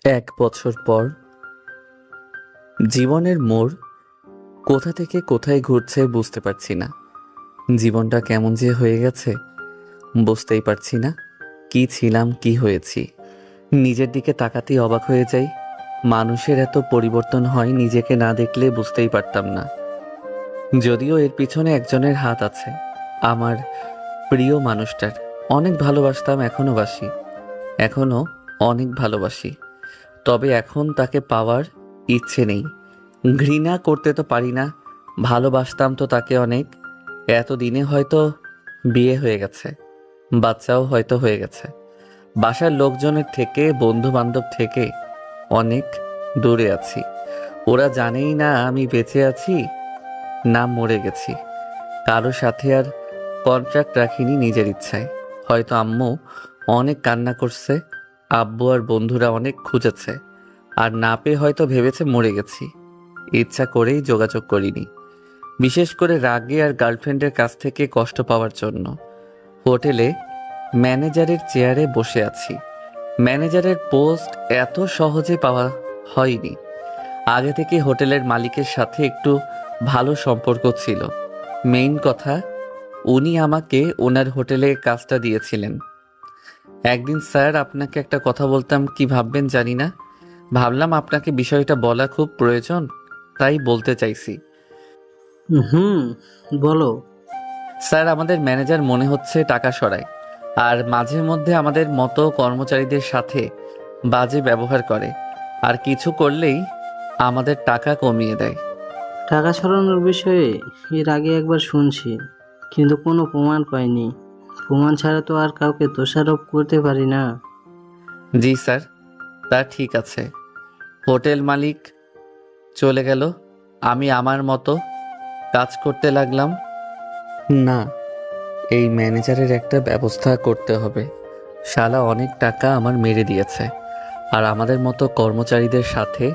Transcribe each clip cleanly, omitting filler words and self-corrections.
1 বছর পর জীবনের মোড় কোথা থেকে কোথায় ঘুরছে বুঝতে পারছি না। জীবনটা কেমন যে হয়ে গেছে বুঝতেই পারছি না। কি ছিলাম, কি হয়েছি, নিজের দিকে তাকাতেই অবাক হয়ে যাই। মানুষের এত পরিবর্তন হয় নিজেকে না দেখলে বুঝতেই পারতাম না। যদিও এর পিছনে একজনের হাত আছে, আমার প্রিয় মানুষটার। অনেক ভালোবাসতাম, এখনো বাসি, এখনো অনেক ভালোবাসি। তবে এখন তাকে পাওয়ার ইচ্ছে নেই। ঘৃণা করতে তো পারি না, ভালোবাসতাম তো তাকে অনেক। এতদিনে হয়তো বিয়ে হয়ে গেছে, বাচ্চাও হয়তো হয়ে গেছে। বাসার লোকজনের থেকে, বন্ধু বান্ধব থেকে অনেক দূরে আছি। ওরা জানেই না আমি বেঁচে আছি না মরে গেছি। কারো সাথে আর কন্ট্রাক্ট রাখিনি নিজের ইচ্ছায়। হয়তো আম্মু অনেক কান্না করছে, আব্বু আর বন্ধুরা অনেক খুঁজেছে, আর না পেয়ে হয়তো ভেবেছে মরে গেছি। ইচ্ছা করেই যোগাযোগ করিনি, বিশেষ করে রাগে আর গার্লফ্রেন্ডের কাছ থেকে কষ্ট পাওয়ার জন্য। হোটেলে ম্যানেজারের চেয়ারে বসে আছি। ম্যানেজারের পোস্ট এত সহজে পাওয়া হয়নি। আগে থেকে হোটেলের মালিকের সাথে একটু ভালো সম্পর্ক ছিল। মেইন কথা, উনি আমাকে ওনার হোটেলে কাজটা দিয়েছিলেন। একদিন স্যার, আপনাকে একটা কথা বলতাম, কি ভাববেন জানি না। ভাবলাম আপনাকে বিষয়টা বলা খুব প্রয়োজন, তাই বলতে চাইছি। হুম, বলো। স্যার, আমাদের ম্যানেজার মনে হচ্ছে টাকা সরায়, আর মাঝে মধ্যে আমাদের মতো কর্মচারীদের সাথে বাজে ব্যবহার করে, আর কিছু করলেই আমাদের টাকা কমিয়ে দেয়। টাকা সরানোর বিষয়ে এর আগে একবার শুনছি, কিন্তু কোনো প্রমাণ পাইনি। প্রমাণ ছাড়া তো আর কাউকে দোষারোপ করতে পারি না। জি স্যার, তা ঠিক আছে। হোটেল মালিক চলে গেল, আমি আমার মতো কাজ করতে লাগলাম। না, এই ম্যানেজারের একটা ব্যবস্থা করতে হবে। শালা অনেক টাকা আমার মেরে দিয়েছে, আর আমাদের মতো কর্মচারীদের সাথে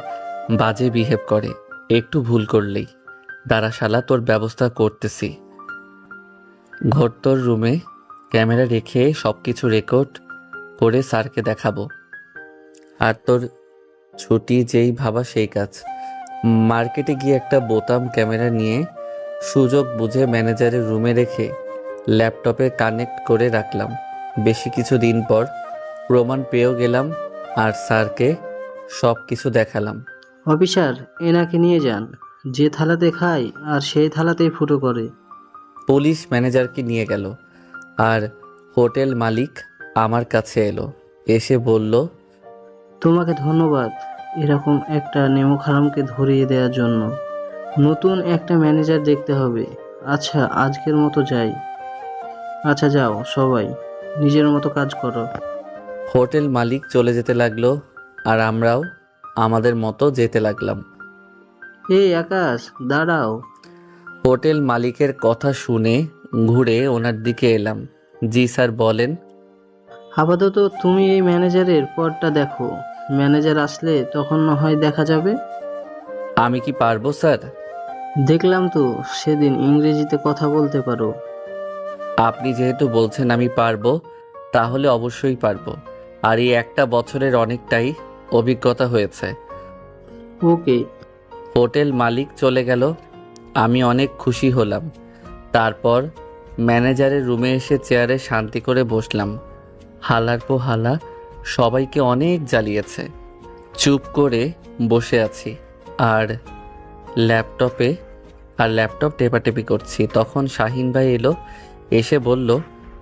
বাজে বিহেভ করে একটু ভুল করলেই। দাঁড়া শালা, তোর ব্যবস্থা করতেছি। ঘর তোর রুমে ক্যামেরা রেখে সব কিছু রেকর্ড করে স্যারকে দেখাবো। আর তোর ছুটি যেই ভাবা সেই কাজ। মার্কেটে গিয়ে একটা বোতাম ক্যামেরা নিয়ে সুযোগ বুঝে ম্যানেজারের রুমে রেখে ল্যাপটপে কানেক্ট করে রাখলাম। বেশি কিছু দিন পর প্রমাণ পেয়েও গেলাম, আর স্যারকে সব কিছু দেখালাম। অফিসার, এনাকে নিয়ে যান। যে থালাতে খায় আর সেই থালাতেই ফুটো করে। পুলিশ ম্যানেজারকে নিয়ে গেল, আর হোটেল মালিক আমার কাছে এলো। এসে বলল, তোমাকে ধন্যবাদ এরকম একটা নেমো খারামকে ধরিয়ে দেওয়ার জন্য। নতুন একটা ম্যানেজার দেখতে হবে। আচ্ছা, আজকের মতো যাই। আচ্ছা, যাও সবাই, নিজের মতো কাজ করো। হোটেল মালিক চলে যেতে লাগলো, আর আমরাও আমাদের মতো যেতে লাগলাম। এই আকাশ, দাঁড়াও। হোটেল মালিকের কথা শুনে ঘুরে ওনার দিকে এলাম। জি স্যার, বলেন। আপাতত তুমি এই ম্যানেজারের পদটা দেখো। ম্যানেজার আসলে তখন না হয় দেখা যাবে। আমি কি পারবো স্যার? দেখলাম তো সেদিন ইংরেজিতে কথা বলতে পারো। আপনি যেহেতু বলছেন আমি পারবো, তাহলে অবশ্যই পারবো। আর এই 1 বছরের অনেকটাই অভিজ্ঞতা হয়েছে। ওকে। হোটেল মালিক চলে গেল, আমি অনেক খুশি হলাম। তারপর ম্যানেজারের রুমে এসে চেয়ারে শান্তি করে বসলাম। হালার পো হালা সবাইকে অনেক জ্বালিয়েছে। চুপ করে বসে আছি, আর ল্যাপটপে ল্যাপটপ টেপাটেপি করছি। তখন শাহিন ভাই এলো, এসে বলল,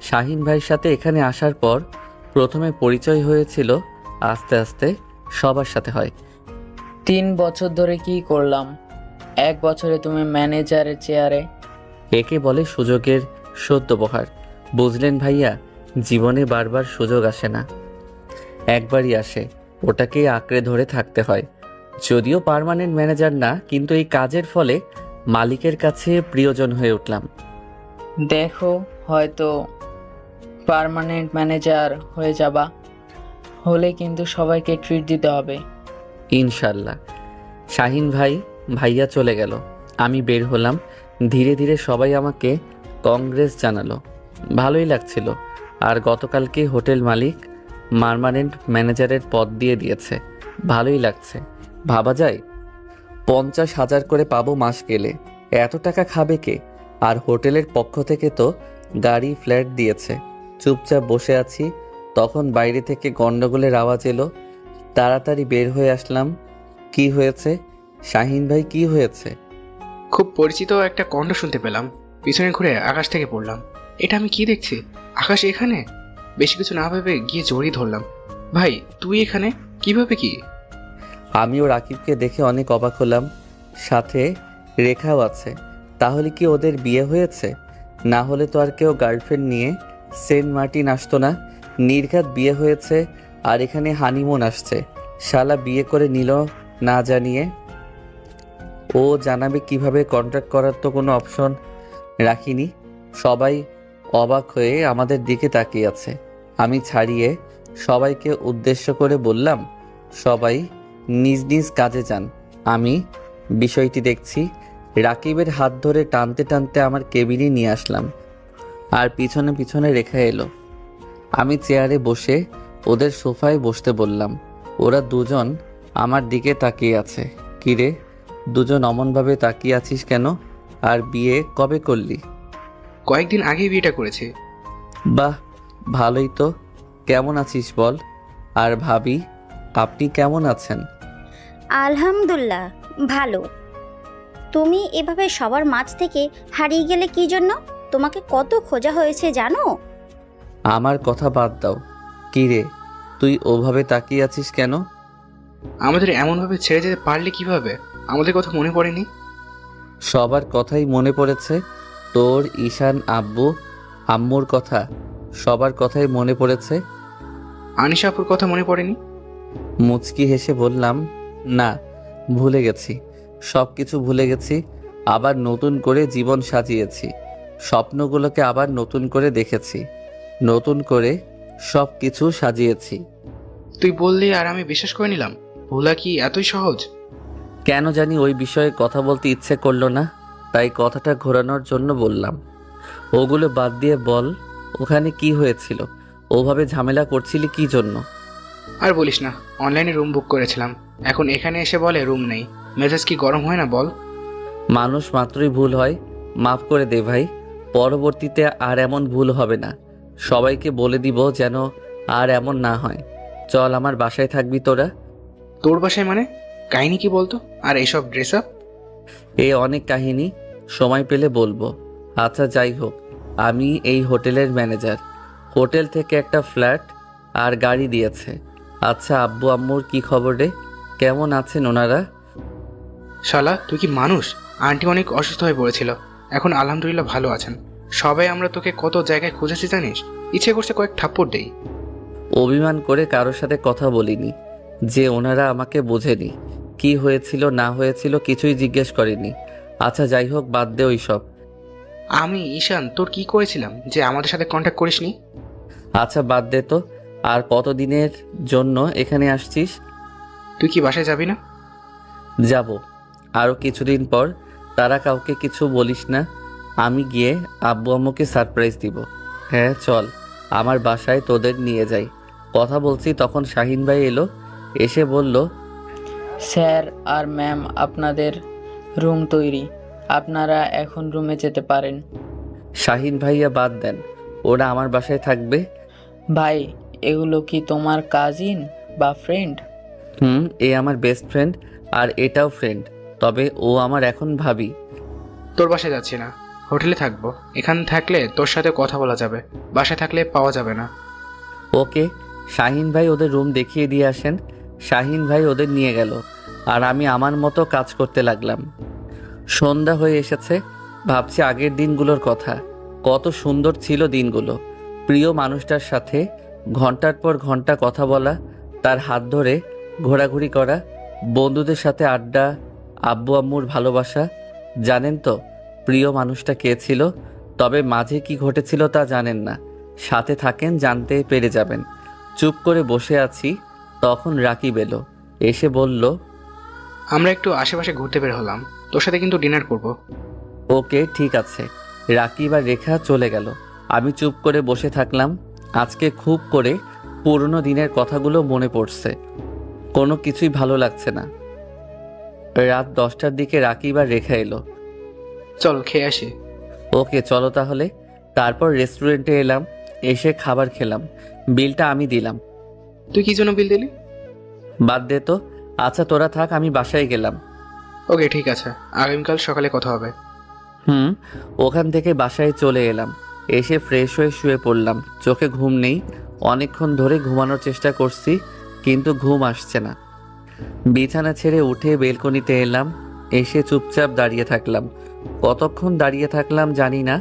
শাহিন ভাইয়ের সাথে এখানে আসার পর প্রথমে পরিচয় হয়েছিল, আস্তে আস্তে সবার সাথে হয়। 3 বছর ধরে কি করলাম? 1 বছরে তুমি ম্যানেজারের চেয়ারে। একে বলে সুযোগের সদ্ব্যবহার। বুঝলেন ভাইয়া, জীবনে বারবার সুযোগ আসে না, একবারই আসে, ওটাকেই আঁকড়ে ধরে থাকতে হয়। যদিও পার্মানেন্ট ম্যানেজার না, কিন্তু এই কাজের ফলে মালিকের কাছে প্রিয়জন হয়ে উঠলাম। দেখো, হয়তো পার্মানেন্ট ম্যানেজার হয়ে যাবা, হলে কিন্তু সবাইকে ট্রিট দিতে হবে। ইনশাল্লাহ। শাহিন ভাইয়া চলে গেল, আমি বের হলাম। ধীরে ধীরে সবাই আমাকে কংগ্রেস জানালো, ভালোই লাগছিল। আর গতকালকে হোটেল মালিক পার্মানেন্ট ম্যানেজারের পদ দিয়ে দিয়েছে। ভালোই লাগছে। ভাবা যায় 50,000 করে পাবো মাস গেলে। এত টাকা খাবে কে? আর হোটেলের পক্ষ থেকে তো গাড়ি ফ্ল্যাট দিয়েছে। চুপচাপ বসে আছি, তখন বাইরে থেকে গন্ডগোলের আওয়াজ এলো। তাড়াতাড়ি বের হয়ে আসলাম। কি হয়েছে শাহিন ভাই, কি হয়েছে? খুব পরিচিত একটা কণ্ঠ শুনতে পেলাম। পিছনে ঘুরে আকাশ থেকে পড়লাম। এটা আমি কি দেখছি? আকাশ এখানে? বেশি কিছু না ভেবে গিয়ে জড়িয়ে ধরলাম। ভাই তুই এখানে কিভাবে কি? আমিও রাকিবকে দেখে অনেক অবাক হলাম। সাথে রেখাও আছে। তাহলে কি ওদের বিয়ে হয়েছে? না হলে তো আর কেউ গার্লফ্রেন্ড নিয়ে সেন্ট মার্টিন আসতো না। নির্ঘাত বিয়ে হয়েছে, আর এখানে হানিমুন আসছে। শালা বিয়ে করে নিল না জানিয়ে। ও জানাবে কিভাবে? কন্ট্যাক্ট করার তো কোনো অপশন রাখিনি। সবাই অবাক হয়ে আমাদের দিকে তাকিয়ে আছে। আমি ছাড়িয়ে সবাইকে উদ্দেশ্য করে বললাম, সবাই নিজ নিজ কাজে যান, আমি বিষয়টি দেখছি। রাকিবের হাত ধরে টানতে টানতে আমার কেবিনে নিয়ে আসলাম, আর পিছনে পিছনে রেখা এলো। আমি চেয়ারে বসে ওদের সোফায় বসতে বললাম। ওরা দুজন আমার দিকে তাকিয়ে আছে। কিরে, দুজন অমনভাবে তাকিয়ে আছিস কেন? আর বিয়ে কবে করলি? কয়েকদিন আগে বিয়েটা করেছে। বাহ, ভালোই তো। কেমন আছিস বল? আর ভাবি, আপনি কেমন আছেন? আলহামদুলিল্লাহ ভালো। তুমি এভাবে সবার মাঝ থেকে হারিয়ে গেলে কি জন্য? তোমাকে কত খোঁজা হয়েছে জানো? আমার কথা বাদ দাও। কিরে, তুই ওভাবে তাকিয়ে আছিস কেন? আমাদের এমনভাবে ছেড়ে যেতে পারলে কিভাবে? আমাদের কথা মনে পড়েনি? সবার কথাই মনে পড়েছে। তোর, ঈশান, আব্বু আম্মুর কথা, সবার কথাই মনে পড়েছে। আনিশা আপুর কথা মনে পড়েনি? মুচকি হেসে বললাম, না, ভুলে গেছি। সব কিছু ভুলে গেছি। আবার নতুন করে জীবন সাজিয়েছি। স্বপ্নগুলোকে আবার নতুন করে দেখেছি। নতুন করে সব কিছু সাজিয়েছি। তুই বললি আর আমি বিশ্বাস করে নিলাম। ভোলা কি এতই সহজ? কেন জানি ওই বিষয়ে কথা বলতে ইচ্ছে করলো না, তাই কথাটা ঘোরানোর জন্য বললাম। ওগুলো বাদ দিয়ে বল, ওখানে কি হয়েছিল? ওভাবে ঝামেলা করছিলি কি জন্য? আর বলিস না, অনলাইনে রুম বুক করেছিলাম, এখন এখানে এসে বলে রুম নেই। মেজাজ কি গরম হয় না বল? মানুষ মাত্রই ভুল হয়, মাফ করে দে ভাই। পরবর্তীতে আর এমন ভুল হবে না। সবাইকে বলে দিব যেন আর এমন না হয়। চল, আমার বাসায় থাকবি তোরা। তোর বাসায় মানে? কাহিনী কি বলতো? আর এইসব ড্রেস আপ? এ অনেক কাহিনী, সময় পেলে বলবো। আচ্ছা যাই হোক, আমি এই হোটেলের ম্যানেজার। হোটেল থেকে একটা ফ্ল্যাট আর গাড়ি দিয়েছে। আচ্ছা, আব্বু আম্মুর কি খবর রে? কেমন আছেন ওনারা? শালা তুই কি মানুষ? আন্টি অনেক অসুস্থ হয়ে পড়েছিল, এখন আলহামদুলিল্লাহ ভালো আছেন। সবাই আমরা তোকে কত জায়গায় খুঁজেছি জানিস? ইচ্ছে করছে কয়েক থাপ্পড় দেই। অভিমান করে কারোর সাথে কথা বলিনি যে ওনারা আমাকে বোঝেনি। কি হয়েছিল না হয়েছিল কিছুই জিজ্ঞেস করেনি। আচ্ছা যাই হোক, বাদ দে ওই সব। আমি ঈশান তোর কি করেছিলাম যে আমাদের সাথে কন্ট্যাক্ট করিসনি? আচ্ছা বাদ দে তো। আর কতদিনের জন্য এখানে আসছিস? তুই কি বাসায় যাবি না? যাব আরও কিছুদিন পর। তারা কাউকে কিছু বলিস না। আমি গিয়ে আব্বু আম্মুকে সারপ্রাইজ দিব। হ্যাঁ চল, আমার বাসায় তোদের নিয়ে যাই। কথা বলছি তখন শাহিন ভাই এলো। এসে বলল, স্যার আর ম্যাম, আপনাদের রুম তৈরি, আপনারা এখন রুমে যেতে পারেন। শাহিন ভাইয়া বাদ দেন, ওরা আমার বাসায় থাকবে। ভাই, এগুলো কি তোমার কাজিন বা ফ্রেন্ড? এ আমার বেস্ট ফ্রেন্ড, আর এটাও ফ্রেন্ড, তবে ও আমার এখন ভাবি। তোর বাসায় যাচ্ছি না, হোটেলে থাকবো। এখানে থাকলে তোর সাথে কথা বলা যাবে, বাসায় থাকলে পাওয়া যাবে না। ওকে, শাহিন ভাই ওদের রুম দেখিয়ে দিয়ে আসেন। শাহিন ভাই ওদের নিয়ে গেল, আর আমি আমার মতো কাজ করতে লাগলাম। সন্ধ্যা হয়ে এসেছে। ভাবছি আগের দিনগুলোর কথা। কত সুন্দর ছিল দিনগুলো। প্রিয় মানুষটার সাথে ঘন্টার পর ঘন্টা কথা বলা, তার হাত ধরে ঘোরাঘুরি করা, বন্ধুদের সাথে আড্ডা, আব্বু আম্মুর ভালোবাসা। জানেন তো প্রিয় মানুষটা কে ছিল? তবে মাঝে কি ঘটেছিল তা জানেন না। সাথে থাকেন, জানতে পেরে যাবেন। চুপ করে বসে আছি, তখন রাকিব এলো। এসে বলল, আমরা একটু আশেপাশে ঘুরতে বের হলাম, তোর সাথে কিন্তু ডিনার করব। ওকে ঠিক আছে। রাকিব আর রেখা চলে গেল। আমি চুপ করে বসে থাকলাম। আজকে খুব করে পুরনো দিনের কথাগুলো মনে পড়ছে। কোনো কিছুই ভালো লাগছে না। রাত 10টার দিকে রাকিব আর রেখা এলো। চল খেয়ে আসি। ওকে চলো তাহলে। তারপর রেস্টুরেন্টে এলাম, এসে খাবার খেলাম, বিলটা আমি দিলাম। তুই কি জন্য বিল দিলি? বাদ দে তো। আচ্ছা তোরা থাক, আমি বাসায় গেলাম। ওকে ঠিক আছে, আগামীকাল সকালে কথা হবে। ওখান থেকে বাসায় চলে এলাম। এসে ফ্রেশ হয়ে শুয়ে পড়লাম। চোখে ঘুম নেই, অনেকক্ষণ ধরে ঘুমানোর চেষ্টা করছি কিন্তু ঘুম আসছে না। বিছানা ছেড়ে উঠে বেলকনিতে এলাম, এসে চুপচাপ দাঁড়িয়ে থাকলাম। কতক্ষণ দাঁড়িয়ে থাকলাম জানি না।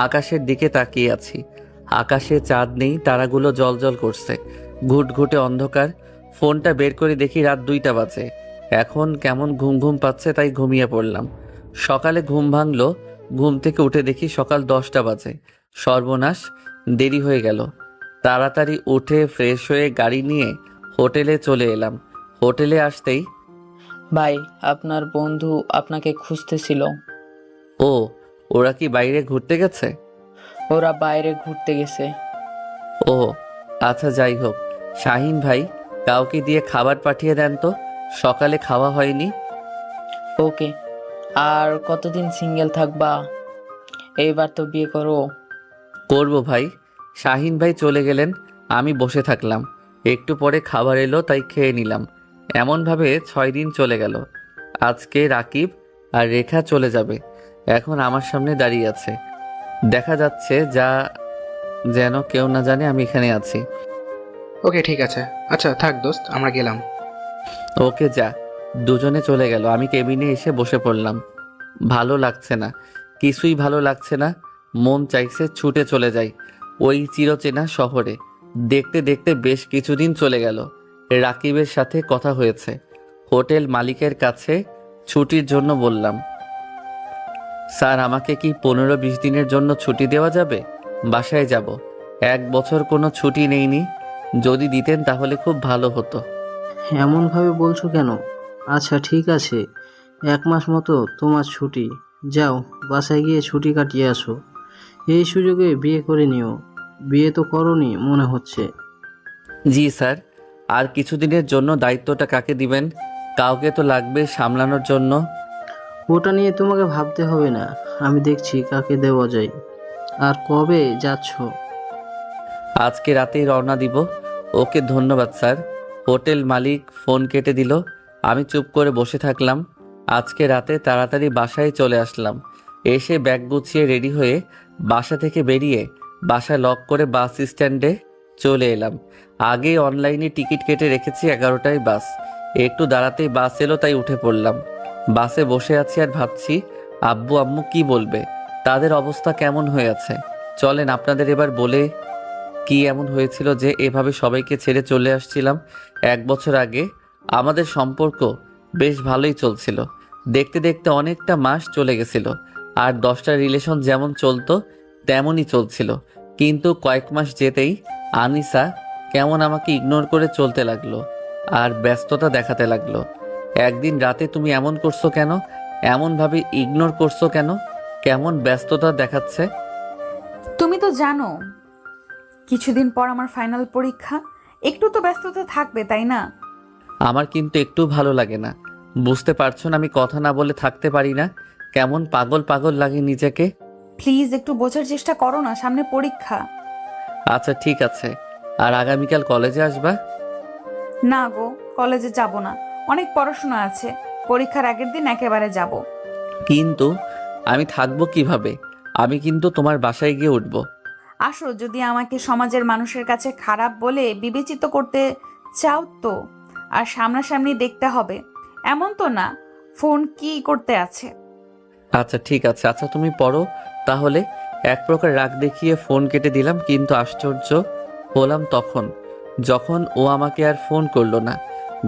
আকাশের দিকে তাকিয়ে আছি। আকাশে চাঁদ নেই, তারাগুলো জ্বলজ্বল করছে। ঘুটঘুটে অন্ধকার। ফোনটা বের করে দেখি রাত 2টা বাজে। এখন কেমন ঘুম ঘুম পাচ্ছে, তাই ঘুমিয়ে পড়লাম। সকালে ঘুম ভাঙলো, ঘুম থেকে উঠে দেখি সকাল 10টা বাজে। সর্বনাশ, দেরি হয়ে গেল। তাড়াতাড়ি উঠে ফ্রেশ হয়ে গাড়ি নিয়ে হোটেলে চলে এলাম। হোটেলে আসতেই, ভাই, আপনার বন্ধু আপনাকে খুঁজতেছিল। ও, ওরা কি বাইরে ঘুরতে গেছে? ওরা বাইরে ঘুরতে গেছে। ও আচ্ছা, যাই হোক। শাহিন ভাই, কাউকে দিয়ে খাবার পাঠিয়ে দেন তো, সকালে খাওয়া হয়নি। ওকে। আর কতদিন সিঙ্গেল থাকবা? এইবার তো বিয়ে করো। করবো ভাই। শাহিন ভাই চলে গেলেন, আমি বসে থাকলাম। একটু পরে খাবার এলো, তাই খেয়ে নিলাম। এমনভাবে 6 দিন চলে গেল। আজকে রাকিব আর রেখা চলে যাবে। এখন আমার সামনে দাঁড়িয়ে আছে। দেখা যাচ্ছে যেন কেউ না জানে আমি এখানে আছি। ওকে ঠিক আছে, আচ্ছা থাক দোস্ত, আমরা গেলাম। ওকে যা। দুজনে চলে গেল। আমি কেবিনে এসে বসে পড়লাম। ভালো লাগছে না, কিছুই ভালো লাগছে না। মন চাইছে ছুটে চলে যাই ওই চিরচেনা শহরে। দেখতে দেখতে বেশ কিছুদিন চলে গেল। রাকিবের সাথে কথা হয়েছে। হোটেল মালিকের কাছে ছুটির জন্য বললাম, স্যার আমাকে কি 15-20 দিনের জন্য ছুটি দেওয়া যাবে? বাসায় যাব। 1 বছর কোনো ছুটি নেইনি। যদি দিতেন তাহলে খুব ভালো হতো। এমনভাবে বলছো কেন? আচ্ছা ঠিক আছে, 1 মাস মতো তোমার ছুটি। যাও, বাসায় গিয়ে ছুটি কাটিয়ে আসো। এই সুযোগে বিয়ে করে নিও। বিয়ে তো করোনি মনে হচ্ছে। জি স্যার। আর কিছুদিনের জন্য দায়িত্বটা কাকে দিবেন? কাউকে তো লাগবে সামলানোর জন্য। ওটা নিয়ে তোমাকে ভাবতে হবে না, আমি দেখছি কাকে দেওয়া যায়। আর কবে যাচ্ছ? আজকে রাতেই রওনা দিব। ওকে ধন্যবাদ স্যার। হোটেল মালিক ফোন কেটে দিল। আমি চুপ করে বসে থাকলাম। আজকে রাতে তাড়াতাড়ি বাসায় চলে আসলাম। এসে ব্যাগ গুছিয়ে রেডি হয়ে বাসা থেকে বেরিয়ে বাসা লক করে বাস স্ট্যান্ডে চলে এলাম। আগেই অনলাইনে টিকিট কেটে রেখেছি, 11টায় বাস। একটু দাঁড়াতেই বাস এলো, তাই উঠে পড়লাম। বাসে বসে আছি আর ভাবছি আব্বু আম্মু কি বলবে, তাদের অবস্থা কেমন হয়ে আছে। চলেন আপনাদের এবার বলে কি এমন হয়েছিল যে এভাবে সবাইকে ছেড়ে চলে আসছিলাম। 1 বছর আগে আমাদের সম্পর্ক বেশ ভালোই চলছিল। দেখতে দেখতে অনেকটা মাস চলে গেছিল, আর 10টা রিলেশন যেমন চলতো তেমনই চলছিল। কিন্তু কয়েক মাস যেতেই আনিসা কেমন আমাকে ইগনোর করে চলতে লাগলো আর ব্যস্ততা দেখাতে লাগলো। একদিন রাতে তুমি এমন করছো কেন? এমনভাবে ইগনোর করছো কেন? কেমন ব্যস্ততা দেখাচ্ছে? তুমি তো জানো কিছুদিন পর আমার ফাইনাল পরীক্ষা, একটু তো ব্যস্ততা থাকবে তাই না? আমার কিন্তু একটু ভালো লাগে না। বুঝতে পারছো না আমি কথা না বলে থাকতে পারি না? কেমন পাগল পাগল লাগে নিজেকে। প্লিজ একটু বোঝার চেষ্টা করো না, সামনে পরীক্ষা। আচ্ছা ঠিক আছে। আর আগামীকাল কলেজে আসবা? না গো, কলেজে যাব না, অনেক পড়াশোনা আছে। পরীক্ষার আগের দিন একেবারে যাব। কিন্তু আমি থাকবো কিভাবে? আমি কিন্তু তোমার বাসায় গিয়ে উঠবো। আসো, যদি আমাকে সমাজের মানুষের কাছে খারাপ বলে বিবেচিত করতে চাও তো। আর সামনাসামনি দেখতে হবে এমন তো না। ফোন কি করতে আছে? আচ্ছা ঠিক আছে। আচ্ছা তুমি পড়ো তাহলে। এক প্রকার রাগ দেখিয়ে ফোন কেটে দিলাম, কিন্তু আশ্চর্য হলাম যখন ও আমাকে আর ফোন করলো না।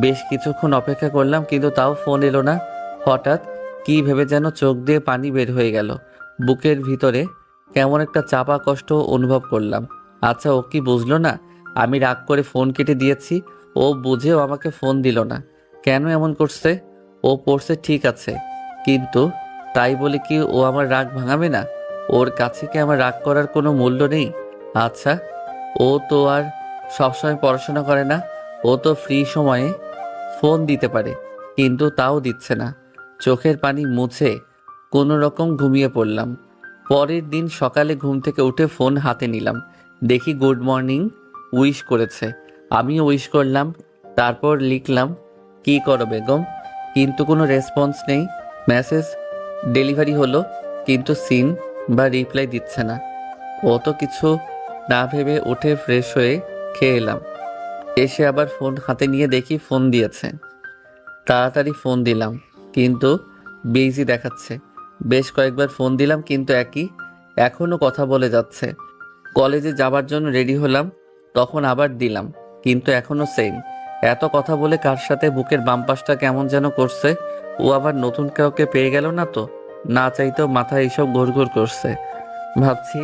বেশ কিছুক্ষণ অপেক্ষা করলাম, কিন্তু তাও ফোন এলো না। হঠাৎ কি ভেবে যেন চোখ দিয়ে পানি বের হয়ে গেল। বুকের ভিতরে কেমন একটা চাপা কষ্ট অনুভব করলাম। আচ্ছা ও কি বুঝলো না আমি রাগ করে ফোন কেটে দিয়েছি? ও বুঝেও আমাকে ফোন দিল না। কেন এমন করছে? ও পড়ছে ঠিক আছে, কিন্তু তাই বলে কি ও আমার রাগ ভাঙাবে না? ওর কাছে কি আমার রাগ করার কোনো মূল্য নেই? আচ্ছা, ও তো আর সবসময় পড়াশোনা করে না। ও তো ফ্রি সময়ে ফোন দিতে পারে, কিন্তু তাও দিচ্ছে না। চোখের পানি মুছে কোনো রকম ঘুমিয়ে পড়লাম। পরের দিন সকালে ঘুম থেকে উঠে ফোন হাতে নিলাম, দেখি গুড মর্নিং উইশ করেছে। আমিও উইশ করলাম, তারপর লিখলাম কি করো বেগম, কিন্তু কোনো রেসপন্স নেই। মেসেজ ডেলিভারি হলো, কিন্তু সিন বা রিপ্লাই দিচ্ছে না। অত কিছু না ভেবে উঠে ফ্রেশ হয়ে খেয়ে এলাম। এসে আবার ফোন হাতে নিয়ে দেখি ফোন দিয়েছে। তাড়াতাড়ি ফোন দিলাম, কিন্তু বিজি দেখাচ্ছে। বেশ কয়েকবার ফোন দিলাম, কিন্তু এখনও কথা বলে যাচ্ছে। কলেজে যাবার জন্য রেডি হলাম, তখন আবার দিলাম, কিন্তু এখনও সেম। এত কথা বলে কার সাথে বুকের বাম পাশটা কেমন যেন করছে। ও আবার নতুন কাউকে পেয়ে গেল না তো? না চাইতেও মাথায় এইসব ঘুরঘুর করছে। ভাবছি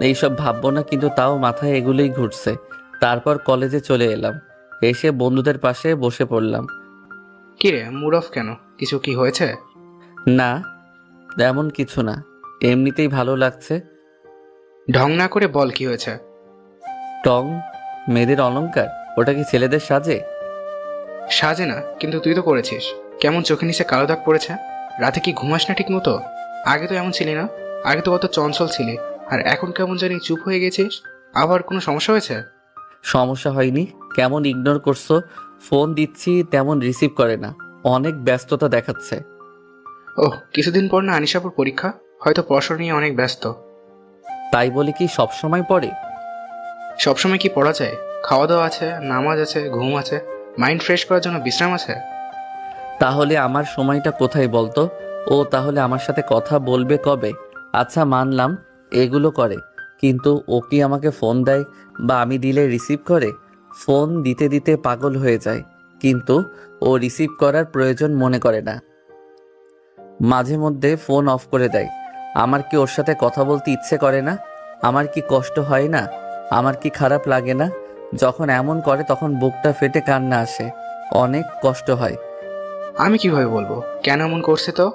এইসব ভাববো না, কিন্তু তাও মাথায় এগুলোই ঘুরছে। তারপর কলেজে চলে এলাম, এসে বন্ধুদের পাশে বসে পড়লাম। কি রে, মুড অফ কেন? কিছু কি হয়েছে? না, এমন কিছু না, এমনিতেই ভালো লাগছে। ঢং না করে বল কি হয়েছে। টং? মেয়েদের অলংকার, ওটা কি ছেলেদের সাজে? সাজে না, কিন্তু তুই তো করেছিস। কেমন চোখে নিচে কালো দাগ পড়েছে? রাতে কি ঘুমাস না ঠিক মতো? আগে তো এমন ছিলি না, আগে তো কত চঞ্চল ছিলি, আর এখন কেমন জানি চুপ হয়ে গেছিস। আবার কোনো সমস্যা হয়েছে? সমস্যা হয়নি, কেমন ইগনোর করছো। ফোন দিচ্ছি তেমন রিসিভ করে না, অনেক ব্যস্ততা দেখাচ্ছে। ওহ, কিছুদিন পর না আনিশাপুর পরীক্ষা, হয়তো পড়াশোনা নিয়ে অনেক ব্যস্ত। তাই বলে কি সব সময় পড়ে? সবসময় কি পড়া যায়? খাওয়া দাওয়া আছে, নামাজ আছে, ঘুম আছে, মাইন্ড ফ্রেশ করার জন্য বিশ্রাম আছে। তাহলে আমার সময়টা কোথায় বলতো? ও তাহলে আমার সাথে কথা বলবে কবে? আচ্ছা মানলাম এগুলো করে, কিন্তু ও কি আমাকে ফোন দেয় বা আমি দিলে রিসিভ করে? ফোন দিতে দিতে পাগল হয়ে যায়, কিন্তু ও রিসিভ করার প্রয়োজন মনে করে না। মাঝে মধ্যে ফোন অফ করে দেয়। আমার কি ওর সাথে কথা বলতে ইচ্ছে করে না? আমার কি কষ্ট হয় না? আমার কি খারাপ লাগে না? যখন এমন করে তখন বুকটা ফেটে কান্না আসে, অনেক কষ্ট হয়। আমি কিভাবে বলবো কেন এমন করছে? তো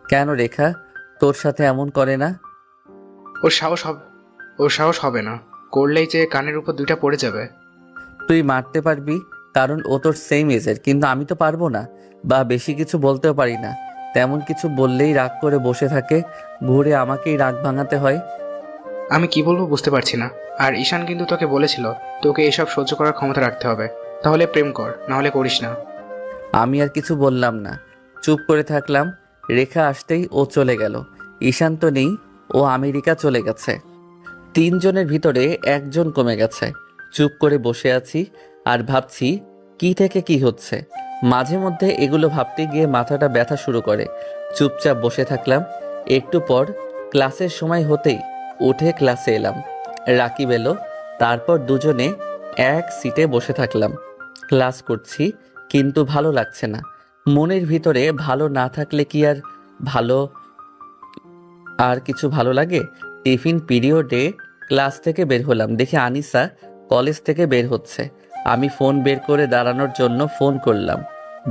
কেন রেখা, তোর সাথে এমন করে না? ওর সাহস হবে না, করলেই যে কানের উপর দুইটা পড়ে যাবে। তুই মারতে পারবি, কারণ ও তোর সেম এজের, কিন্তু আমি তো পারবো না, বা বেশি কিছু বলতেও পারি না। তেমন কিছু বললেই রাগ করে বসে থাকে, ঘুরে আমাকেই রাগ ভাঙাতে হয়। আমি কি বলবো বুঝতে পারছি না। আর ঈশান কিন্তু তোকে বলেছিল তোকে এসব সহ্য করার ক্ষমতা রাখতে হবে, তাহলে প্রেম কর, না হলে করিস না। আমি আর কিছু বললাম না, চুপ করে থাকলাম। রেখা আসতেই ও চলে গেল। ঈশান তো নেই, ও আমেরিকা চলে গেছে। 3 জনের ভিতরে 1 জন কমে গেছে। চুপ করে বসে আছি আর ভাবছি কি থেকে কি হচ্ছে। মাঝে মধ্যে এগুলো ভাবতে গিয়ে মাথাটা ব্যথা শুরু করে। চুপচাপ বসে থাকলাম। একটু পর ক্লাসের সময় হতেই উঠে ক্লাসে এলাম। রাকিব এলো, তারপর দুজনে এক সিটে বসে থাকলাম। ক্লাস করছি, কিন্তু ভালো লাগছে না। মনের ভিতরে ভালো না থাকলে কি আর কিছু ভালো লাগে? টিফিন পিরিয়ডে ক্লাস থেকে বের হলাম, দেখি আনিসা কলেজ থেকে বের হচ্ছে। আমি ফোন বের করে দাঁড়ানোর জন্য ফোন করলাম,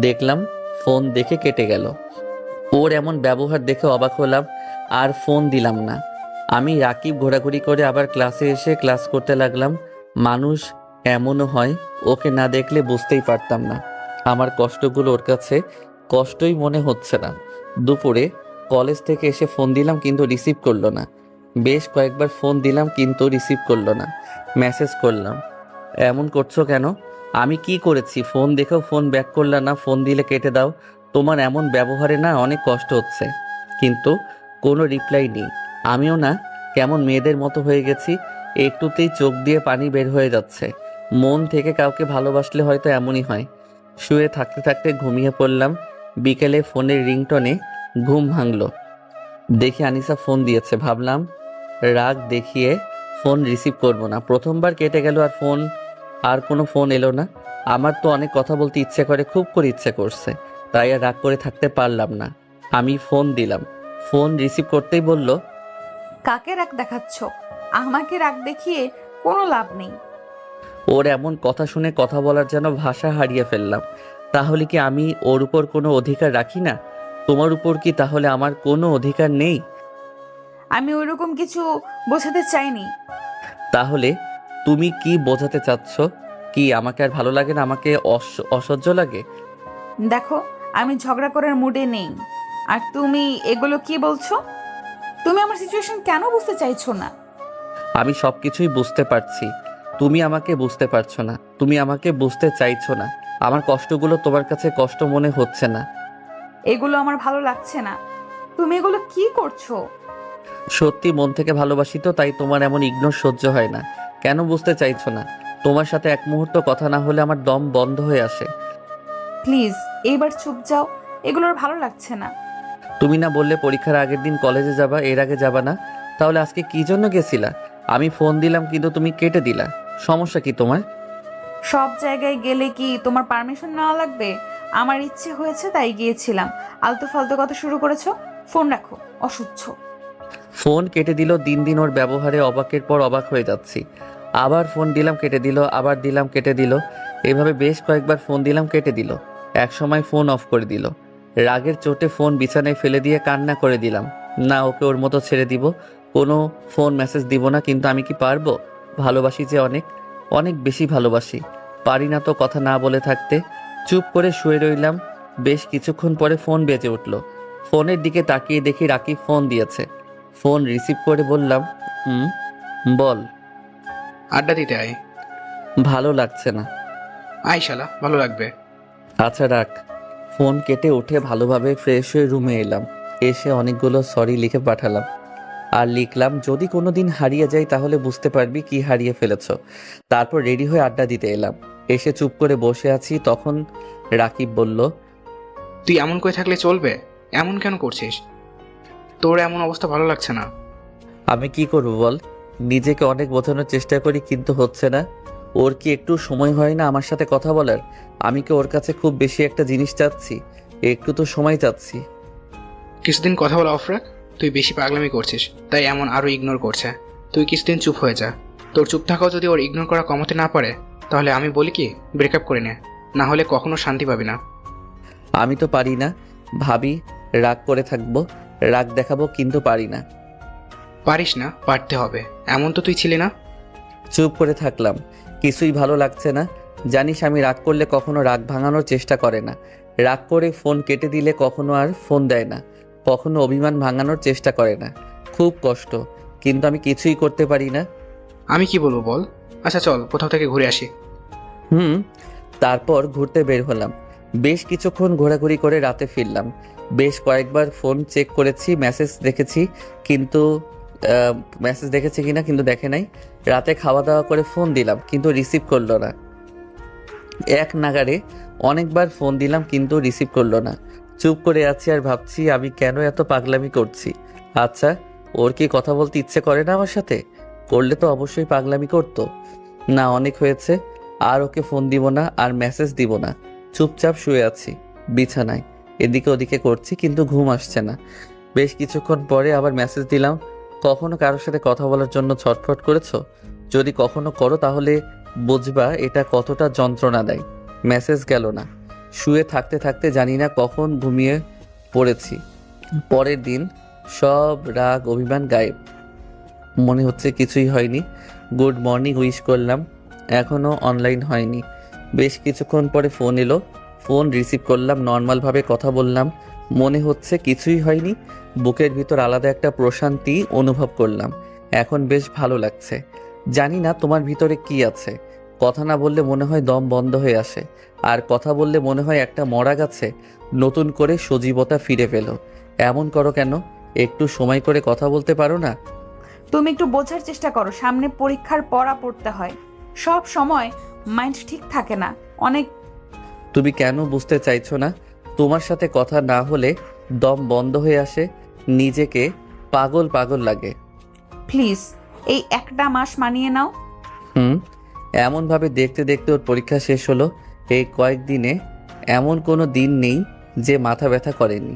দেখলাম ফোন দেখে কেটে গেল। ওর এমন ব্যবহার দেখে অবাক হলাম, আর ফোন দিলাম না। আমি রাকিব ঘোরাঘুরি করে আবার ক্লাসে এসে ক্লাস করতে লাগলাম। মানুষ এমনও হয়, ওকে না দেখলে বুঝতেই পারতাম না। আমার কষ্টগুলো ওর কাছে কষ্টই মনে হচ্ছে না। দুপুরে কলেজ থেকে এসে ফোন দিলাম, কিন্তু রিসিভ করলো না। বেশ কয়েকবার ফোন দিলাম, কিন্তু রিসিভ করলো না। মেসেজ করলাম, এমন করছো কেন? আমি কি করেছি? ফোন দেখেও ফোন ব্যাক করলা না, ফোন দিলে কেটে দাও। তোমার এমন ব্যবহারে না অনেক কষ্ট হচ্ছে। কিন্তু কোনো রিপ্লাই নেই। আমিও না কেমন মেয়েদের মতো হয়ে গেছি, একটুতেই চোখ দিয়ে পানি বের হয়ে যাচ্ছে। মন থেকে কাউকে ভালোবাসলে হয়তো এমনই হয়। শুয়ে থাকতে থাকতে ঘুমিয়ে পড়লাম। বিকেলে ফোনের রিংটনে ঘুম ভাঙলো, দেখি আনিসা ফোন দিয়েছে। ভাবলাম রাগ দেখিয়ে ফোন রিসিভ করব না। প্রথমবার কেটে গেল, আর কোনো ফোন এলো না। আমার তো অনেক কথা বলতে ইচ্ছে করে, খুব করে ইচ্ছে করছে, তাই আর রাগ করে থাকতে পারলাম না। আমি ফোন দিলাম, ফোন রিসিভ করতেই বলল, কাকে রাগ দেখাচ্ছ? আমাকে রাগ দেখিয়ে কোনো লাভ নেই। ওর এমন কথা শুনে কথা বলার যেন ভাষা হারিয়ে ফেললাম। তাহলে কি আমি ওর উপর কোনো অধিকার রাখি না? তোমার উপর কি তাহলে আমার কোনো অধিকার নেই? আমি ওইরকম কিছু বোঝাতে চাইনি। তাহলে তুমি কি বোঝাতে চাচ্ছ? কি আমাকে আর ভালো লাগে না? আমাকে অসহ্য লাগে? দেখো, আমি ঝগড়া করার মুডে নেই। আর তুমি এগুলো কি বলছো? তুমি আমার সিচুয়েশন কেন বুঝতে চাইছো না? আমি সব কিছুই বুঝতে পারছি, তুমি আমাকে বুঝতে পারছো না, তুমি আমাকে বুঝতে চাইছো না। আমার কষ্টগুলো তোমার কাছে কষ্ট মনে হচ্ছে না। এগুলো আমার ভালো লাগছে না। তুমি এগুলো কি করছো? সত্যি মন থেকে ভালোবাসি তো, তাই তোমার এমন ইগনোর সহ্য হয় না। কেন বুঝতে চাইছো না? তোমার সাথে এক মুহূর্ত কথা না হলে আমার দম বন্ধ হয়ে আসে। প্লিজ এইবার চুপ যাও, এগুলো আর ভালো লাগছে না। তুমি না বললে পরীক্ষার আগের দিন কলেজে যাবা, এর আগে যাবা না? তাহলে আজকে কি জন্য গেছিলা? আমি ফোন দিলাম কিন্তু তুমি কেটে দিলা, সমস্যা কি তোমার? সব জায়গায় গেলে কি তোমার পারমিশন নেওয়া লাগবে? আমার ইচ্ছে হয়েছে তাই গিয়েছিলাম। আলতু ফালতু কথা শুরু করেছো। ফোন রাখো, অসহ্য। ফোন কেটে দিল। দিন দিন ওর ব্যবহারে অবাকের পর অবাক হয়ে যাচ্ছি। আবার ফোন দিলাম কেটে দিল, আবার দিলাম কেটে দিল। এভাবে বেশ কয়েকবার ফোন দিলাম কেটে দিল। এক সময় ফোন অফ করে দিল। রাগের চোটে ফোন বিছানায় ফেলে দিয়ে কান্না করে দিলাম। না, ওকে ওর মতো ছেড়ে দিব, কোনো ফোন মেসেজ দিব না। কিন্তু আমি কি পারবো? ভালোবাসি যে অনেক, অনেক বেশি ভালোবাসি। পারি না তো কথা না বলে থাকতে। চুপ করে শুয়ে রইলাম। বেশ কিছুক্ষণ পরে ফোন বেজে উঠল। ফোনের দিকে তাকিয়ে দেখি রাকিব ফোন দিয়েছে। ফোন রিসিভ করে বললাম, বল। আড্ডা দিতে আয়। ভালো লাগছে না। আয় শালা, ভালো লাগবে। আচ্ছা রাখ। ফোন কেটে উঠে ভালোভাবে ফ্রেশ হয়ে রুমে এলাম। এসে অনেকগুলো সরি লিখে পাঠালাম। আর লিখলাম, যদি কোনো দিন হারিয়ে যাই তাহলে বুঝতে পারবি কি হারিয়ে ফেলেছ। তারপর রেডি হয়ে আড্ডা দিতে এলাম। এসে চুপ করে বসে আছি, তখন রাকিব বলল, তুই এমন করে থাকলে চলবে? এমন কেন করছিস? তোর এমন অবস্থা ভালো লাগছে না। আমি কি করব বল? নিজেকে অনেক বোঝানোর চেষ্টা করি কিন্তু হচ্ছে না। ওর কি একটু সময় হয় না আমার সাথে কথা বলার? আমি কি ওর কাছে খুব বেশি একটা জিনিস চাচ্ছি? একটু তো সময় চাচ্ছি। কিছুদিন কথা বলা অফ রাখ। তুই বেশি পাগলামি করছিস, তাই এমন আরো ইগনোর করছে। তুই কিছুদিন চুপ হয়ে যা। তোর চুপ থাকাও যদি ওর ইগনোর করা কমাতে না পারে, তাহলে আমি বলি কি, ব্রেকআপ করে নে, না হলে কখনো শান্তি পাবি না। আমি তো পারি না। ভাবি রাগ করে থাকবো, রাগ দেখাবো, কিন্তু পারি না। পারিস না, পারতে হবে। এমন তো তুই ছিলি না। চুপ করে থাকলাম। কিছুই ভালো লাগছে না। জানিস আমি রাগ করলে কখনো রাগ ভাঙানোর চেষ্টা করে না। রাগ করে ফোন কেটে দিলে কখনো আর ফোন দেয় না। কখনো অভিমান ভাঙানোর চেষ্টা করে না। খুব কষ্ট, কিন্তু আমি কিছুই করতে পারি না। আমি কি বলবো বল? আচ্ছা চল কোথাও থেকে ঘুরে আসি। তারপর ঘুরতে বের হলাম। বেশ কিছুক্ষণ ঘোরাঘুরি করে রাতে ফিরলাম। বেশ কয়েকবার ফোন চেক করেছি, মেসেজ দেখেছি কিন্তু কিনা কিন্তু দেখে নাই। রাতে খাওয়া দাওয়া করে ফোন দিলাম কিন্তু রিসিভ করলো না। এক নাগাড়ে অনেকবার ফোন দিলাম কিন্তু রিসিভ করলো না। চুপ করে আছি আর ভাবছি আমি কেন এত পাগলামি করছি। আচ্ছা, ওর কি কথা বলতে ইচ্ছে করে না আমার সাথে? করলে তো অবশ্যই পাগলামি করতো না। অনেক হয়েছে, আর ওকে ফোন দিব না, আর মেসেজ দিব না। চুপচাপ শুয়ে আছি বিছানায়, এদিকে ওদিকে করছি কিন্তু ঘুম আসছে না। বেশ কিছুক্ষণ পরে আবার মেসেজ দিলাম। কখনো কারোর সাথে কথা বলার জন্য ছটফট করেছো? যদি কখনো করো তাহলে বুঝবা এটা কতটা যন্ত্রণা দেয়। মেসেজ গেল না। শুয়ে থাকতে থাকতে জানি না কখন ঘুমিয়ে পড়েছি। পরের দিন সব রাগ অভিমান গায়েব। মনে হচ্ছে কিছুই হয়নি। গুড মর্নিং উইশ করলাম, এখনও অনলাইন হয়নি। বেশ কিছুক্ষণ পরে ফোন এলো। ফোন রিসিভ করলাম, নর্মালভাবে কথা বললাম। মনে হচ্ছে কিছুই হয়নি। বুকের ভিতর আলাদা একটা প্রশান্তি অনুভব করলাম। এখন বেশ ভালো লাগছে। জানি না তোমার ভিতরে কি আছে। কথা না বললে মনে হয় দম বন্ধ হয়ে আসে, আর কথা বললে মনে হয় একটা মরা গাছে নতুন করে সজীবতা ফিরে পেল। এমন করো কেন? একটু সময় করে কথা বলতে পারো না? তুমি একটু বোঝার চেষ্টা করো, সামনে পরীক্ষার পড়া পড়তে হয়। সব সময় মাইন্ড ঠিক থাকে না। অনেক তুমি কেন বুঝতে চাইছো না? তোমার সাথে কথা না হলে দম বন্ধ হয়ে আসে, নিজেকে পাগল পাগল লাগে। প্লিজ এই একটা মাস মানিয়ে নাও। এমনভাবে দেখতে দেখতে ওর পরীক্ষা শেষ হলো। এই কয়েকদিনে এমন কোনো দিন নেই যে মাথা ব্যথা করেনি,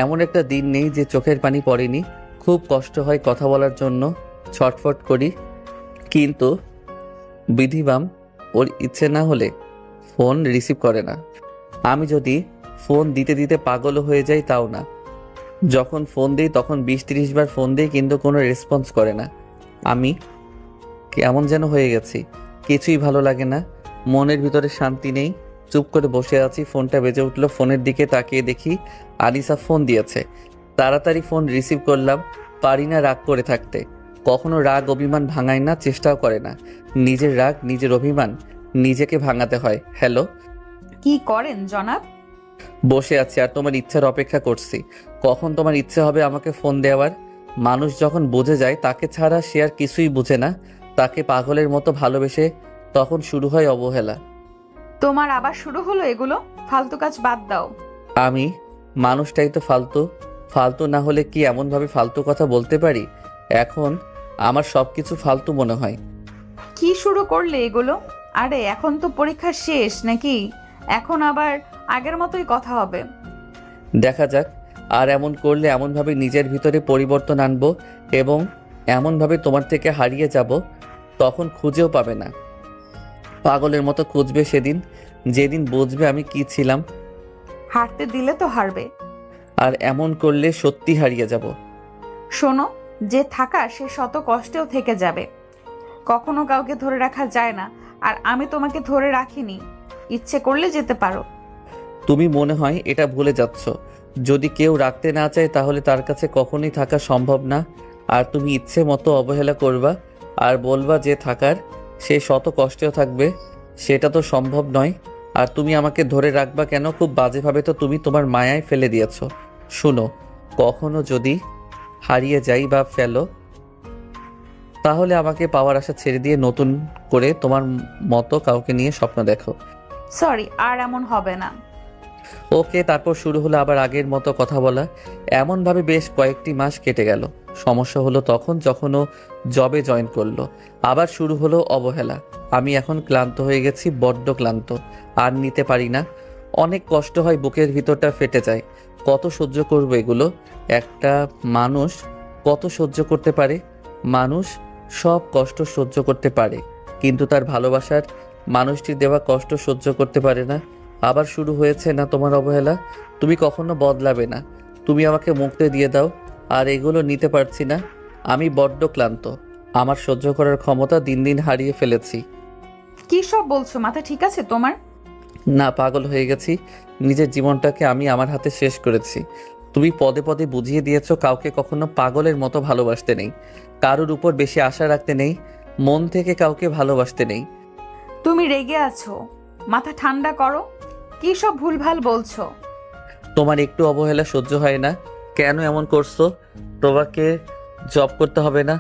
এমন একটা দিন নেই যে চোখের পানি পড়েনি। খুব কষ্ট হয় কথা বলার জন্য, ছটফট করি, কিন্তু বিধিবাম ওর ইচ্ছে না হলে ফোন রিসিভ করে না। আমি যদি ফোন দিতে দিতে পাগল হয়ে যাই তাও না। যখন ফোন দিই তখন 20-30 বার ফোন দিই কিন্তু কোনো রেসপন্স করে না। আমি কেমন যেন হয়ে গেছি। কিছুই ভালো লাগে না, মনের ভিতরে শান্তি নেই। চুপ করে বসে আছি, ফোনটা বেজে উঠলো। ফোনের দিকে তাকিয়ে দেখি আনিসা ফোন দিয়েছে। তাড়াতাড়ি ফোন রিসিভ করলাম। পারি না রাগ করে থাকতে। কখনো রাগ অভিমান ভাঙায় না, চেষ্টাও করে না। নিজের রাগ, নিজের অভিমান নিজেকে ভাঙাতে হয়। হ্যালো। কি করেন জনাব? বসে আছি আর তোমার ইচ্ছার অপেক্ষা করছি। কখন তোমার ইচ্ছে হবে আমাকে ফোন দেওয়ার? মানুষ যখন বুঝে যায় তাকে ছাড়া সে আর কিছুই বুঝে না, তাকে পাগলের মতো ভালোবেসে, তখন শুরু হয় অবহেলা। তোমার আবার শুরু হলো এগুলো? ফালতু কাজ বাদ দাও। আমি মানুষটাই তো ফালতু। ফালতু না হলে কি এমনভাবে ফালতু কথা বলতে পারি? এখন আমার সব কিছু ফালতু মনে হয়। কি শুরু করলে এগুলো? আরে এখন তো পরীক্ষা শেষ নাকি? এখন আবার আগের মতোই কথা হবে। দেখা যাক। আর এমন করলে এমনভাবে নিজের ভিতরে পরিবর্তন আনবো এবং এমনভাবে তোমার থেকে হারিয়ে যাব, তখন খুঁজেও পাবে না। পাগলের মতো খুঁজবে সেদিন, যেদিন বুঝবে আমি কি ছিলাম। হারতে দিলে তো হারবে। আর এমন করলে সত্যি হারিয়ে যাব। শোনো, যে থাকা সে শত কষ্টেও থেকে যাবে। কখনো কাউকে ধরে রাখা যায় না, আর আমি তোমাকে ধরে রাখিনি। ইচ্ছে করলে যেতে পারো। তুমি মনে হয় এটা ভুলে যাচ্ছ। যদি কেউ রাখতে না চায় তাহলে তার কাছে কখনোই থাকা সম্ভব না। আর তুমি ইচ্ছে মতো অবহেলা করবা আর বলবা যে থাকার, সে শত কষ্টেও থাকবে। সেটা তো সম্ভব নয়। আর তুমি আমাকে ধরে রাখবা কেন? খুব বাজেভাবে তো তুমি তোমার মায়ায় ফেলে দিয়েছ। শুনো, কখনো যদি হারিয়ে যাই বা ফেলো, তাহলে আমাকে পাওয়ার আশা ছেড়ে দিয়ে নতুন করে তোমার মতো কাউকে নিয়ে স্বপ্ন দেখো। সরি, আর এমন হবে না। ওকে। তারপর শুরু হলো আবার আগের মতো কথা বলা। এমনভাবে বেশ কয়েকটি মাস কেটে গেল। সমস্যা হলো তখন যখন ও জবে জয়েন করলো। আবার শুরু হলো অবহেলা। আমি এখন ক্লান্ত হয়ে গেছি, বড্ড ক্লান্ত। আর নিতে পারি না। অনেক কষ্ট হয়, বুকের ভিতরটা ফেটে যায়। কত সহ্য করবো এগুলো? একটা মানুষ কত সহ্য করতে পারে? মানুষ সব কষ্ট সহ্য করতে পারে, কিন্তু তার ভালোবাসার মানুষটির দেওয়া কষ্ট সহ্য করতে পারে না। আবার শুরু হয়েছে না তোমার অবহেলা? তুমি কখনো বদলাবে না। তুমি আমাকে মুক্তি দিয়ে দাও। আর এগুলো নিতে পারছি না। আমি বড্ড ক্লান্ত। আমার সহ্য করার ক্ষমতা দিন দিন হারিয়ে ফেলেছি। কি সব বলছো? মাথা ঠিক আছে তোমার? না, পাগল হয়ে গেছি। নিজের জীবনটাকে আমি আমার হাতে শেষ করেছি। তুমি পদে পদে বুঝিয়ে দিয়েছো কাউকে কখনো পাগলের মতো ভালোবাসতে নেই, কারোর উপর বেশি আশা রাখতে নেই, মন থেকে কাউকে ভালোবাসতে নেই। তুমি রেগে আছো, মাথা ঠান্ডা করো। কি সব ভুলভাল বলছো? তোমার একটু অবহেলা সহ্য হয় না? কেন এমন করছো? তোমাকে জব করতে হবে না?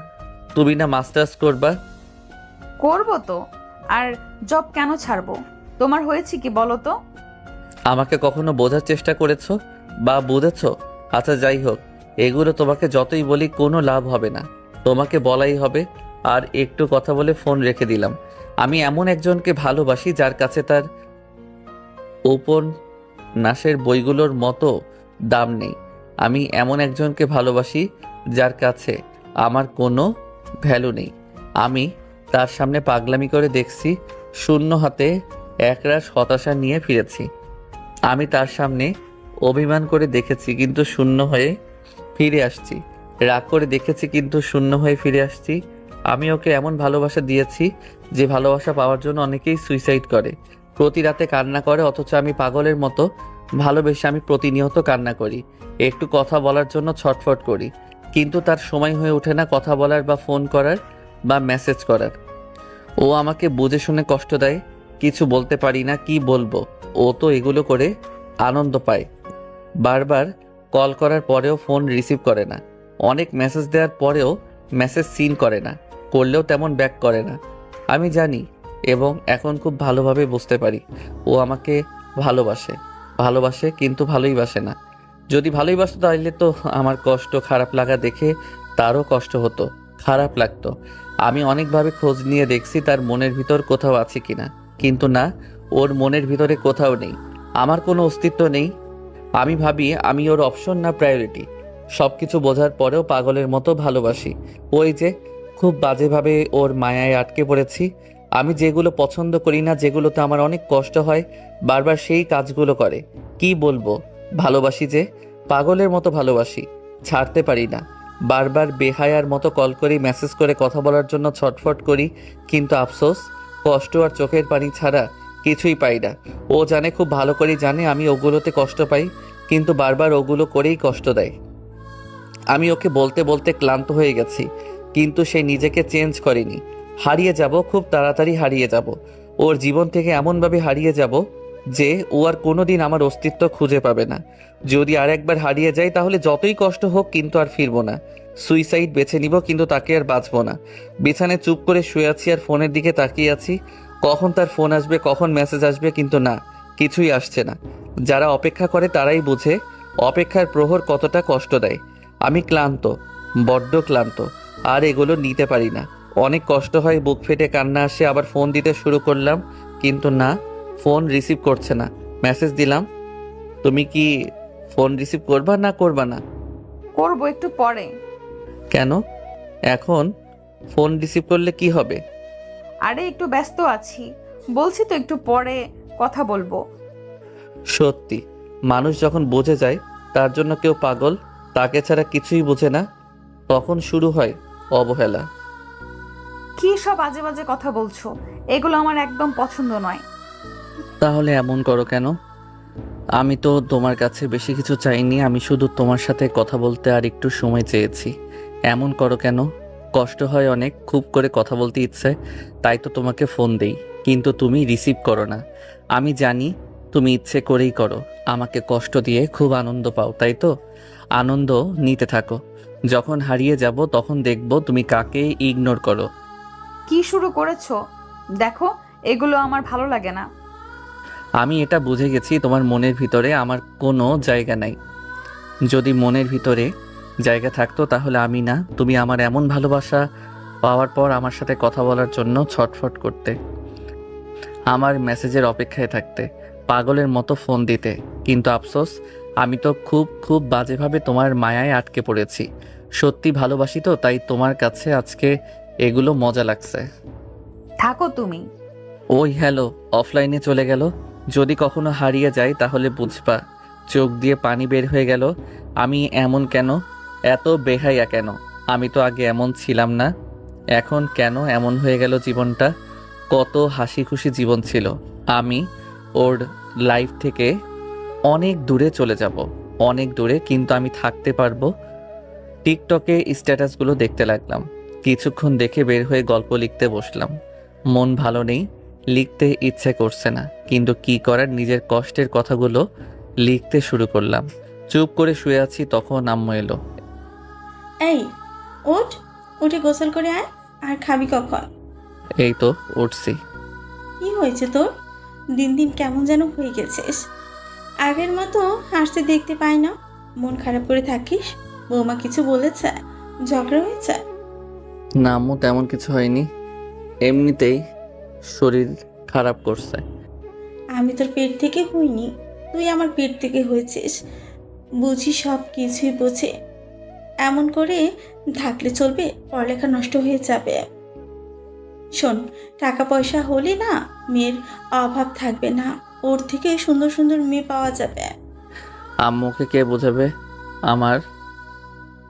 তুমি না মাস্টার্স করবা? করবো তো। আর জব কেন ছাড়বো? তোমার হয়েছে কি বলো তো? আমাকে কখনো বোঝার চেষ্টা করেছো বা বুঝেছো? আচ্ছা যাই হোক, এগুলো তোমাকে যতই বলি কোনো লাভ হবে না। তোমাকে বলাই হবে। আর একটু কথা বলে ফোন রেখে দিলাম। আমি এমন একজনকে ভালোবাসি যার কাছে তার উপন্যাসের বইগুলোর মতো দাম নেই। আমি এমন একজনকে ভালোবাসি যার কাছে আমার কোনো ভ্যালু নেই। আমি তার সামনে পাগলামি করে দেখছি, শূন্য হাতে একরাশ হতাশা নিয়ে ফিরেছি। আমি তার সামনে অভিমান করে দেখেছি, কিন্তু শূন্য হয়ে ফিরে আসছি। রাগ করে দেখেছি, কিন্তু শূন্য হয়ে ফিরে আসছি। আমি ওকে এমন ভালোবাসা দিয়েছি যে ভালোবাসা পাওয়ার জন্য অনেকেই সুইসাইড করে, প্রতি রাতে কান্না করে। অথচ আমি পাগলের মতো ভালোবেসে আমি প্রতিনিয়ত কান্না করি, একটু কথা বলার জন্য ছটফট করি, কিন্তু তার সময় হয়ে ওঠে না কথা বলার বা ফোন করার বা মেসেজ করার। ও আমাকে বুঝে শুনে কষ্ট দেয়, কিছু বলতে পারি না, কি বলবো। ও তো এগুলো করে আনন্দ পায়। বারবার কল করার পরেও ফোন রিসিভ করে না, অনেক মেসেজ দেওয়ার পরেও মেসেজ সিন করে না, করলেও তেমন ব্যাক করে না। আমি জানি এবং এখন খুব ভালোভাবে বুঝতে পারি ও আমাকে ভালোবাসে, ভালোবাসে কিন্তু ভালোই বাসে না। যদি ভালোই বাসতো তাহলে তো আমার কষ্ট খারাপ লাগা দেখে তারও কষ্ট হতো, খারাপ লাগতো। আমি অনেকভাবে খোঁজ নিয়ে দেখছি তার মনের ভিতর কোথাও আছে কিনা, কিন্তু না, ওর মনের ভিতরে কোথাও নেই, আমার কোনো অস্তিত্ব নেই। আমি ভাবি আমি ওর অপশন না প্রায়োরিটি। সব কিছু বোঝার পরেও পাগলের মতো ভালোবাসি। ওই যে খুব বাজেভাবে ওর মায়ায় আটকে পড়েছি। আমি যেগুলো পছন্দ করি না, যেগুলোতে আমার অনেক কষ্ট হয়, বারবার সেই কাজগুলো করে। কি বলবো, ভালোবাসি যে পাগলের মতো ভালোবাসি, ছাড়তে পারি না। বারবার বেহায়ার মতো কল করি, মেসেজ করে কথা বলার জন্য ছটফট করি, কিন্তু আফসোস কষ্ট আর চোখের পানি ছাড়া কিছুই পাই না। ও জানে, খুব ভালো করেই জানে আমি ওগুলোতে কষ্ট পাই, কিন্তু বারবার ওগুলো করেই কষ্ট দেয়। আমি ওকে বলতে বলতে ক্লান্ত হয়ে গেছি, কিন্তু সে নিজেকে চেঞ্জ করেনি। হারিয়ে যাব, খুব তাড়াতাড়ি হারিয়ে যাব। ওর জীবন থেকে এমনভাবে হারিয়ে যাব যে ও আর কোনোদিন আমার অস্তিত্ব খুঁজে পাবে না। যদি আর একবার হারিয়ে যাই তাহলে যতই কষ্ট হোক কিন্তু আর ফিরবো না। সুইসাইড বেছে নিব, কিন্তু তাকে আর বাঁচবো না। বিছানায় চুপ করে শুয়ে আছি আর ফোনের দিকে তাকিয়ে আছি। কখন তার ফোন আসবে, কখন মেসেজ আসবে, কিন্তু না, কিছুই আসছে না। যারা অপেক্ষা করে তারাই বোঝে অপেক্ষার প্রহর কতটা কষ্ট দেয়। আমি ক্লান্ত, বড্ড ক্লান্ত, আর এগুলো নিতে পারি না। অনেক কষ্ট হয়, বুক ফেটে কান্না আসে। আবার ফোন দিতে শুরু করলাম, কিন্তু না, ফোন রিসিভ করছে না। মেসেজ দিলাম, তুমি কি ফোন রিসিভ করবা না করবা না? করবো একটু পরে। কেন? এখন ফোন রিসিভ করলে কি হবে? আরে একটু ব্যস্ত আছি, বলছি তো একটু পরে কথা বলবো। সত্যি, মানুষ যখন বুঝে যায় তার জন্য কেউ পাগল, তাকে ছাড়া কিছুই বোঝে না, তখন শুরু হয় অবহেলা। কি সব আজে বাজে কথা বলছো? এগুলো আমার একদম পছন্দ নয়। তাহলে এমন করো কেন? আমি তো তোমার কাছে বেশি কিছু চাইনি, আমি শুধু তোমার সাথে কথা বলতে আর একটু সময় চেয়েছি। এমন করো কেন? কষ্ট হয় অনেক, খুব করে কথা বলতে ইচ্ছে, তাই তো তোমাকে ফোন দেই, কিন্তু তুমি রিসিভ করো না। আমি জানি তুমি ইচ্ছে করেই করো, আমাকে কষ্ট দিয়ে খুব আনন্দ পাও, তাই তো? আনন্দ নিতে থাকো। যখন হারিয়ে যাব তখন দেখব তুমি কাকে ইগনোর করো। কি শুরু করেছো? দেখো, এগুলো আমার ভালো লাগে না। আমি এটা বুঝে গেছি, তোমার মনের ভিতরে আমার কোনো জায়গা নাই। যদি মনের ভিতরে জায়গা থাকতো তাহলে আমি না, তুমি আমার এমন ভালোবাসা পাওয়ার পর আমার সাথে কথা বলার জন্য ছটফট করতে, আমার মেসেজের অপেক্ষায় থাকতে, পাগলের মতো ফোন দিতে। কিন্তু আফসোস, আমি তো খুব খুব বাজেভাবে তোমার মায়ায় আটকে পড়েছি। সত্যি ভালোবাসি তো, তাই তোমার কাছে আজকে এগুলো মজা লাগছে। থাকো তুমি। ওই হ্যালো, অফলাইনে চলে গেল। যদি কখনো হারিয়ে যায় তাহলে বুঝবা। চোখ দিয়ে পানি বের হয়ে গেল। আমি এমন কেন, এত বেহাইয়া কেন? আমি তো আগে এমন ছিলাম না, এখন কেন এমন হয়ে গেল জীবনটা? কত হাসি খুশি জীবন ছিল। আমি ওর লাইফ থেকে অনেক দূরে চলে যাব, অনেক দূরে, কিন্তু আমি থাকতে পারবো। টিকটকে স্ট্যাটাসগুলো দেখতে লাগলাম। কিছুক্ষণ দেখে বের হয়ে গল্প লিখতে বসলাম। মন ভালো নেই, লিখতে ইচ্ছে করছে না, কিন্তু কি করার, নিজের কষ্টের কথাগুলো লিখতে শুরু করলাম। চুপ করে শুয়ে আছি, তখন আম্মু এলো। এই ওঠ, উঠে গোসল করে আয়। আর খাবি কখন? এই তো উঠছি। কি হয়েছে তোর? দিন দিন কেমন যেন হয়ে গেছিস। আগের মতো হাসতে দেখতে পাই না। মন খারাপ করে থাকিস? বৌমা কিছু বলেছে? ঝগড়া হয়েছে? না আম্মু, তেমন কিছু হয়নি, এমনিতেই শরীর খারাপ করছে। আমি তোর পেট থেকে হইনি, তুই আমার পেট থেকে হয়েছিস। বুঝি সব কিছুই বোঝে। এমন করে থাকলে চলবে? পড়ালেখা নষ্ট হয়ে যাবে। শোন, টাকা পয়সা হলে না মেয়ের অভাব থাকবে না, ওর থেকে সুন্দর সুন্দর মেয়ে পাওয়া যাবে। আম্মুকে কে বোঝাবে আমার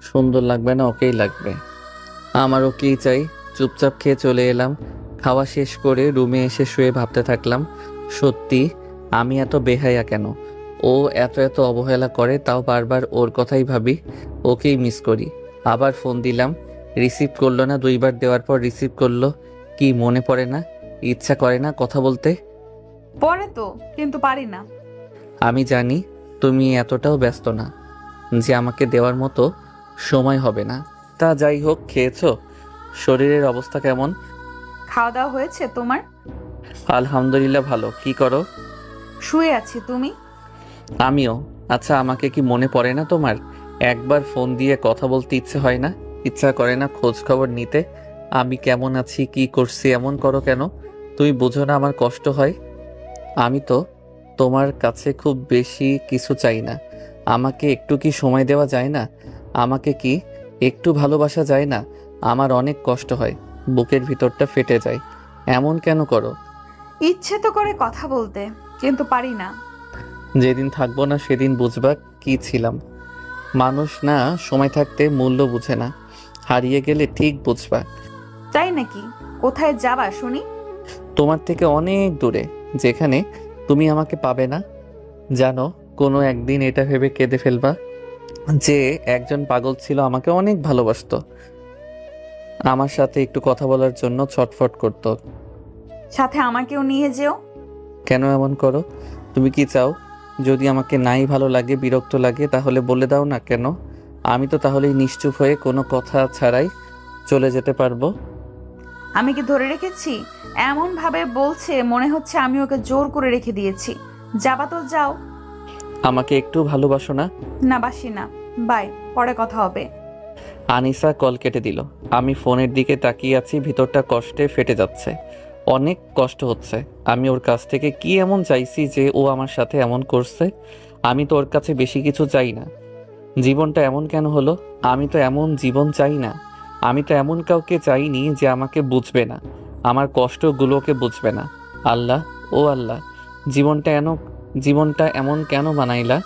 সুন্দর লাগবে না? ওকেই লাগবে, আমার ওকেই চাই। চুপচাপ খেয়ে চলে এলাম। খাওয়া শেষ করে রুমে এসে শুয়ে ভাবতে থাকলাম, সত্যি আমি এত বেহায়া কেন? ও এত এত অবহেলা করে, তাও বারবার ওর কথাই ভাবি, ওকেই মিস করি। আবার ফোন দিলাম, রিসিভ করলো না। 2বার দেওয়ার পর রিসিভ করলো। কি মনে পড়ে না? ইচ্ছা করে না কথা বলতে? পরে তো, কিন্তু পারি না। আমি জানি তুমি এতটাও ব্যস্ত না যে আমাকে দেওয়ার মতো সময় হবে না। তা যাই হোক, খেয়েছো? শরীরের অবস্থা কেমন? খাওয়া দাওয়া হয়েছে তোমার? আলহামদুলিল্লাহ ভালো। কি করো? শুয়ে আছি, তুমি? আমিও। আচ্ছা, আমাকে কি মনে পড়ে না তোমার? একবার ফোন দিয়ে কথা বলতে ইচ্ছে হয় না? ইচ্ছা করে না খোঁজ খবর নিতে? আমি কেমন আছি, কি করছি? এমন করো কেন? তুমি বোঝো না আমার কষ্ট হয়? আমি তো তোমার কাছে খুব বেশি কিছু চাই না। আমাকে একটু কি সময় দেওয়া যায় না? আমাকে কি একটু ভালোবাসা যায় না? আমার অনেক কষ্ট হয়, বুকের ভিতরটা ফেটে যায়। এমন কেন করো? ইচ্ছে তো করে কথা বলতে, কিন্তু পারি না। যেদিন থাকবো না সেদিন বুঝবা কি ছিলাম। মানুষ না সময় থাকতে মূল্য বুঝে না, হারিয়ে গেলে ঠিক বুঝবা। তাই নাকি? কোথায় যাবা শুনি? তোমার থেকে অনেক দূরে, যেখানে তুমি আমাকে পাবে না। জানো, কোনো একদিন এটা ভেবে কেঁদে ফেলবা যে একজন পাগল ছিল, আমাকে অনেক ভালোবাসতো, আমার সাথে একটু কথা বলার জন্য ছটফট করতো। সাথে আমাকেও নিয়ে যেও। কেন এমন করো? তুমি কি চাও যদি আমাকে নাই ভালো লাগে, বিরক্ত লাগে, তাহলে বলে দাও না কেন? আমি তো তাহলেই নিশ্চুপ হয়ে কোনো কথা ছাড়াই চলে যেতে পারবো। আমি কি ধরে রেখেছি? এমন ভাবে বলছে মনে হচ্ছে আমি ওকে জোর করে রেখে দিয়েছি। যাবা তো যাও। আমাকে একটু ভালোবাসো না? না, বাসি না। বাই, পরে কথা হবে। আনিসা কল কেটে দিল। আমি ফোনের দিকে তাকিয়ে আছি, ভিতরটা কষ্টে ফেটে যাচ্ছে, অনেক কষ্ট হচ্ছে। আমি ওর কাছ থেকে কি এমন চাইছি যে ও আমার সাথে এমন করছে? আমি তো ওর কাছে বেশি কিছু চাই না। জীবনটা এমন কেন হলো? আমি তো এমন জীবন চাই না। আমি তো এমন কাউকে চাইনি যে আমাকে বুঝবে না, আমার কষ্টগুলোকে বুঝবে না। আল্লাহ, ও আল্লাহ, জীবনটা এমন কেন বানাইলা?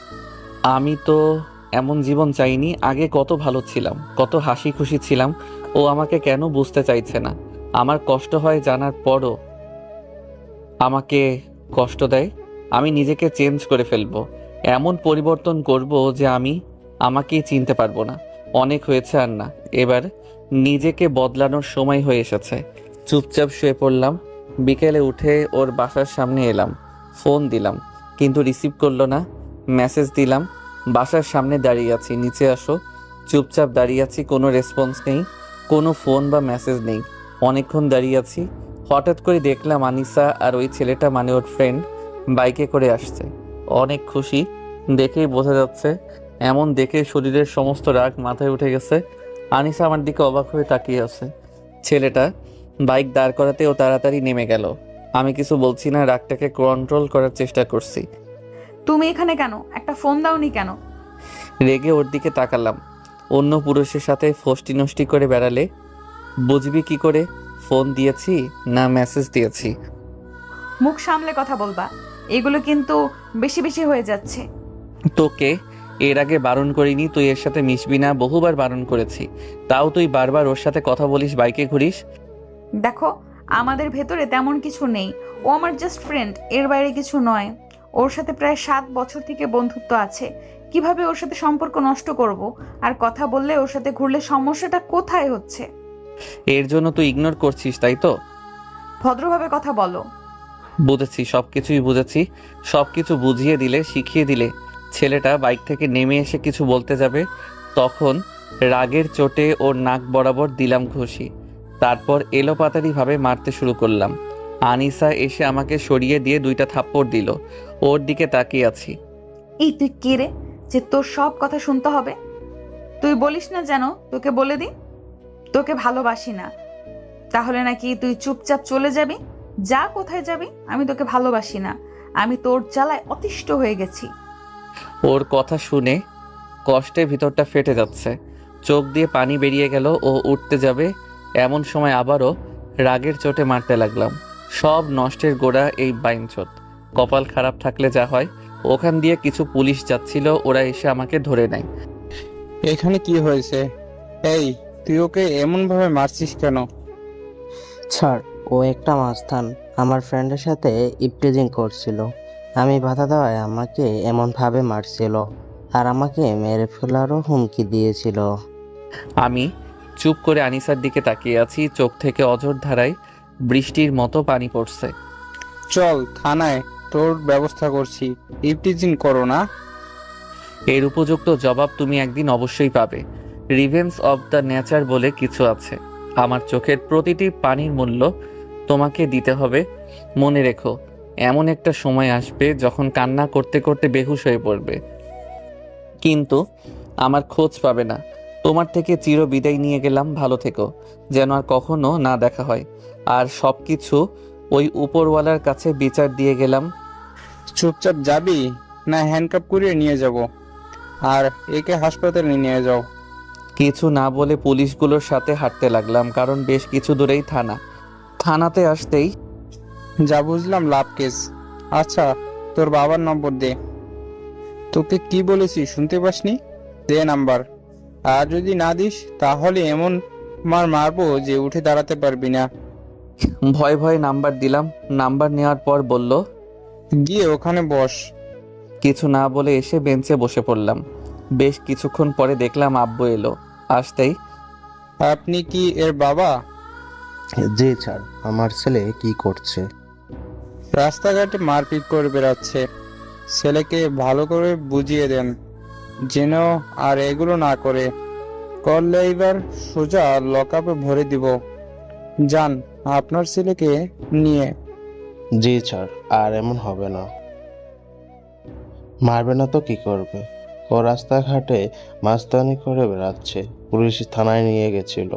আমি তো এমন জীবন চাইনি। আগে কত ভালো ছিলাম, কত হাসি খুশি ছিলাম। ও আমাকে কেন বুঝতে চাইছে না? আমার কষ্ট হয় জানার পরও আমাকে কষ্ট দেয়। আমি নিজেকে চেঞ্জ করে ফেলবো, এমন পরিবর্তন করব যে আমি আমাকেই চিনতে পারবো না। অনেক হয়েছে, আর না, এবার নিজেকে বদলানোর সময় হয়ে এসেছে। চুপচাপ শুয়ে পড়লাম। বিকেলে উঠে ওর বাসার সামনে এলাম, ফোন দিলাম কিন্তু রিসিভ করলো না। মেসেজ দিলাম, বাসার সামনে দাঁড়িয়ে আছি, নিচে আসো। চুপচাপ দাঁড়িয়ে আছি, কোনো রেসপন্স নেই, কোনো ফোন বা মেসেজ নেই। অনেকক্ষণ দাঁড়িয়ে আছি, হঠাৎ করে দেখলাম আনিসা আর ওই ছেলেটা, মানে ওর ফ্রেন্ড, বাইকে করে আসছে। অনেক খুশি, দেখেই বোঝা যাচ্ছে। এমন দেখে শরীরের সমস্ত রাগ মাথায় উঠে গেছে। আনিসা আমার দিকে অবাক হয়ে তাকিয়ে আছে। ছেলেটা বাইক দাঁড় করাতে ও তাড়াতাড়ি নেমে গেল। আমি কিছু বলছি না, রাগটাকে কন্ট্রোল করার চেষ্টা করছি। তুমি এখানে কেন? একটা ফোন দাওনি কেন? রেগে ওর দিকে তাকালাম। অন্য পুরুষের সাথে ফষ্টি নষ্টি করে বেড়ালে বুঝবি কি করে ফোন দিয়েছি না মেসেজ দিয়েছি? মুখ সামলে কথা বলবা, এগুলো কিন্তু বেশি বেশি হয়ে যাচ্ছে। তোকে এর আগে বারণ করিনি, তুই এর সাথে মিশবি না, বহুবার বারণ করেছি, তাও তুই বারবার ওর সাথে কথা বলিস, বাইকে ঘুরিস। দেখো, আমাদের ভেতরে তেমন কিছু নেই। ও আমার জাস্ট ফ্রেন্ড, এর বাইরে কিছু নয়। ওর সাথে প্রায় 7 বছর থেকে বন্ধুত্ব আছে। কিভাবে ওর সাথে সম্পর্ক নষ্ট করব? আর কথা বললে, ওর সাথে ঘুরলে সমস্যাটা কোথায় হচ্ছে? এর জন্য তুই ইগনোর করছিস, তাই তো? ভদ্রভাবে কথা বলো। বুঝেছি, সবকিছুই বুঝেছি। সবকিছু বুঝিয়ে দিলে, শিখিয়ে দিলে। ছেলেটা বাইক থেকে নেমে এসে কিছু বলতে যাবে, তখন রাগের চোটে ওর নাক বরাবর দিলাম ঘুষি। তারপর এলোপাতাড়িভাবে মারতে শুরু করলাম। আনিসা এসে আমাকে সরিয়ে দিয়ে 2টা থাপ্পড় দিল। ওর দিকে তাকিয়ে আছি। এই তুই কে রে যে তোর সব কথা শুনতে হবে? তুই বলিস না যেন তোকে বলে দি তোকে ভালোবাসি না। তাহলে নাকি তুই চুপচাপ চলে যাবি? যা, কোথায় যাবি? আমি তোকে ভালোবাসি না। আমি তোর জ্বালায় অতিষ্ঠ হয়ে গেছি। ওর কথা শুনে কষ্টে ভিতরটা ফেটে যাচ্ছে, চোখ দিয়ে পানি বেরিয়ে গেল। ও উঠতে যাবে, এমন সময় আবারও রাগের চোটে মারতে লাগলাম। সব নষ্টের গোড়া এই বাইনচোদ। কপাল খারাপ থাকলে যা হয়, ওখান দিয়ে কিছু পুলিশ যাচ্ছিল, ওরা এসে আমাকে ধরে নেয়। এখানে কি হয়েছে? এই, তুই ওকে এমন ভাবে মারছিস কেন? স্যার, ও একটা মাস্তান আমার ফ্রেন্ডের সাথে ইপটিজিং করছিল। আমি বাধা দেওয়ায় আমাকে এমনভাবে মারছিল আর আমাকে মেরে ফেলারও হুমকি দিয়েছিল। আমি চুপ করে আনিসার দিকে তাকিয়ে আছি, চোখ থেকে অঝোর ধারায় বৃষ্টির মতো পানি পড়ছে। চল থানায়, তোর ব্যবস্থা করছি। ইপটিজিং করো না। এর উপযুক্ত জবাব তুমি একদিন অবশ্যই পাবে। রিভেঞ্জ অব দ্য নেচার বলে কিছু আছে। আমার চোখের প্রতিটি পানির মূল্য তোমাকে দিতে হবে। মনে রেখো, এমন একটা সময় আসবে যখন কান্না করতে করতে বেহুশ হয়ে পড়বে, কিন্তু আমার খোঁজ পাবে না। তোমার থেকে চির বিদায় নিয়ে গেলাম, ভালো থেকো, যেন আর কখনো না দেখা হয়। আর সবকিছু ওই উপরওয়ালার কাছে বিচার দিয়ে গেলাম। চুপচাপ যাবি না হ্যান্ডকাপ করিয়ে নিয়ে যাব? আর একে হাসপাতালে নিয়ে যাও। কিছু না বলে পুলিশগুলোর সাথে হাঁটতে লাগলাম, কারণ বেশ কিছু দূরেই থানা। থানাতে আসতেই যা বুঝলাম লাভ কেস। আচ্ছা, তোর বাবার নম্বর দে। তোকে কি বলেছি শুনতে পাসনি? দে নাম্বার। আর যদি না দিস তাহলে এমন মারবো যে উঠে দাঁড়াতে পারবি না। ভয়ে ভয়ে নাম্বার দিলাম। নাম্বার নেওয়ার পর বলল, গিয়ে ওখানে বস। কিছু না বলে এসে বেঞ্চে বসে পড়লাম। বেশ কিছুক্ষণ পরে দেখলাম আব্বু এলো। আসতেই, আপনি কি এর বাবা? জি স্যার, আমার ছেলে কি করছে? রাস্তাঘাটে মারপিট করে বেড়াচ্ছে। ছেলেকে ভালো করে বুঝিয়ে দেন যেন আর এগুলো না করে। করলে এবার সোজা লকআপে ভরে দিব। যান আপনার ছেলেকে নিয়ে। জি স্যার, আর এমন হবে না। মারবে না তো কি করবে? ও রাস্তাঘাটে মাস্তানি করে বেড়াচ্ছে। পুলিশ থানায় নিয়ে গেছিল,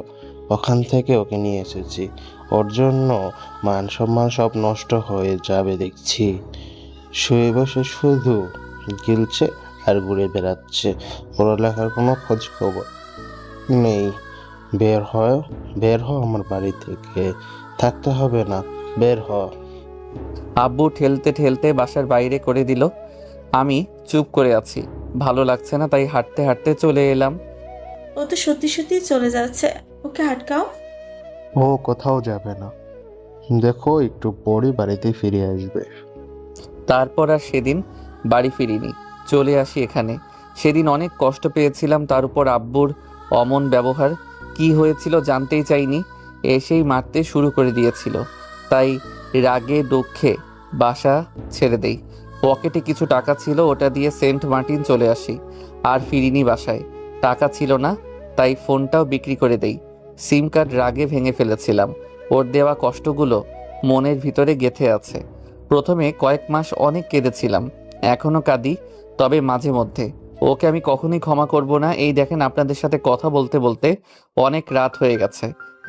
ওখান থেকে ওকে নিয়ে এসেছি। ওর জন্য মান সম্মান সব নষ্ট হয়ে যাবে দেখছি। শুয়ে বসে শুধু গিলছে আর ঘুরে বেড়াচ্ছে। পড়ালেখার কোনো খোঁজ খবর নেই। বের হ আমার বাড়ি থেকে। থাকতে হবে না, বের হ। আব্বু ঠেলতে ঠেলতে বাসার বাইরে করে দিল। আমি চুপ করে আছি। ভালো লাগছে না, তাই হাঁটতে হাঁটতে চলে এলাম। ও তো সত্যি সত্যি চলে যাচ্ছে, ওকে আটকাও। ও কোথাও যাবে না, দেখো একটু পরই বাড়িতে ফিরে আসবে। তারপর আর সেদিন বাড়ি ফিরিনি, চলে আসি এখানে। সেদিন অনেক কষ্ট পেয়েছিলাম, তার উপর আব্বুর অমন ব্যবহার। কি হয়েছিল জানতেই চাইনি, এসেই মারতে শুরু করে দিয়েছিল। তাই রাগে দুঃখে বাসা ছেড়ে দেই। পকেটে কিছু টাকা ছিল, ওটা দিয়ে সেন্ট মার্টিন চলে আসি। আর ফিরিনি বাসায়। টাকা ছিল না, তাই ফোনটাও বিক্রি করে দেই। সিম কার্ড রাগে ভেঙে ফেলেছিলাম। ওর দেওয়া কষ্টগুলো মনের ভিতরে গেঁথে আছে। প্রথমে কয়েক মাস অনেক কেঁদেছিলাম, এখনো কাঁদি, তবে মাঝে মধ্যে। ওকে আমি কখনোই ক্ষমা করব না। এই দেখেন, আপনাদের সাথে কথা বলতে বলতে অনেক রাত হয়ে গেছে,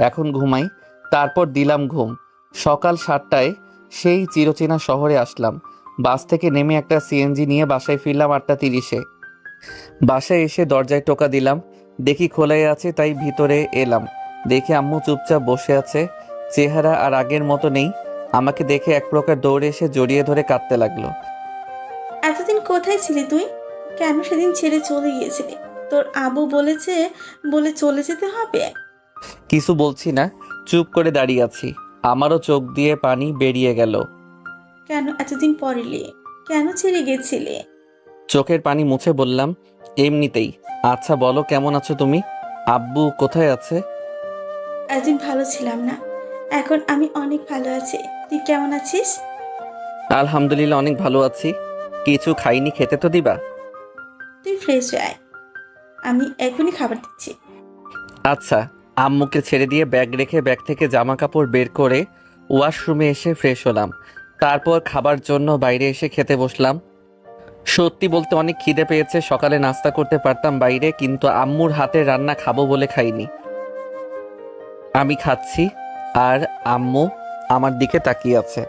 এখন ঘুমাই। তারপর দিলাম ঘুম। সকাল 7টায় সেই চিরচেনা শহরে আসলাম। বাস থেকে নেমে একটা সিএনজি নিয়ে বাসায় ফিরলাম 8টা 30-এ। বাসায় এসে দরজায় টোকা দিলাম, দেখি খোলাই আছে, তাই ভিতরে এলাম। দেখে আম্মু চুপচাপ বসে আছে, চেহারা আর আগের মতো নেই। আমাকে দেখে এক প্রকার দৌড়ে এসে জড়িয়ে ধরে কাঁদতে লাগলো। এতদিন কোথায় ছিলি তুই? কেন সেদিন ছেড়ে চলে গিয়েছিলি? তোর আবু বলেছে বলে চলে যেতে হবে? কিছু বলছি না, চুপ করে দাঁড়িয়ে আছি। আমারও চোখ দিয়ে পানি বেরিয়ে গেল। কেন এতদিন পর এলি? কেন ছেড়ে গেছিলে? চোখের পানি মুছে বললাম, এমনিতেই। আচ্ছা বলো, কেমন আছো তুমি? আব্বু কোথায় আছে? একদিন ভালো ছিলাম না, এখন আমি অনেক ভালো আছি। তুই কেমন আছিস? আলহামদুলিল্লাহ, অনেক ভালো আছি। কিছু খাইনি, খেতে তো দিবা। তুই ফ্রেশ হয়ে আয়, আমি এখনই খাবার দিচ্ছি। আচ্ছা। আম্মুকে ছেড়ে দিয়ে ব্যাগ রেখে ব্যাগ থেকে জামা কাপড় বের করে ওয়াশরুমে এসে ফ্রেশ হলাম। তারপর খাবার জন্য বাইরে এসে খেতে বসলাম। সত্যি বলতে অনেক খিদে পেয়েছে। সকালে নাস্তা করতে পারতাম বাইরে, কিন্তু আম্মুর হাতের রান্না খাবো বলে খাইনি। আমি খাচ্ছি আর আম্মু আমার দিকে তাকিয়ে আছে।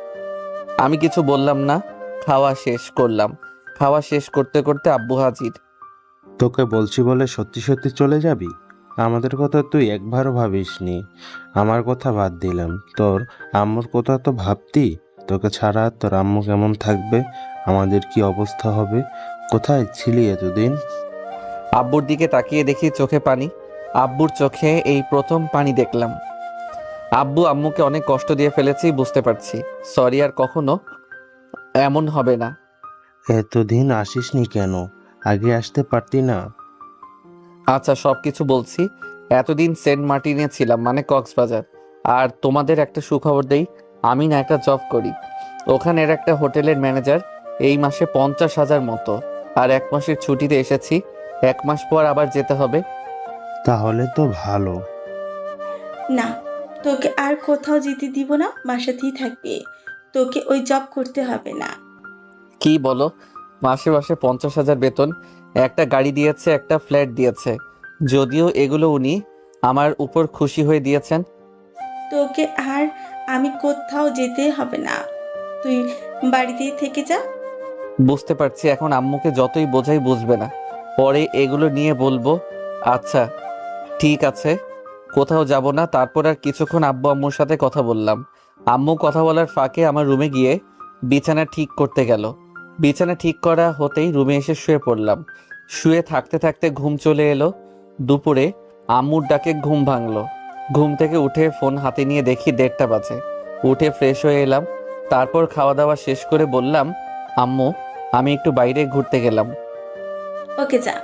আমি কিছু বললাম না, খাওয়া শেষ করলাম। খাওয়া শেষ করতে করতে আব্বু হাজির। তোকে বলছি বলে সত্যি সত্যি চলে যাবি? আমাদের কথা তুই একবারও ভাবিসনি। আমার কথা বাদ দিলাম, তোর আম্মুর কথা তো ভাবতি। তোকে ছাড়া তোর আম্মু কেমন থাকবে, আমাদের কি অবস্থা হবে? কোথায় ছিলি এতদিন? আব্বুর দিকে তাকিয়ে দেখি চোখে পানি। আব্বুর চোখে এই প্রথম পানি দেখলাম। আব্বু আম্মুকে অনেক কষ্ট দিয়ে ফেলেছি, বুঝতে পারছি। সরি, আর কখনো এমন হবে না। এতদিন আসিসনি কেন? আগে আসতে পারতি না? আচ্ছা, সব কিছু বলছি। এতদিন সেন্ট মার্টিনে ছিলাম, মানে কক্সবাজার। আর তোমাদের একটা সুখবর দেই, আমি না একটা জব করি। ওখানের একটা হোটেলের ম্যানেজার। এই মাসে 50,000 মতো। আর 1 মাসের ছুটিতে এসেছি, 1 মাস পর আবার যেতে হবে। তাহলে তো ভালো। না, তোকে আর কোথাও যেতে দিব না, বাসাতেই থাকবি। তোকে ওই জব করতে হবে না। কি বলো? মাসে মাসে 50,000 বেতন, একটা গাড়ি দিয়েছে, একটা ফ্ল্যাট দিয়েছে। যদিও এগুলো উনি আমার উপর খুশি হয়ে দিয়েছেন। তোকে আর আমি কোথাও যেতে হবে না, তুই বাড়িতেই থেকে যা। বুঝতে পারছি, এখন আম্মুকে যতই বোঝাই বুঝবে না। পরে এগুলো নিয়ে বলবো। আচ্ছা ঠিক আছে, কোথাও যাব না। তারপর আর কিছুক্ষণ আব্বু আম্মুর সাথে কথা বললাম। আম্মু কথা বলার ফাঁকে আমার রুমে গিয়ে বিছানা ঠিক করতে গেল। বিছানা ঠিক করা হতেই রুমে এসে শুয়ে পড়লাম। শুয়ে থাকতে থাকতে ঘুম চলে এলো। দুপুরে আম্মুর ডাকে ঘুম ভাঙলো। ঘুম থেকে উঠে ফোন হাতে নিয়ে দেখি 1:30 বাজে। উঠে ফ্রেশ হয়ে এলাম। তারপর খাওয়া দাওয়া শেষ করে বললাম, আম্মু আমি একটু বাইরে ঘুরতে গেলাম। ওকে যা,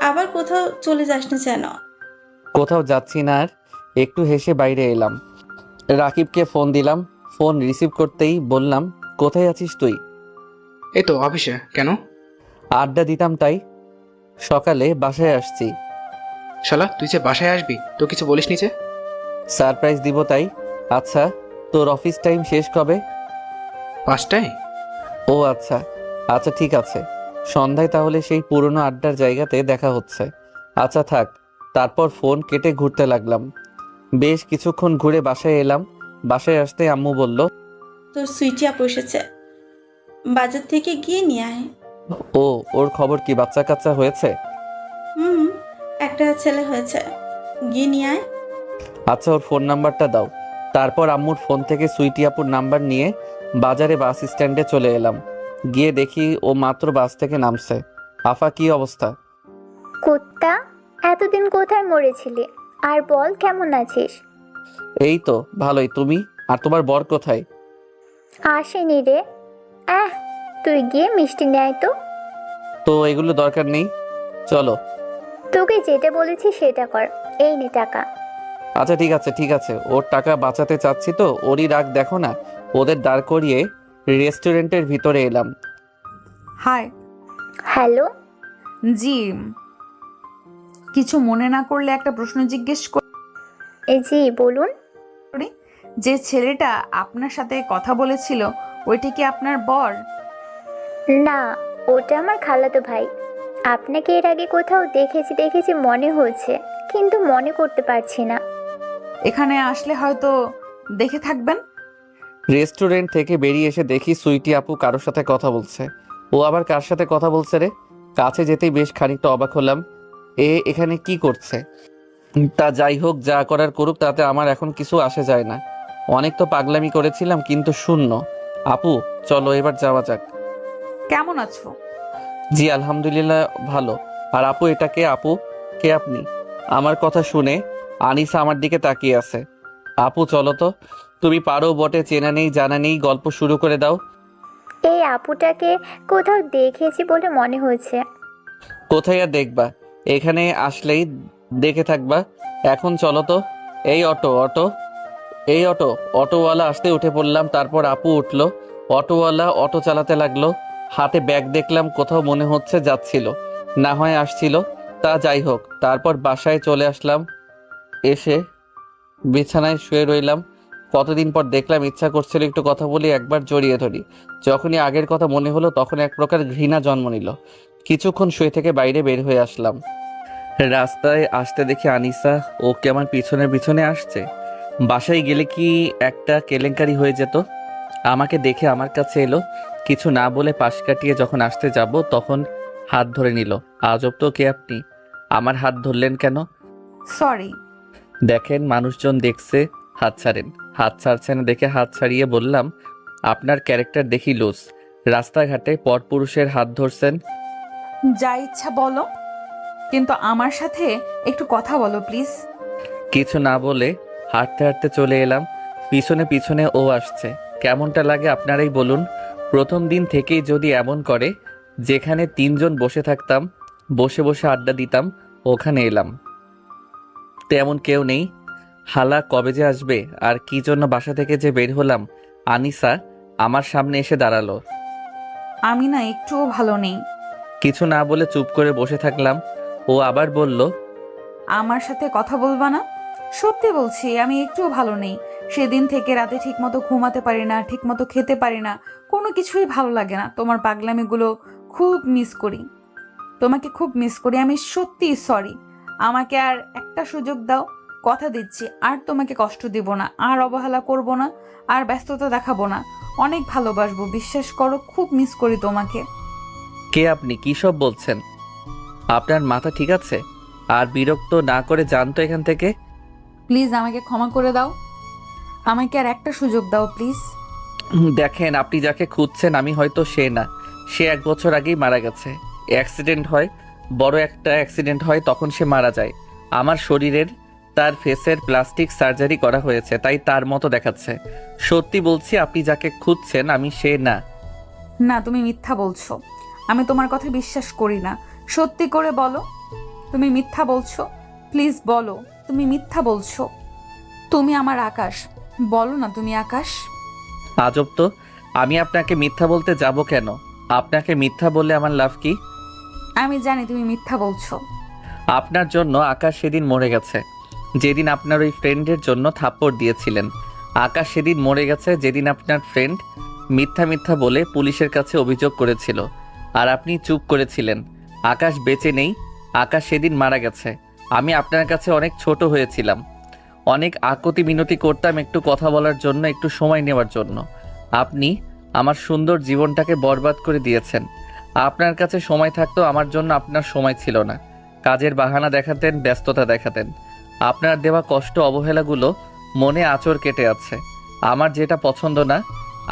আবার কোথাও চলে যাস না যেন। কোথাও যাচ্ছি না আর। একটু হেসে বাইরে এলাম। রাকিবকে ফোন দিলাম। ফোন রিসিভ করতেই বললাম, কোথায় আছিস তুই? এই তো অফিসে। কেন? আড্ডা দিতাম তাই। সকালে বাসায় আসছি। শালা তুই যে বাসায় আসবি তো কিছু বলিস নিচে? সারপ্রাইজ দিব তাই। আচ্ছা, তোর অফিস টাইম শেষ কবে? 5টায়। ও আচ্ছা, আচ্ছা ঠিক আছে। সন্ধ্যায় তাহলে সেই পুরনো আড্ডার জায়গাতে দেখা হচ্ছে। আচ্ছা থাক। তারপর ফোন কেটে ঘুরতে লাগলাম। বেশ কিছুক্ষণ ঘুরে বাসায় এলাম। বাসায় আসতে আম্মু বলল, তোর সুইটি আপু এসেছে, বাজার থেকে গিয়ে নিয়ে আয়। ও ওর খবর কি, বাচ্চা কাচ্চা হয়েছে? হুম, একটা ছেলে হয়েছে, গিয়ে নিয়ে আয়। আচ্ছা ওর ফোন নাম্বারটা দাও। তারপর আম্মুর ফোন থেকে সুইটি আপুর নাম্বার নিয়ে বাজারে বাস স্ট্যান্ডে চলে এলাম। গিয়ে দেখি ও মাত্র বাস থেকে নামছে। আফা কি অবস্থা? কুত্তা, এতদিন কোথায় মরেছিলি? আর বল, কেমন আছিস? এই তো ভালোই। তুমি আর তোমার বর কোথায়? আসেনি রে। তুই গিয়ে মিষ্টি নিয়ে আয় তো। তো এগুলো দরকার নেই, চলো। তোকে যেটা বলেছি সেটা কর। এই নে টাকা। আচ্ছা ঠিক আছে ঠিক আছে। ওর টাকা বাঁচাতে চাচ্ছি তো ওরই রাগ দেখো না। ওদের দাঁড় করিয়ে রেস্টুরেন্টের ভিতরে এলাম। হাই। হ্যালো। জি, কিছু মনে না করলে একটা প্রশ্ন জিজ্ঞেস জি বলুন। করি। যে ছেলেটা আপনার সাথে কথা বলেছিল ওইটা কি আপনার বর? না, ওটা আমার খালাতো ভাই। আপনাকে এর আগে কোথাও দেখেছি মনে হচ্ছে, কিন্তু মনে করতে পারছি না। এখানে আসলে হয়তো দেখে থাকবেন। রেস্টুরেন্ট থেকে বেরিয়ে এসে দেখি সুইটি আপু কারোর সাথে কথা বলছে। ও আবার কার সাথে কথা বলছে রে? কাছে যেতেই বেশ খানিকটা অবাক হলাম। এখানে কি করছে? তা যাই হোক, যা করার করুক, তাতে আমার এখন কিছু আসে যায় না। অনেক তো পাগলামি করেছিলাম, কিন্তু শূন্য। আপু চলো এবার যাওয়া যাক। কেমন আছো? জি আলহামদুলিল্লাহ ভালো। আর আপু এটা কে? আপু কে আপনি? আমার কথা শুনে আনিসা আমার দিকে তাকিয়ে আছে। আপু চলো তো, তুমি পারো বটে, চেনা নেই জানা নেই, গল্প শুরু করে দাও। এই আপুটাকে কোথাও দেখেছি বলে মনে হচ্ছে। কোথায় আর দেখবা, এখানে আসলেই দেখে থাকবা। এখন চলো তো। এই অটো অটো এই অটো। অটোওয়ালা আসতে উঠে পড়লাম। তারপর আপু উঠলো। অটোওয়ালা অটো চালাতে লাগলো। হাতে ব্যাগ দেখলাম, কোথাও মনে হচ্ছে যাচ্ছিল, না হয় আসছিল। তা যাই হোক, তারপর বাসায় চলে আসলাম। এসে বিছানায় শুয়ে রইলাম। কতদিন পর দেখলাম, ইচ্ছা করছিল একটু কথা বলি, একবার জড়িয়ে ধরি। যখনই আগের কথা মনে হলো তখন এক প্রকার ঘৃণা জন্ম নিল। কিছুক্ষণ শুয়ে থেকে বাইরে বের হয়ে আসলাম। রাস্তায় আসতে দেখি আনিসা ওকে আমার পিছনে পিছনে আসছে। বাসায় গেলে কি একটা কেলেঙ্কারি হয়ে যেত। আমাকে দেখে আমার কাছে এলো। কিছু না বলে পাশ কাটিয়ে যখন আসতে যাব তখন হাত ধরে নিল। আজব তো, কে আপনি? আমার হাত ধরলেন কেন? সরি। দেখেন মানুষজন দেখছে, হাত ছাড়েন। হাত ছাড়ছেন দেখে হাত ছাড়িয়ে বললাম, আপনার ক্যারেক্টার দেখি লুজ। রাস্তাঘাটে পরপুরুষের হাত ধরছেন। যা ইচ্ছা বলো, কিন্তু আমার সাথে একটু কথা বলো প্লিজ। কিছু না বলে হাঁটতে হাঁটতে চলে এলাম। পিছনে পিছনে ও আসছে। কেমনটা লাগে আপনারাই বলুন। প্রথম দিন থেকেই যদি এমন করে, যেখানে 3 জন বসে থাকতাম, বসে বসে আড্ডা দিতাম, ওখানে এলাম। তেমন কেউ নেই। হালা কবে যে আসবে, আর কি জন্য বাসা থেকে যে বের হলাম। আনিসা আমার সামনে এসে দাঁড়ালো। আমি না একটুও ভালো নেই। কিছু না বলে চুপ করে বসে থাকলাম। ও আবার বলল, আমার সাথে কথা বলবা না? সত্যি বলছি, আমি একটুও ভালো নেই। সেদিন থেকে রাতে ঠিকমতো ঘুমাতে পারি না, ঠিকমতো খেতে পারি না, কোনো কিছুই ভালো লাগে না। তোমার পাগলামিগুলো খুব মিস করি, তোমাকে খুব মিস করি। আমি সত্যি সরি। আমাকে আর একটা সুযোগ দাও, কথা দিচ্ছি আর তোমাকে কষ্ট দিব না, আর অবহেলা করব না, আর ব্যস্ততা দেখাবো না। অনেক ভালোবাসবো, বিশ্বাস করো, খুব মিস করি তোমাকে। কে আপনি? কী সব বলছেন? আপনার মাথা ঠিক আছে? আর বিরক্ত না করে জানতো এখান থেকে। প্লিজ আমাকে ক্ষমা করে দাও, আমাকে আর একটা সুযোগ দাও প্লিজ। দেখেন, আপনি যাকে খুঁজছেন আমি হয়তো সে না। সে 1 বছর আগেই মারা গেছে। অ্যাক্সিডেন্ট হয়, বড় একটা অ্যাক্সিডেন্ট হয়, তখন সে মারা যায়। আমার শরীরের তার ফেসের প্লাস্টিক সার্জারি করা হয়েছে, তাই তার মতো দেখাচ্ছে। সত্যি বলছি, আপনি যাকে খুঁজছেন আমি সে না। না, তুমি মিথ্যা বলছো। আমি তোমার কথা বিশ্বাস করি না। সত্যি করে বলো, তুমি মিথ্যা বলছো। প্লিজ বলো, তুমি মিথ্যা বলছো। তুমি আমার আকাশ, বলো না তুমি আকাশ। আজব তো, আমি আপনাকে মিথ্যা বলতে যাব কেন? আপনাকে মিথ্যা বললে আমার লাভ কি? আমি জানি তুমি মিথ্যা বলছো। আপনার জন্য আকাশ সেদিন মরে গেছে, যেদিন আপনার ওই ফ্রেন্ডের জন্য থাপ্পড় দিয়েছিলেন। আকাশ সেদিন মরে গেছে যেদিন আপনার ফ্রেন্ড মিথ্যা মিথ্যা বলে পুলিশের কাছে অভিযোগ করেছিল, আর আপনি চুপ করেছিলেন। আকাশ বেঁচে নেই, আকাশ সেদিন মারা গেছে। আমি আপনার কাছে অনেক ছোট হয়েছিলাম, অনেক আকুতি মিনতি করতাম একটু কথা বলার জন্য, একটু সময় নেওয়ার জন্য। আপনি আমার সুন্দর জীবনটাকে বরবাদ করে দিয়েছেন। আপনার কাছে সময় থাকতো, আমার জন্য আপনার সময় ছিল না। কাজের বাহানা দেখাতেন, ব্যস্ততা দেখাতেন। আপনার দেওয়া কষ্ট অবহেলাগুলো মনে আঁচড় কেটে আছে। আমার যেটা পছন্দ না,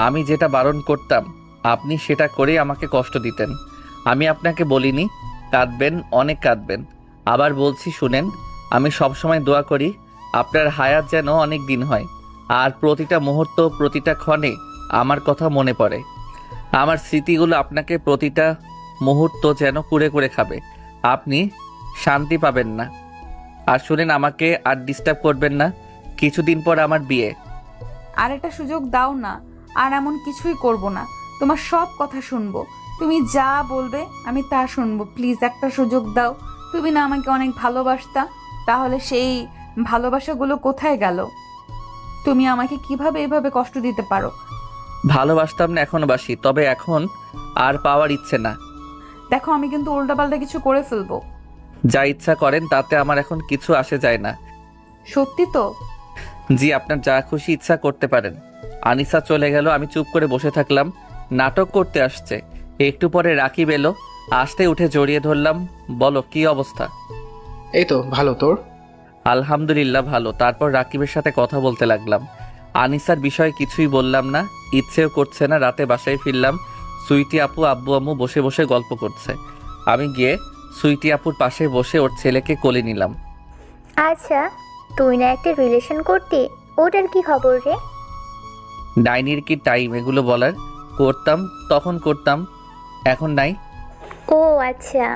আমি যেটা বারণ করতাম, আপনি সেটা করেই আমাকে কষ্ট দিতেন। আমি আপনাকে বলিনি কাঁদবেন, অনেক কাঁদবেন। আবার বলছি শুনেন, আমি সবসময় দোয়া করি আপনার হায়াত যেন অনেক দিন হয়, আর প্রতিটা মুহূর্ত, প্রতিটা ক্ষণে আমার কথা মনে পড়ে। আমার স্মৃতিগুলো আপনাকে প্রতিটা মুহূর্ত যেন কুড়ে কুড়ে খাবে। আপনি শান্তি পাবেন না। আর শুনেন, আমাকে আর ডিস্টার্ব করবেন না। কিছুদিন পর আমার বিয়ে। আর একটা সুযোগ দাও না, আর এমন কিছুই করব না। তোমার সব কথা শুনবো, তুমি যা বলবে আমি তা শুনবো। প্লিজ একটা সুযোগ দাও। তুমি না আমাকে অনেক ভালোবাসতা, তাহলে সেই ভালোবাসাগুলো কোথায় গেল? তুমি আমাকে কিভাবে এভাবে কষ্ট দিতে পারো? ভালোবাসতাম না, এখনো বাসি, তবে এখন আর পাওয়ার ইচ্ছে না। দেখো, আমি কিন্তু উল্টাপাল্টা কিছু করে ফেলবো। যা ইচ্ছা করেন, তাতে আমার এখন কিছু আসে যায় না। সত্যি তো? জি, আপনার যা খুশি ইচ্ছা করতে পারেন। আনিসা চলে গেল, আমি চুপ করে বসে থাকলাম। নাটক করতে আসছে। একটু পরে রাকিব এলো, আসতে উঠে জড়িয়ে ধরলাম। বলো, কি অবস্থা? এই তো ভালো, তোর? আলহামদুলিল্লাহ ভালো। তারপর রাকিবের সাথে কথা বলতে লাগলাম। আনিসার বিষয়ে কিছুই বললাম না, ইচ্ছেও করছে না। রাতে বাসায় ফিরলাম, সুইটি আপু, আব্বু আম্মু বসে বসে গল্প করছে। আমি গিয়ে সুইটি আপুর পাশে বসে ওর ছেলেকে কোলে নিলাম। আচ্ছা, তুই না একটা রিলেশন করতি, ওটার কি খবর রে? ডাইনির কি টাইম এগুলো বলার? করতাম, তখন করতাম, এখন নাই। ও আচ্ছা,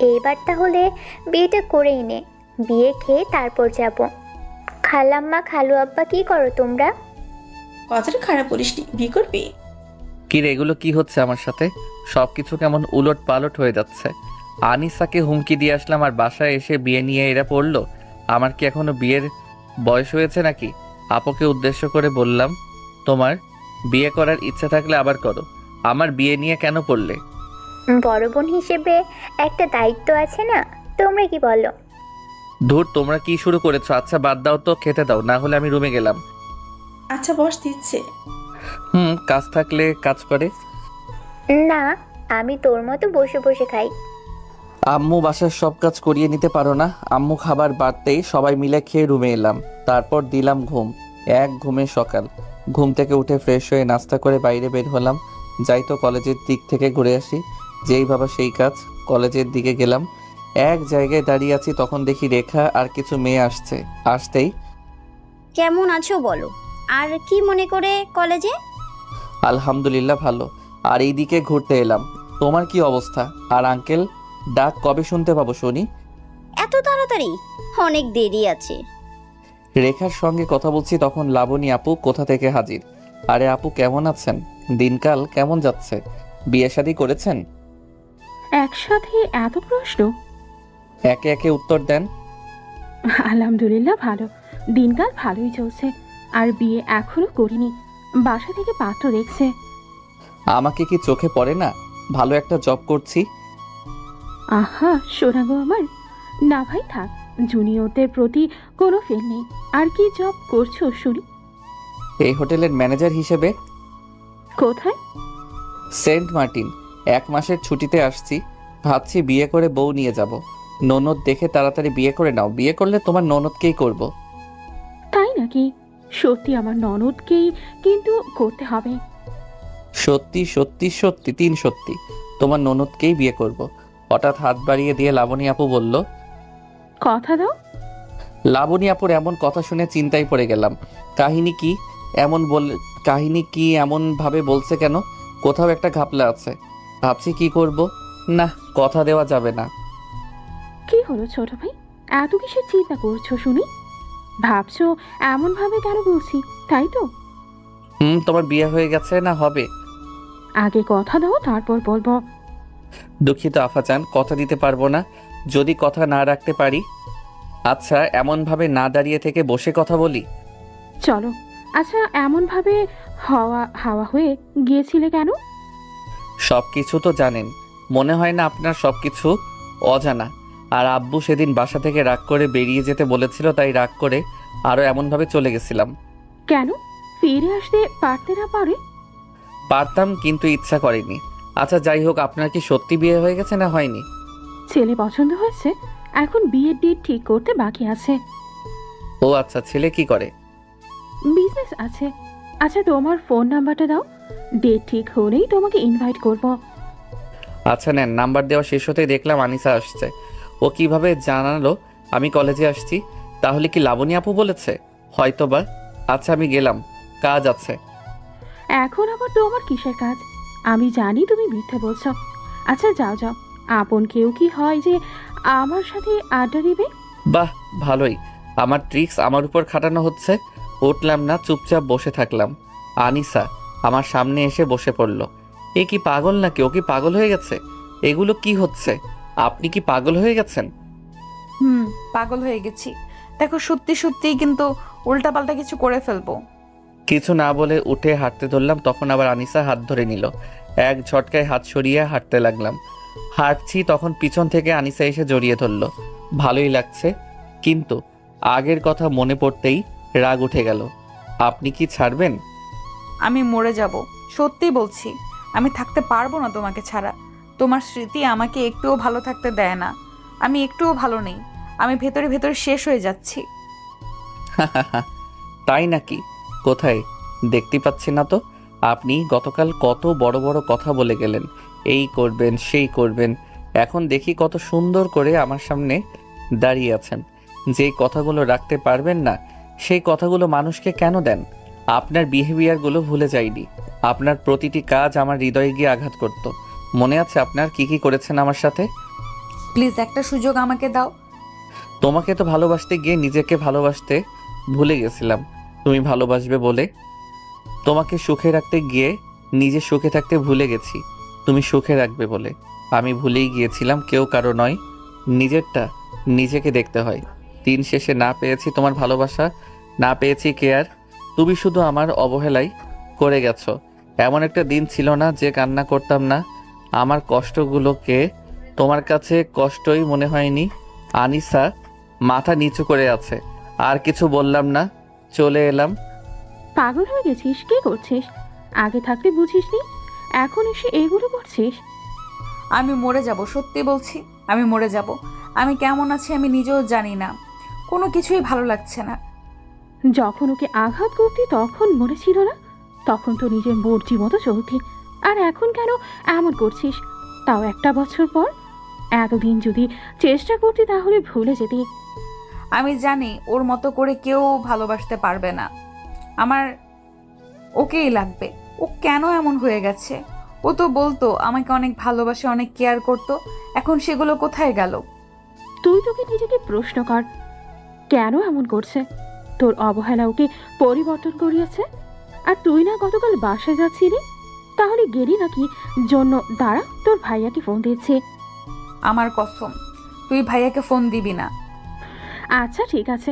এইবার তাহলে বিয়েটা করেই নে। বিয়ে খেয়ে তারপর যাব। খালাম্মা, খালু আব্বা কি করো তোমরা? কথাটা খারাপ বলিসনি, বিয়ে করবি? কি রে, এগুলো কি হচ্ছে আমার সাথে? সব কিছু কেমন উলট পালট হয়ে যাচ্ছে। আনিসাকে হুমকি দিয়ে আসলাম, আর বাসায় এসে বিয়ে নিয়ে এরা পড়লো। আমার কি এখনো বিয়ের বয়স হয়েছে নাকি? আপুকে উদ্দেশ্য করে বললাম, তোমার বিয়ে করার ইচ্ছা থাকলে আবার করো, আমার বিয়ে নিয়ে কেন পড়লে? বড় বোন হিসেবে একটা দায়িত্ব আছে না? তোমরা কি বলো? ধুর, তোমরা কি শুরু করেছো? আচ্ছা বাদ দাও তো, খেতে দাও, না হলে আমি রুমে গেলাম। আচ্ছা বস, দিচ্ছে। কাজ থাকলে কাজ করে। না, আমি তোর মতো বসে বসে খাই। আম্মু বাসার সব কাজ করিয়ে নিতে পারো না? আম্মু খাবার বাড়তেই সবাই মিলে খেয়ে রুমে এলাম। তারপর দিলাম ঘুম। এক ঘুমে সকাল। ঘুম থেকে উঠে ফ্রেশ হয়ে নাস্তা করে বাইরে বের হলাম। যাই তো কলেজের দিক থেকে ঘুরে আসি। যেই ভাবা সেই কাজ, কলেজের দিকে গেলাম। এক জায়গায় দাঁড়িয়ে আছি, তখন দেখি রেখা আর কিছু মেয়ে আসছে। আসতেই, কেমন আছো বলো? আর কি মনে করে কলেজে? আলহামদুলিল্লাহ ভালো। আর এই দিকে ঘুরতে এলাম। তোমার কি অবস্থা? আর আঙ্কেল ডাক কবে শুনতে পাবো শুনি? এত তাড়াতাড়ি? অনেক দেরি আছে। রেখার সঙ্গে কথা বলছি, তখন লাবণী আপু কোথা থেকে হাজির। আরে আপু, কেমন আছেন? দিনকাল কেমন যাচ্ছে? বিয়ে শাদী করেছেন? একসাথে এত প্রশ্ন? একে একে উত্তর দেন। আলহামদুলিল্লাহ ভালো, দিনকাল ভালোই চলছে। আর বিয়ে এখনো করিনি, বাসা থেকে পাত্র দেখছে। আমাকে কি চোখে পড়ে না? ভালো একটা জব করছি। আহা সোনা গো আমার, না ভাই থাক, জুনিয়রদের প্রতি কোনো ফেল নেই। আর কি জব করছো শুনি? এই হোটেলের ম্যানেজার হিসেবে। কোথায়? Saint Martin. 1 মাসের ছুটিতে আসছি। ভাবছি বিয়ে করে বউ নিয়ে যাব। ননদ দেখে তাড়াতাড়ি বিয়ে করে নাও। বিয়ে করলে তোমার ননদকেই করব। তাই নাকি? সত্যি আমার ননদকেই কিন্তু করতে হবে। সত্যি সত্যি সত্যি, 3 সত্যি, তোমার ননদকেই বিয়ে করব। হঠাৎ হাত বাড়িয়ে দিয়ে লাবণী আপু বলল, কথা দাও। লাবণী আপুর এমন কথা শুনে চিন্তায় পড়ে গেলাম। কাহিনী কি কাহিনী কি এমন ভাবে বলছে কেন? কোথাও একটা ঘাপলা আছে। ভাবছি কি করব। না, কথা দেওয়া যাবে না। কি হলো ছোট ভাই, এত কিসের চিন্তা করছো শুনি? ভাবছো এমন ভাবে কেন বলছি, তাই তো? তোমার বিয়ে হয়ে গেছে না হবে? আগে কথা দাও, তারপর বলবো। দুঃখিত আফাজান, কথা দিতে পারবো না। যদি কথা না রাখতে পারি। আচ্ছা, এমন ভাবে না দাঁড়িয়ে থেকে বসে কথা বলি। চলো। আচ্ছা, এমন ভাবে হাওয়া হয়ে গিয়েছিলে কেন? সবকিছু তো জানেন, মনে হয় না আপনার সবকিছু অজানা। আর আব্বু সেদিন বাসা থেকে রাগ করে বেরিয়ে যেতে বলেছিল, তাই রাগ করে আরো এমনভাবে চলে গেছিলাম। কেন ফিরে আসতে পারতে না পারে? পারতাম, কিন্তু ইচ্ছা করেনি। আচ্ছা যাই হোক, আপনার কি সত্যি বিয়ে হয়ে গেছে না হয়নি? ছেলে পছন্দ হয়েছে, এখন বিয়ের ডেট ঠিক করতে বাকি আছে। ও আচ্ছা, ছেলে কি করে? বিজনেস আছে। আচ্ছা, তোমার ফোন নাম্বারটা দাও, ডেট ঠিক হলেই তোমাকে ইনভাইট করব। আচ্ছা নেন। নাম্বার দেওয়া শেষ হতেই দেখলাম আনিসা আসছে। ও কিভাবে জানালো আমি কলেজে আসছি? তাহলে কি লাবণী আপু বলেছে? হয়তোবা। আচ্ছা আমি গেলাম, কাজ আছে। এখন আবার তোমার কিসের কাজ? আমি জানি তুমি মিথ্যে বলছো। আচ্ছা যাও যাও, আপন কেউ কি হয় যে আমার সাথে আড্ডা দিবে? বাহ, ভালোই। আমার ট্রিক্স আমার উপর খাটানো হচ্ছে। উঠলাম না, চুপচাপ বসে থাকলাম। আনিসা আমার সামনে এসে বসে পড়ল। এ কি পাগল নাকি? ও কি পাগল হয়ে গেছে? এগুলো কি হচ্ছে? আপনি কি পাগল হয়ে গেছেন? পাগল হয়ে গেছি। দেখো সত্যি সত্যিই কিন্তু উল্টাপাল্টা কিছু করে ফেলবো। কিছু না বলে উঠে হাঁটতে ধরলাম, তখন আবার আনিসা হাত ধরে নিল। এক ঝটকায় হাত সরিয়ে হাঁটতে লাগলাম। হাঁটছি, তখন পিছন থেকে আনিসা এসে জড়িয়ে ধরল। ভালোই লাগছে, কিন্তু আগের কথা মনে পড়তেই রাগ উঠে গেল। আপনি কি ছাড়বেন? আমি মরে যাব, সত্যি বলছি। আমি থাকতে পারবো না তোমাকে ছাড়া। তোমার স্মৃতি আমাকে একটুও ভালো থাকতে দেয় না। আমি একটুও ভালো নেই। আমি ভেতরে ভেতরে শেষ হয়ে যাচ্ছি। তাই নাকি? কোথায়? দেখতে পাচ্ছি না তো। আপনি গতকাল কত বড় বড় কথা বলে গেলেন, এই করবেন সেই করবেন। এখন দেখি কত সুন্দর করে আমার সামনে দাঁড়িয়ে আছেন। যেই কথাগুলো রাখতে পারবেন না, সেই কথাগুলো মানুষকে কেন দেন? আপনার বিহেভিয়ারগুলো ভুলে যাইনি। আপনার প্রতিটি কাজ আমার হৃদয়ে গিয়ে আঘাত করত। মনে আছে আপনার কি কি করেছেন আমার সাথে? প্লিজ একটা সুযোগ আমাকে দাও। তোমাকে তো ভালোবাসতে গিয়ে নিজেকে ভালোবাসতে ভুলে গেছিলাম তুমি ভালোবাসবে বলে। তোমাকে সুখে রাখতে গিয়ে নিজে সুখে থাকতে ভুলে গেছি তুমি সুখে রাখবে বলে। আমি ভুলেই গিয়েছিলাম কেউ কারো নয়, নিজেরটা নিজেকে দেখতে হয়। দিন শেষে না পেয়েছি তোমার ভালোবাসা, না পেয়েছি কেয়ার। তুমি শুধু আমার অবহেলাই করে গেছো। এমন একটা দিন ছিল না যে কান্না করতাম না। আমার কষ্টগুলোকে তোমার কাছে কষ্টই মনে হয়নি। আনিসা মাথা নিচু করে আছে। আর কিছু বললাম না, চলে এলাম। পাগল হয়ে গেছিস? কি করছিস? আগে থাকতে বুঝিসনি, এখন এসে এগুলো করছিস? আমি মরে যাব, সত্যি বলছি। আমি মরে যাব। আমি কেমন আছি আমি নিজেও জানি না। কোনো কিছুই ভালো লাগছে না। যখন ওকে আঘাত করতি তখন মনে ছিল না? তখন তো নিজের মর্জি মতো চলতি। আর এখন কেন এমন করছিস? তাও একটা বছর পর। এতদিন যদি চেষ্টা করতি তাহলে ভুলে যেতি। আমি জানি ওর মতো করে কেউ ভালোবাসতে পারবে না। আমার ওকেই লাগবে। ও কেন এমন হয়ে গেছে? ও তো বলতো আমাকে অনেক ভালোবাসে, অনেক কেয়ার করতো। এখন সেগুলো কোথায় গেল? তুই তোকে নিজেকে প্রশ্ন কর, কেন এমন করছে? তোর অবহেলা ওকে পরিবর্তন করিয়েছে। আর তুই না গতকাল বাসায় যাচ্ছিলি? তাহলে গেলি নাকি জন্য? দাঁড়া, তোর ভাইয়াকে ফোন দিচ্ছে। আমার কসম, তুই ভাইয়াকে ফোন দিবি না। আচ্ছা ঠিক আছে,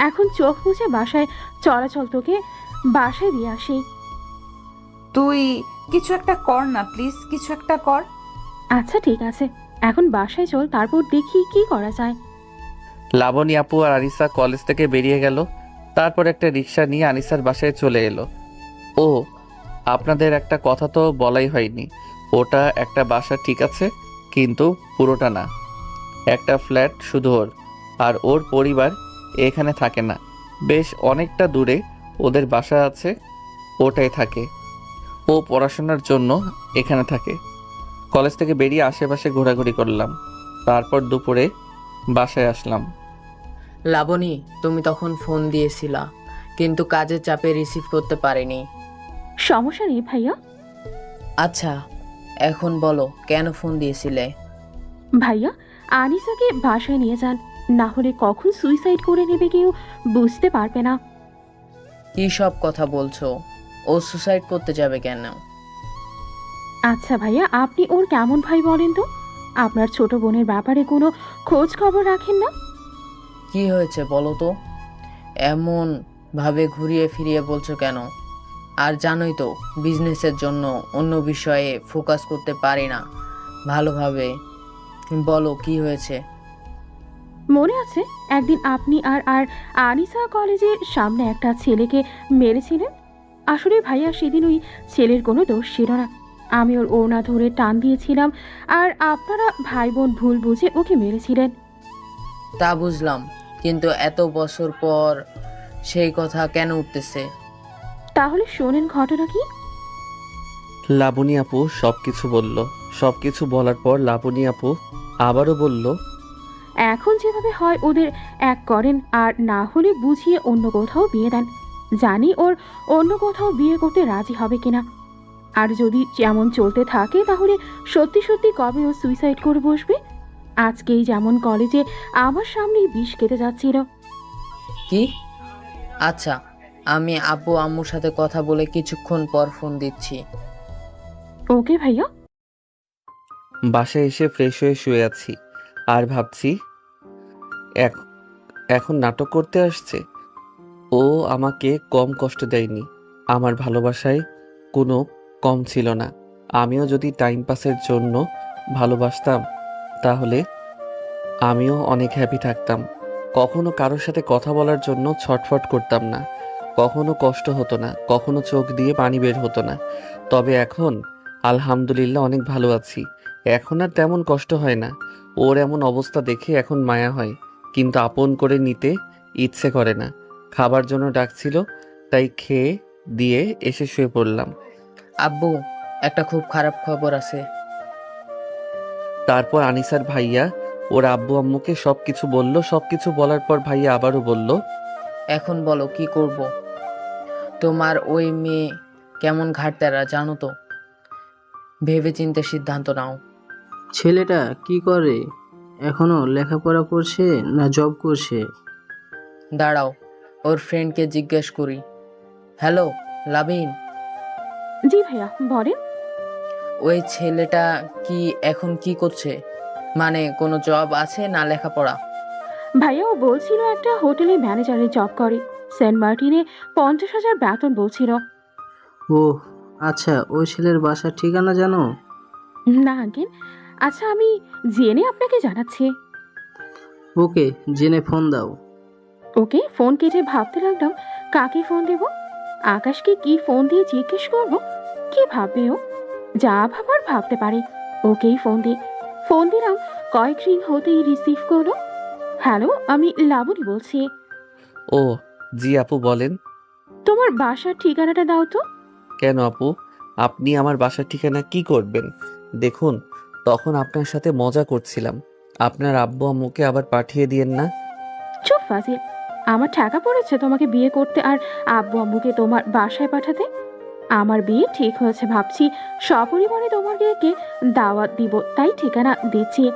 এখন চোখ মুছে বাসায় চলাচল, তোকে বাসায় দিয়ে আসি। তুই কিছু একটা কর না প্লিজ, কিছু একটা কর। আচ্ছা ঠিক আছে, এখন বাসায় চল, তারপর দেখি কি করা যায়। লাবণী আপু আর আনিসা কলেজ থেকে বেরিয়ে গেল। তারপর একটা রিক্সা নিয়ে আনিসার বাসায় চলে এলো। ও, আপনাদের একটা কথা তো বলাই হয়নি। ওটা একটা বাসা ঠিক আছে, কিন্তু পুরোটা না। একটা ফ্ল্যাট শুধু ওর, আর ওর পরিবার এখানে থাকে না, বেশ অনেকটা দূরে ওদের বাসা আছে, ওটাই থাকে। ও পড়াশোনার জন্য এখানে থাকে। কলেজ থেকে বেরিয়ে আশেপাশে ঘোরাঘুরি করলাম, তারপর দুপুরে বাসায় আসলাম। লাবণী, তুমি তখন ফোন দিয়েছিলা, কিন্তু কাজের চাপে রিসিভ করতে পারিনি। সমস্যা নেই ভাইয়া। আচ্ছা, এখন বলো কেন ফোন দিয়েছিলে? ভাইয়া, আনিসাকে বাসায় নিয়ে যান, না হলে কখন সুইসাইড করে নেবে কেউ বুঝতে পারবে না। কি সব কথা বলছো? ও সুসাইড করতে যাবে কেন? আচ্ছা ভাইয়া, আপনি ওর কেমন ভাই বলেন তো? আপনার ছোট বোনের ব্যাপারে কোনো খোঁজ খবর রাখেন না? কি হয়েছে বলো তো? এমন ভাবে ঘুরিয়ে ফিরিয়ে বলছো কেন? আর জানোই তো, বিজনেসের জন্য অন্য বিষয়ে ফোকাস করতে পারি না ভালোভাবে। বলো কি হয়েছে? মনে আছে একদিন আপনি আর আর আনিসা কলেজের সামনে একটা ছেলেকে মেরেছিলেন? আসলে ভাইয়া, সেদিন ওই ছেলের কোনো দোষ ছিল না। আমি ওর ওড়না ধরে টান দিয়েছিলাম, আর আপনারা ভাই বোন ভুল বুঝে ওকে মেরেছিলেন। তা বুঝলাম, কিন্তু এত বছর পর সেই কথা কেন উঠতেছে? তাহলে শোনেন ঘটনা কি। লাবণী আপু সবকিছু বলল। সবকিছু বলার পর লাবণী আপু আবারও বলল, এখন যেভাবে হয় ওদের এক করেন, আর না হলে বুঝিয়ে অন্য কোথাও বিয়ে দেন। জানি ওর অন্য কোথাও বিয়ে করতে রাজি হবে কিনা। আর যদি যেমন চলতে থাকে তাহলে সত্যি সত্যি কবে ও সুইসাইড করে বসবে। আজকেই যেমন কলেজে আমার সামনেই বিষ কেটে যাচ্ছিল। কি? আচ্ছা, আমি আব্বু আম্মুর সাথে কথা বলে কিছুক্ষণ পর ফোন দিচ্ছি। ওকে ভাইয়া। বাসায় এসে ফ্রেশ হয়ে শুয়ে আছি আর ভাবছি, এক- এখন নাটক করতে আসছে। ও আমাকে কম কষ্ট দেয়নি, আমার ভালোবাসায় কোনো কম ছিল না। আমিও যদি টাইম পাসের জন্য ভালোবাসতাম তাহলে আমিও অনেক হ্যাপি থাকতাম। কখনো কারোর সাথে কথা বলার জন্য ছটফট করতাম না, কখনো কষ্ট হতো না, কখনো চোখ দিয়ে পানি বের হতো না। তবে এখন আলহামদুলিল্লাহ অনেক ভালো আছি। এখন আর তেমন কষ্ট হয় না। ওর এমন অবস্থা দেখে এখন মায়া হয়, কিন্তু আপন করে নিতে ইচ্ছে করে না। খাবার জন্য ডাকছিল, তাই খেয়ে দিয়ে এসে শুয়ে পড়লাম। আব্বু, একটা খুব খারাপ খবর আছে। তারপর আনিসার ভাইয়া ওর আব্বু আম্মুকে সবকিছু বলল। সবকিছু বলার পর ভাইয়া আবারও বলল, এখন বলো কি করব? তোমার ওই মেয়ে কেমন ঘাটতারা জানো তো। ভেবে চিন্তে সিদ্ধান্ত নাও। ছেলেটা কি করে? এখনো লেখাপড়া করছে না জব করছে? দাঁড়াও, ওর ফ্রেন্ডকে জিজ্ঞেস করি। হ্যালো লাবিন, জি ভাইয়া, বলেন। ওই ছেলেটা কি এখন কি করছে? মানে কোনো জব আছে না লেখাপড়া? ভাইয়া, ও বলছিল একটা হোটেলে ম্যানেজারের জব করে, সেন্ট মার্টিনে 50,000 বেতন বলছিল। ও আচ্ছা, ওই ছেলের বাসার ঠিকানা জানো? না আঙ্কেল। আচ্ছা, আমি জেনে আপনাকে জানাচ্ছি। ওকে, জেনে ফোন দাও। ওকে, ফোন কেটে ভাবতে লাগলাম কাকে ফোন দেব। আকাশকে কি ফোন দিয়ে জিজ্ঞেস করব? কি ভাববে ও? যা ভাবার ভাবতে পারে। ওকেই ফোন দিই। ফোন দিলাম, কয়েক রিং হতেই রিসিভ করলো। হ্যালো, আমি লাবণী বলছি। ও জি আপু বলেন। তোমার বাসার ঠিকানাটা দাও তো। কেন আপু, আপনি আমার বাসার ঠিকানা কি করবেন? দেখুন, তখন আপনার সাথে মজা করছিলাম। আপনার আব্বু আম্মুকে আবার পাঠিয়ে দিয়েন না। চুপ ফাজিল। আমার ঠেকা পড়েছে তোমাকে বিয়ে করতে আর আব্বু আম্মুকে তোমার বাসায় পাঠাতে। আমার বিয়ে ঠিক হয়েছে ভাবছি সপরিবারে তোমাকে দাওয়াত দিব, তাই ঠিকানা দিচ্ছি।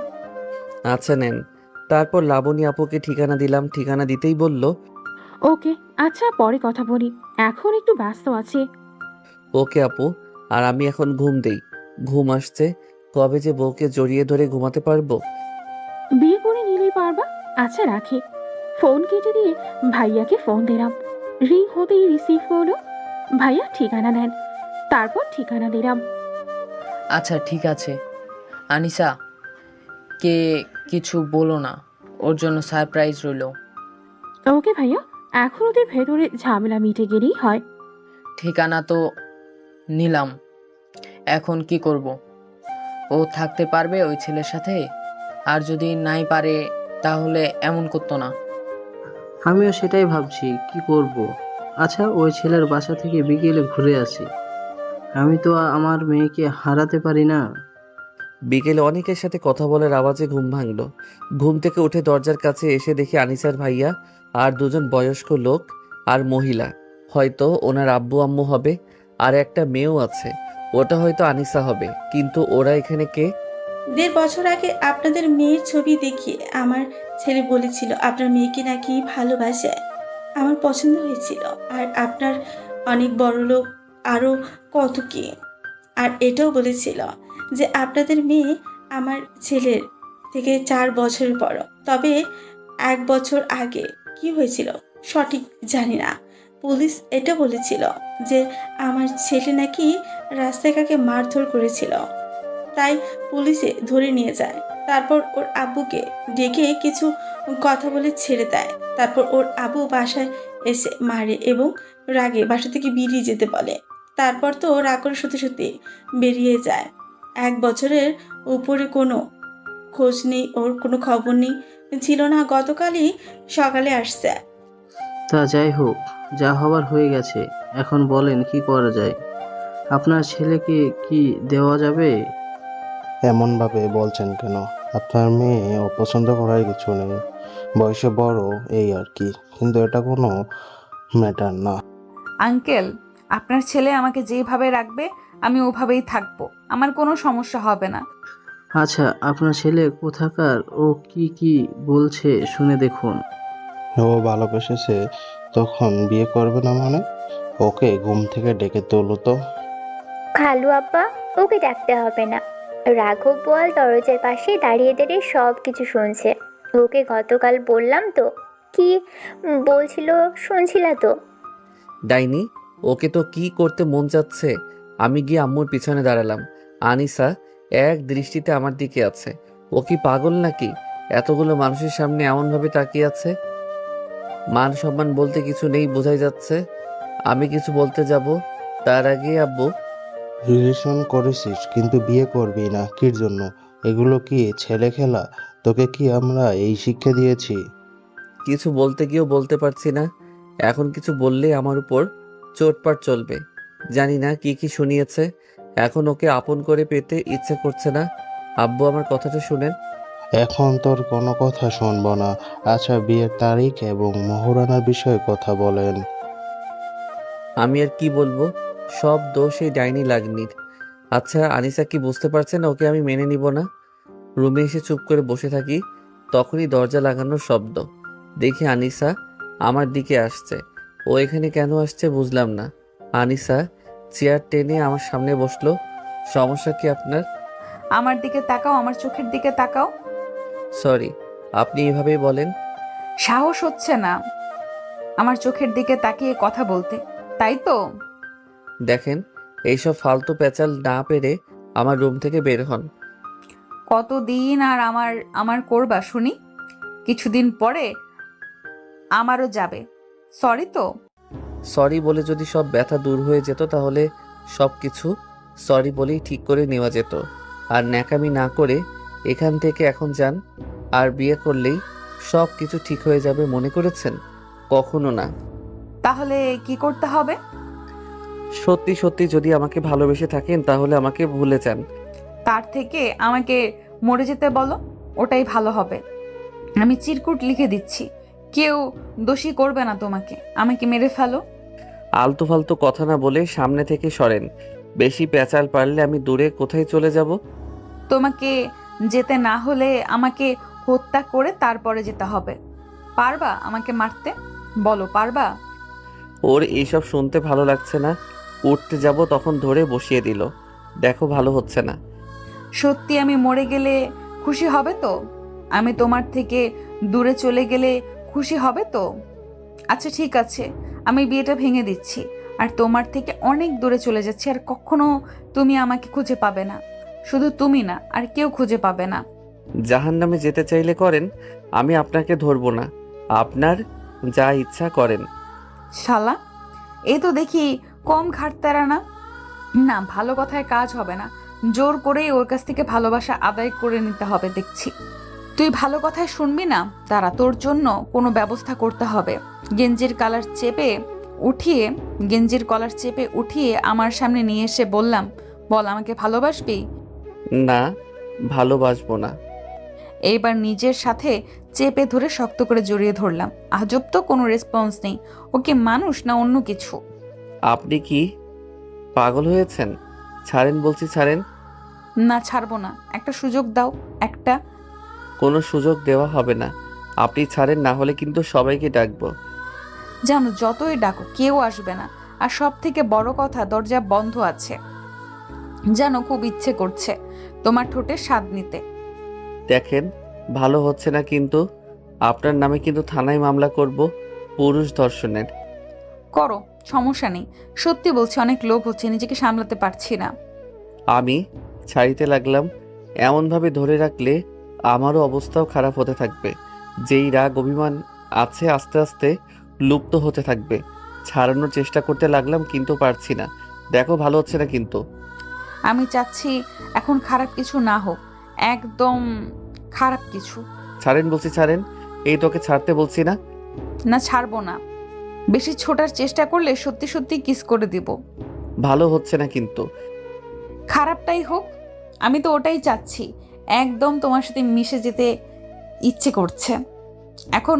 আচ্ছা নেন। তারপর লাবণী আপুকে ঠিকানা দিলাম। ঠিকানা দিতেই বলল, ওকে, আচ্ছা পরে কথা বলি, এখন একটু ব্যস্ত আছি। ওকে আপু। আর আমি এখন ঘুম দেই, ঘুম আসছে। কবে যে বউকে জড়িয়ে ধরে ঘুমাতে পারবো। বিয়ে করে নিলেই পারবা। আচ্ছা রাখি। ফোন কেটে দিয়ে ভাইয়াকে ফোন দিলাম। রিং হতেই রিসিভ হলো। ভাইয়া ঠিকানা দেন, তারপর ঠিকানা দিলাম। আচ্ছা ঠিক আছে। আনিসা কে কিছু বলো না, ওর জন্য সারপ্রাইজ রইলো। ওকে ভাইয়া, এখন ওদের ভেতরে ঝামেলা মিটে গেলেই হয়। ঠিকানা তো নিলাম, এখন কি করব? ও থাকতে পারবে ওই ছেলের সাথে? আর যদি নাই পারে তাহলে এমন করতো না। আমিও সেটাই ভাবছি, কি করব। আচ্ছা, ওই ছেলের বাসা থেকে বিকেলে ঘুরে আসি। আমি তো আমার মেয়েকে হারাতে পারি না। বিকেলে অনেকের সাথে কথা বলার আওয়াজে ঘুম ভাঙলো। ঘুম থেকে উঠে দরজার কাছে এসে দেখি আনিসার ভাইয়া আর দুজন বয়স্ক লোক আর মহিলা, হয়তো ওনার আব্বু আম্মু হবে, আর একটা মেয়েও আছে, ওটা হয়তো আনিসা হবে। কিন্তু ওরা এখানে কে? 1.5 বছর আগে আপনাদের মেয়ের ছবি দেখিয়ে আমার ছেলে বলেছিল আপনার মেয়েকে নাকি ভালোবাসে। আমার পছন্দ হয়েছিল। আর আপনার অনেক বড় লোক, আরও কত কি। আর এটাও বলেছিল যে আপনাদের মেয়ে আমার ছেলের থেকে 4 বছরের বড়। তবে 1 বছর আগে কি হয়েছিল সঠিক জানি না। পুলিশ এটা বলেছিল যে আমার ছেলে নাকি রাস্তায় কাকে মারধর করেছিল, তাই পুলিশে ধরে নিয়ে যায়। তারপর ওর আব্বুকে ডেকে কিছু কথা বলে ছেড়ে দেয়। তারপর ওর আব্বু বাসায় এসে মারে এবং রাগে বাসা থেকে বেরিয়ে যেতে বলে। তারপর তো রাগ করে সত্যি সত্যি বেরিয়ে যায়। 1 বছরের উপরে কোনো খোঁজ নেই, ওর কোনো খবর নেই, ছিল না। গতকালই সকালে আসছে। তা যাই হোক, যা হবার হয়ে গেছে। এখন বলেন কি করা যায়? আপনার ছেলেকে কি দেওয়া যাবে? এমনভাবে বলছেন কেন? আপনার মেয়ে অপছন্দ করার কিছু নেই, বয়সে বড় এই আর কি, কিন্তু এটা কোনো ম্যাটার না। আঙ্কেল, আপনার ছেলে আমাকে যেভাবে রাখবে আমি ওভাবেই থাকবো, আমার কোনো সমস্যা হবে না। আচ্ছা, আপনার ছেলে কোথাকার? ও কি কি বলছে শুনে দেখুন। ও ভালোবেসেছে তখন বিয়ে করবে না মানে? ওকে ঘুম থেকে ডেকে তোলো তো। খালু আব্বা, ওকে ডাকতে হবে না। রাঘব বল দরজার পাশে দাঁড়িয়ে দাঁড়িয়ে সব কিছু শুনছে। ওকে গতকাল বললাম তো, কি বলছিল শুনছিলা তো? ডাইনি, ওকে তো কি করতে মন চাচ্ছে। আমি গিয়ে আম্মুর পিছনে দাঁড়ালাম। আনিসা এক দৃষ্টিতে আমার দিকে আছে। ও কি পাগল নাকি? এতগুলো মানুষের সামনে এমনভাবে তাকিয়ে আছে। মান সম্মান বলতে কিছু নেই বোঝাই যাচ্ছে। আমি কিছু বলতে যাব তার আগে আব্বু। রিলেশন করেছিস কিন্তু বিয়ে করবি না, কির জন্য? এগুলো কি ছেলে খেলা? তোকে কি আমরা এই শিক্ষা দিয়েছি? কিছু বলতে গিয়েও বলতে পারছি না। এখন কিছু বললেই আমার উপর চোটপাট চলবে। জানি না কি কি শুনিয়েছে। এখন ওকে আপন করে পেতে ইচ্ছে করছে না। আব্বু, আমার কথাটা শুনেন। এখন তোর কোনো কথা শুনবো না। আচ্ছা, বিয়ের তারিখ এবং মোহরানার বিষয়ে কথা বলেন। আমি আর কি বলবো? সব দোষ এই ডাইনি লাগনির। আচ্ছা, আনিসা কি বুঝতে পারছে না ওকে আমি মেনে নিব না? রুমে এসে চুপ করে বসে থাকি। তখনই দরজা লাগানোর শব্দ। দেখি আনিসা আমার দিকে আসছে। ও এখানে কেন আসছে বুঝলাম না। আনিসা চেয়ার টেনে আমার সামনে বসলো। সমস্যা কি আপনার? আমার দিকে তাকাও, আমার চোখের দিকে তাকাও। সরি, আপনি এভাবেই বলেন। সাহস হচ্ছে না আমার চোখের দিকে তাকিয়ে কথা বলতে, তাই তো? দেখেন, এইসব ফালতু পেঁচাল না পেরে আমার রুম থেকে বের হন। কতদিন আর আমার আমার করবা শুনি? কিছুদিন পরে আমারও যাবে। সরি তো। সরি বলে যদি সব ব্যথা দূর হয়ে যেত তাহলে সব কিছু সরি বলেই ঠিক করে নেওয়া যেত। আর ন্যাকামি না করে এখান থেকে এখন যান। আর বিয়ে করলেই সব কিছু ঠিক হয়ে যাবে মনে করেছেন? কখনো না। তাহলে কি করতে হবে? সত্যি সত্যি যদি আমাকে ভালোবেসে থাকেন তাহলে আমাকে ভুলে যান। তার থেকে আমাকে মরে যেতে বলো, ওটাই ভালো হবে। আমি চিরকুট লিখে দিচ্ছি, কেউ দোষী করবে না তোমাকে। আমাকে মেরে ফেলো। আলতু ফালতু কথা না বলে সামনে থেকে সরেন। বেশি পেঁচাল পারলে আমি দূরে কোথায় চলে যাব? তোমাকে যেতে না হলে আমাকে হত্যা করে তারপরে যেতে হবে। পারবা আমাকে মারতে? বলো, পারবা? ওর এইসব শুনতে ভালো লাগছে না। উঠতে যাব তখন ধরে বসিয়ে দিল। দেখো, ভালো হচ্ছে না। সত্যি আমি মরে গেলে খুশি হবে তো? আমি তোমার থেকে দূরে চলে গেলে খুশি হবে তো? আচ্ছা ঠিক আছে, আমি বিয়েটা ভেঙে দিচ্ছি আর তোমার থেকে অনেক দূরে চলে যাচ্ছি। আর কখনো তুমি আমাকে খুঁজে পাবে না। শুধু তুমি না, আর কেউ খুঁজে পাবে না। জাহান্নামে যেতে চাইলে করেন, আমি আপনাকে ধরবো না। আপনার যা ইচ্ছা করেন। শালা, এই তো দেখি কম ঘাটতারা না। না, ভালো কথায় কাজ হবে না। জোর করেই ওর কাছ থেকে ভালোবাসা আদায় করে নিতে হবে দেখছি। তুই ভালো কথায় শুনবি না? তারা তোর জন্য কোনো ব্যবস্থা করতে হবে। গেঞ্জির কলার চেপে উঠিয়ে আমার সামনে নিয়ে এসে বললাম, বল আমাকে ভালোবাসবি? না, ভালোবাসবো না। এইবার নিজের সাথে চেপে ধরে শক্ত করে জড়িয়ে ধরলাম। আজব তো, কোনো রেসপন্স নেই। ওকে মানুষ না অন্য কিছু? আপনি কি পাগল হয়েছেন? ছাড়েন বলছি, ছাড়েন। না, ছাড়বো না। একটা সুযোগ দাও, একটা। কোনো সুযোগ দেওয়া হবে না। আপনি ছাড়েন, না হলে কিন্তু সবাইকে ডাকবো। জানো, যতই ডাকো কেউ আসবে না। আর সব থেকে বড় কথা, দরজা বন্ধ আছে। জানো, খুব ইচ্ছে করছে তোমার ঠোঁটের স্বাদ নিতে। দেখেন, ভালো হচ্ছে না কিন্তু। আপনার নামে কিন্তু থানায় মামলা করব পুরুষ ধর্ষণের। করো, সমস্যা নেই। সত্যি বলছি, অনেক লোভ হচ্ছে, নিজেকে সামলাতে পারছি না। আমি ছাড়িতে লাগলাম। এমনভাবে ধরে রাখলে আমারও অবস্থাও খারাপ হতে থাকবে। যেই রাগ অভিমান আছে আস্তে আস্তে লুপ্ত হতে থাকবে। ছাড়ানোর চেষ্টা করতে লাগলাম কিন্তু পারছি না। দেখো, ভালো হচ্ছে না কিন্তু। আমি চাচ্ছি এখন খারাপ কিছু না হোক, একদম খারাপ কিছু। ছাড়েন বলছি, ছাড়েন। এই তোকে ছাড়তে বলছি না। না, ছাড়বো না। বেশি ছোটার চেষ্টা করলে সত্যি সত্যি কিস করে দিব। ভালো হচ্ছে না কিন্তু। খারাপটাই হোক, আমি তো ওটাই চাচ্ছি। একদম তোমার সাথে মিশে যেতে ইচ্ছে করছে। এখন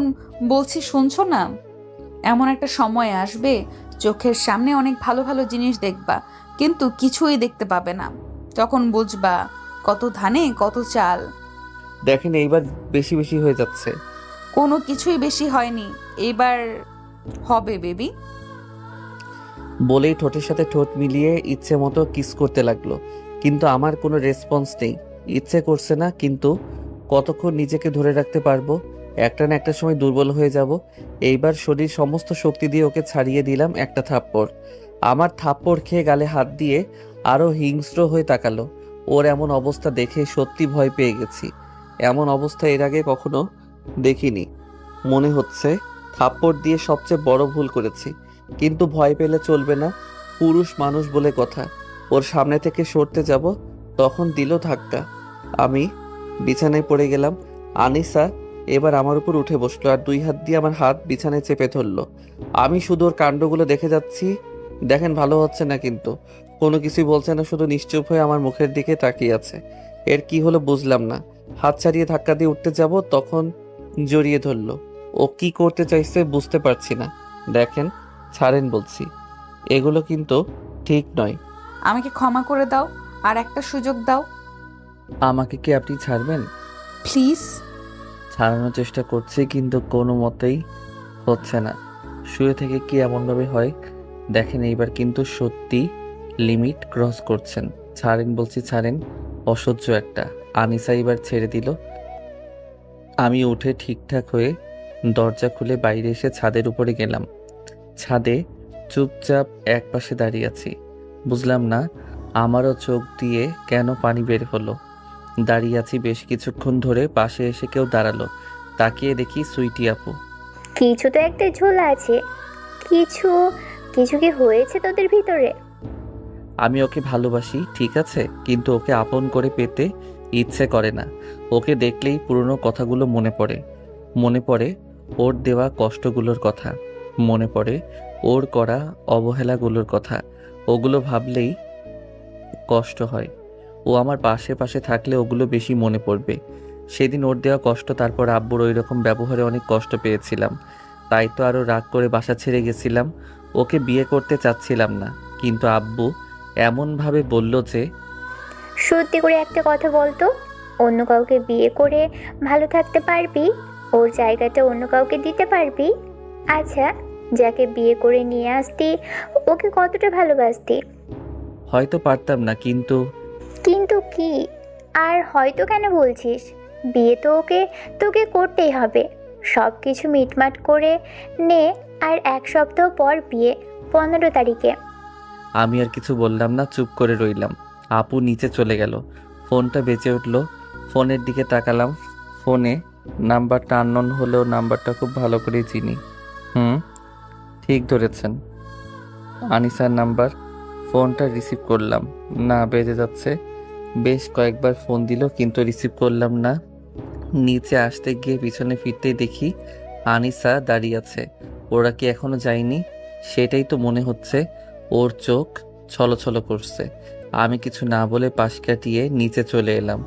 বলছি, শুনছো না? এমন একটা সময় আসবে, চোখের সামনে অনেক ভালো ভালো জিনিস দেখবা, কিন্তু কিছুই দেখতে পাবে না। তখন বুঝবা কত ধানে কত চাল। দেখেন, এইবার বেশি বেশি হয়ে যাচ্ছে। কোনো কিছুই বেশি হয়নি, এবার হবে বেবি। বলেই ঠোঁটের সাথে ঠোঁট মিলিয়ে ইচ্ছে মতো কিস করতে লাগলো, কিন্তু আমার কোনো রেসপন্স নেই। ইচ্ছে করছে না, কিন্তু কতক্ষণ নিজেকে ধরে রাখতে পারবো? একটা না একটা সময় দুর্বল হয়ে যাব। এইবার শরীর সমস্ত শক্তি দিয়ে ওকে ছাড়িয়ে দিলাম একটা থাপ্পড়। আমার থাপ্পড় খেয়ে গালে হাত দিয়ে আরো হিংস্র হয়ে তাকালো। ওর এমন অবস্থা দেখে সত্যি ভয় পেয়ে গেছি। এমন অবস্থা এর আগে কখনো দেখিনি। মনে হচ্ছে থাপ্পড় দিয়ে সবচেয়ে বড় ভুল করেছি। কিন্তু ভয় পেলে চলবে না, পুরুষ মানুষ বলে কথা। ওর সামনে থেকে সরতে যাব, তখন দিল ধাক্কা। আমি বিছানায় পড়ে গেলাম। আনিসা এবার আমার উপর উঠে বসলো আর 2 হাত দিয়ে আমার হাত বিছানায় চেপে ধরলো। আমি শুধু ওর কাণ্ডগুলো দেখে যাচ্ছি। দেখেন, ভালো হচ্ছে না কিন্তু। কোনো কিছুই বলছে না, শুধু নিশ্চুপ হয়ে আমার মুখের দিকে তাকিয়ে আছে। এর কি হলো বুঝলাম না। হাত ছাড়িয়ে ধাক্কা দিয়ে উঠতে যাব, তখন জড়িয়ে ধরলো। ও কি করতে চাইছে বুঝতে পারছি না। দেখেন, ছাড়েন বলছি। এগুলো কিন্তু ঠিক নয়। আমাকে ক্ষমা করে দাও, আর একটা সুযোগ দাও আমাকে কি আপনি ছাড়বেন? প্লিজ। ছাড়ানোর চেষ্টা করছি কিন্তু কোনো মতেই হচ্ছে না। শুয়ে থেকে কি এমনভাবে হয়? দেখেন, এইবার কিন্তু সত্যি লিমিট ক্রস করছেন। ছাড়েন বলছি, ছাড়েন। অসহ্য একটা। আনিসা এবার ছেড়ে দিল। আমি উঠে ঠিকঠাক হয়ে দরজা খুলে বাইরে এসে ছাদের উপরে গেলাম। ছাদে চুপচাপ একপাশে দাঁড়িয়ে আছি। বুঝলাম না আমারও চোখ দিয়ে কেন পানি বের হলো। দাঁড়িয়ে আছি বেশ কিছুক্ষণ ধরে, পাশে এসে কেউ দাঁড়ালো। তাকিয়ে দেখি সুইটি আপু। কিছু তো একটা ঝোলা আছে। কিছু কিছু কি হয়েছে তোদের ভিতরে? আমি ওকে ভালোবাসি, ঠিক আছে, কিন্তু ওকে আপন করে পেতে ইচ্ছে করে না। ওকে দেখলেই পুরনো কথাগুলো মনে পড়ে। মনে পড়ে ওর দেওয়া কষ্টগুলোর কথা। মনে পড়ে ওর করা অবহেলাগুলোর কথা। ওগুলো ভাবলেই কষ্ট হয়। ও আমার পাশে পাশে থাকলে ওগুলো বেশি মনে পড়বে। সেদিন ওর দেওয়া কষ্ট, তারপর আব্বুর ওই রকম ব্যবহারে অনেক কষ্ট পেয়েছিলাম। তাই তো আরও রাগ করে বাসা ছেড়ে গেছিলাম। ওকে বিয়ে করতে চাচ্ছিলাম না, কিন্তু আব্বু এমনভাবে বলল যে। সত্যি করে একটা কথা বলতো, অন্য কাউকে বিয়ে করে ভালো থাকতে পারবি? ওর জায়গাটা অন্য কাউকে দিতে পারবি? আচ্ছা, যাকে বিয়ে করে নিয়ে আসতি ওকে কতটা ভালোবাসতি? হয়তো পারতাম না, কিন্তু কিন্তু কি? আর হয়তো কেন বলছিস? বিয়ে তো তোকে করতেই হবে। সব কিছু মিটমাট করে নে, আর 1 সপ্তাহ পর বিয়ে, 15 তারিখে। আমি আর কিছু বললাম না, চুপ করে রইলাম। আপু নিচে চলে গেল। ফোনটা বেজে উঠল। ফোনের দিকে তাকালাম। ফোনে নাম্বারটা আননোন হলেও নাম্বারটা খুব ভালো করেই চিনি। ঠিক ধরেছেন, আনিসার নাম্বার। ফোনটা রিসিভ করলাম না, বেজে যাচ্ছে। বেশ কয়েকবার ফোন দিল কিন্তু রিসিভ করলাম না। নিচে আসতে গিয়ে পিছনে ফিরতেই দেখি আনিসা দাঁড়িয়ে আছে। ওরা কি এখনো যায়নি? সেটাই তো মনে হচ্ছে। ওর চোখ ছলছল করছে। আমি কিছু না বলে পাশ কাটিয়ে নিচে চলে এলাম।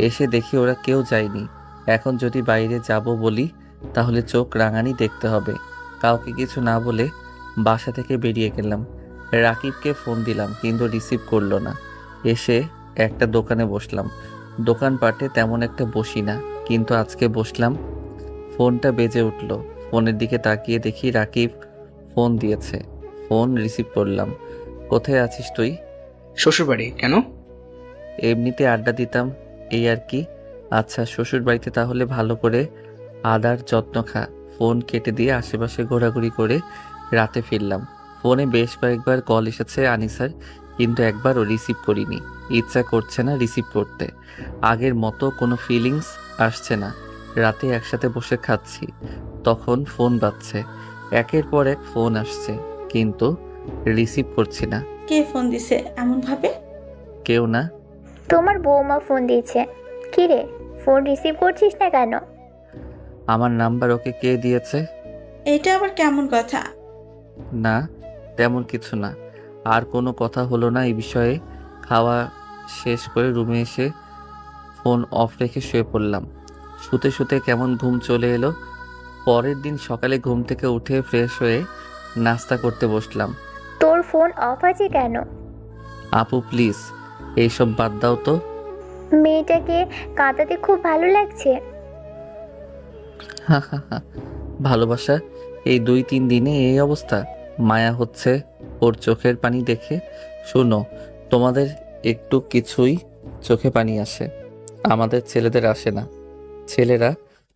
এসে দেখি ওরা কেউ যায়নি। এখন যদি বাইরে যাব বলি তাহলে চোখ রাঙানি দেখতে হবে। কাউকে কিছু না বলে বাসা থেকে বেরিয়ে গেলাম। রাকিবকে ফোন দিলাম কিন্তু রিসিভ করলো না। এসে একটা দোকানে বসলাম। দোকানপাটে তেমন একটা বসি না, কিন্তু আজকে বসলাম। ফোনটা বেজে উঠলো। ফোনের দিকে তাকিয়ে দেখি রাকিব ফোন দিয়েছে। ফোন রিসিভ করলাম। কোথায় আছিস তুই? শ্বশুরবাড়ি। কেন? এমনিতে আড্ডা দিতাম, এই আর কি। আচ্ছা, শ্বশুর বাড়িতে তাহলে ভালো করে আদার যত্ন খা। ফোন কেটে দিয়ে আশেপাশে ঘোরাঘুরি করে রাতে ফিরলাম। ফোনে বেশ কয়েকবার কল এসেছে আনিসার, কিন্তু একবারও রিসিভ করিনি। ইচ্ছা করছে না রিসিভ করতে। আগের মতো কোনো ফিলিংস আসছে না। রাতে একসাথে বসে খাচ্ছি, তখন ফোন বাজছে। একের পর এক ফোন আসছে, কিন্তু রিসিভ করছি না। কে ফোন দিছে এমন ভাবে? কেউ না। তোমার বৌমা ফোন দিয়েছে। কি রে, ফোন রিসিভ করছিস না কেন? আমার নাম্বার ওকে কে দিয়েছে? এটা আবার কেমন কথা? না, তেমন কিছু না। আর কোনো কথা হলো না এই বিষয়ে। খাওয়া শেষ করে রুমে এসে ফোন অফ রেখে শুয়ে পড়লাম। শুতে শুতে কেমন ঘুম চলে এলো। পরের দিন সকালে ঘুম থেকে উঠে ফ্রেশ হয়ে নাস্তা করতে বসলাম। তোর ফোন অফ আছে কেন? আপু প্লিজ এইসব বাদ দাও তো। মেয়েটাকে কাঁদাতে খুব ভালো লাগছে। হা হা হা। ভালোবাসা এই 2-3 দিনে এই অবস্থা? মায়া হচ্ছে ওর চোখের পানি দেখে। শোনো, তোমাদের একটু কিছুই চোখে পানি আসে, আমাদের ছেলেদের আসে না। ছেলেরা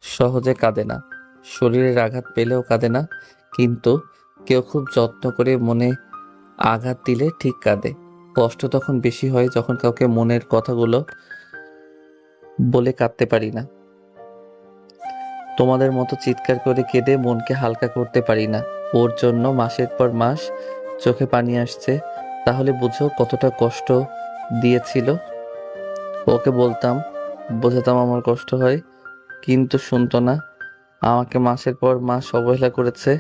সহজে কাঁদে না, শরীরের আঘাত পেলেও কাঁদে না, কিন্তু কেউ খুব যত্ন করে মনে আঘাত দিলে ঠিক কাঁদে। কষ্ট তখন বেশি হয় যখন কাউকে মনের কথাগুলো বলে কাঁদতে পারি না। তোমাদের মতো চিৎকার করে কেঁদে মনকে হালকা করতে পারি না। ওর জন্য মাসের পর মাস চোখে পানি আসছে, তাহলে বুঝো কতটা কষ্ট দিয়েছিল। ওকে বলতাম, বোঝাতাম আমার কষ্ট হয়, কিন্তু শুনতো না। আমাকে মাসের পর মাস অবহেলা করেছে,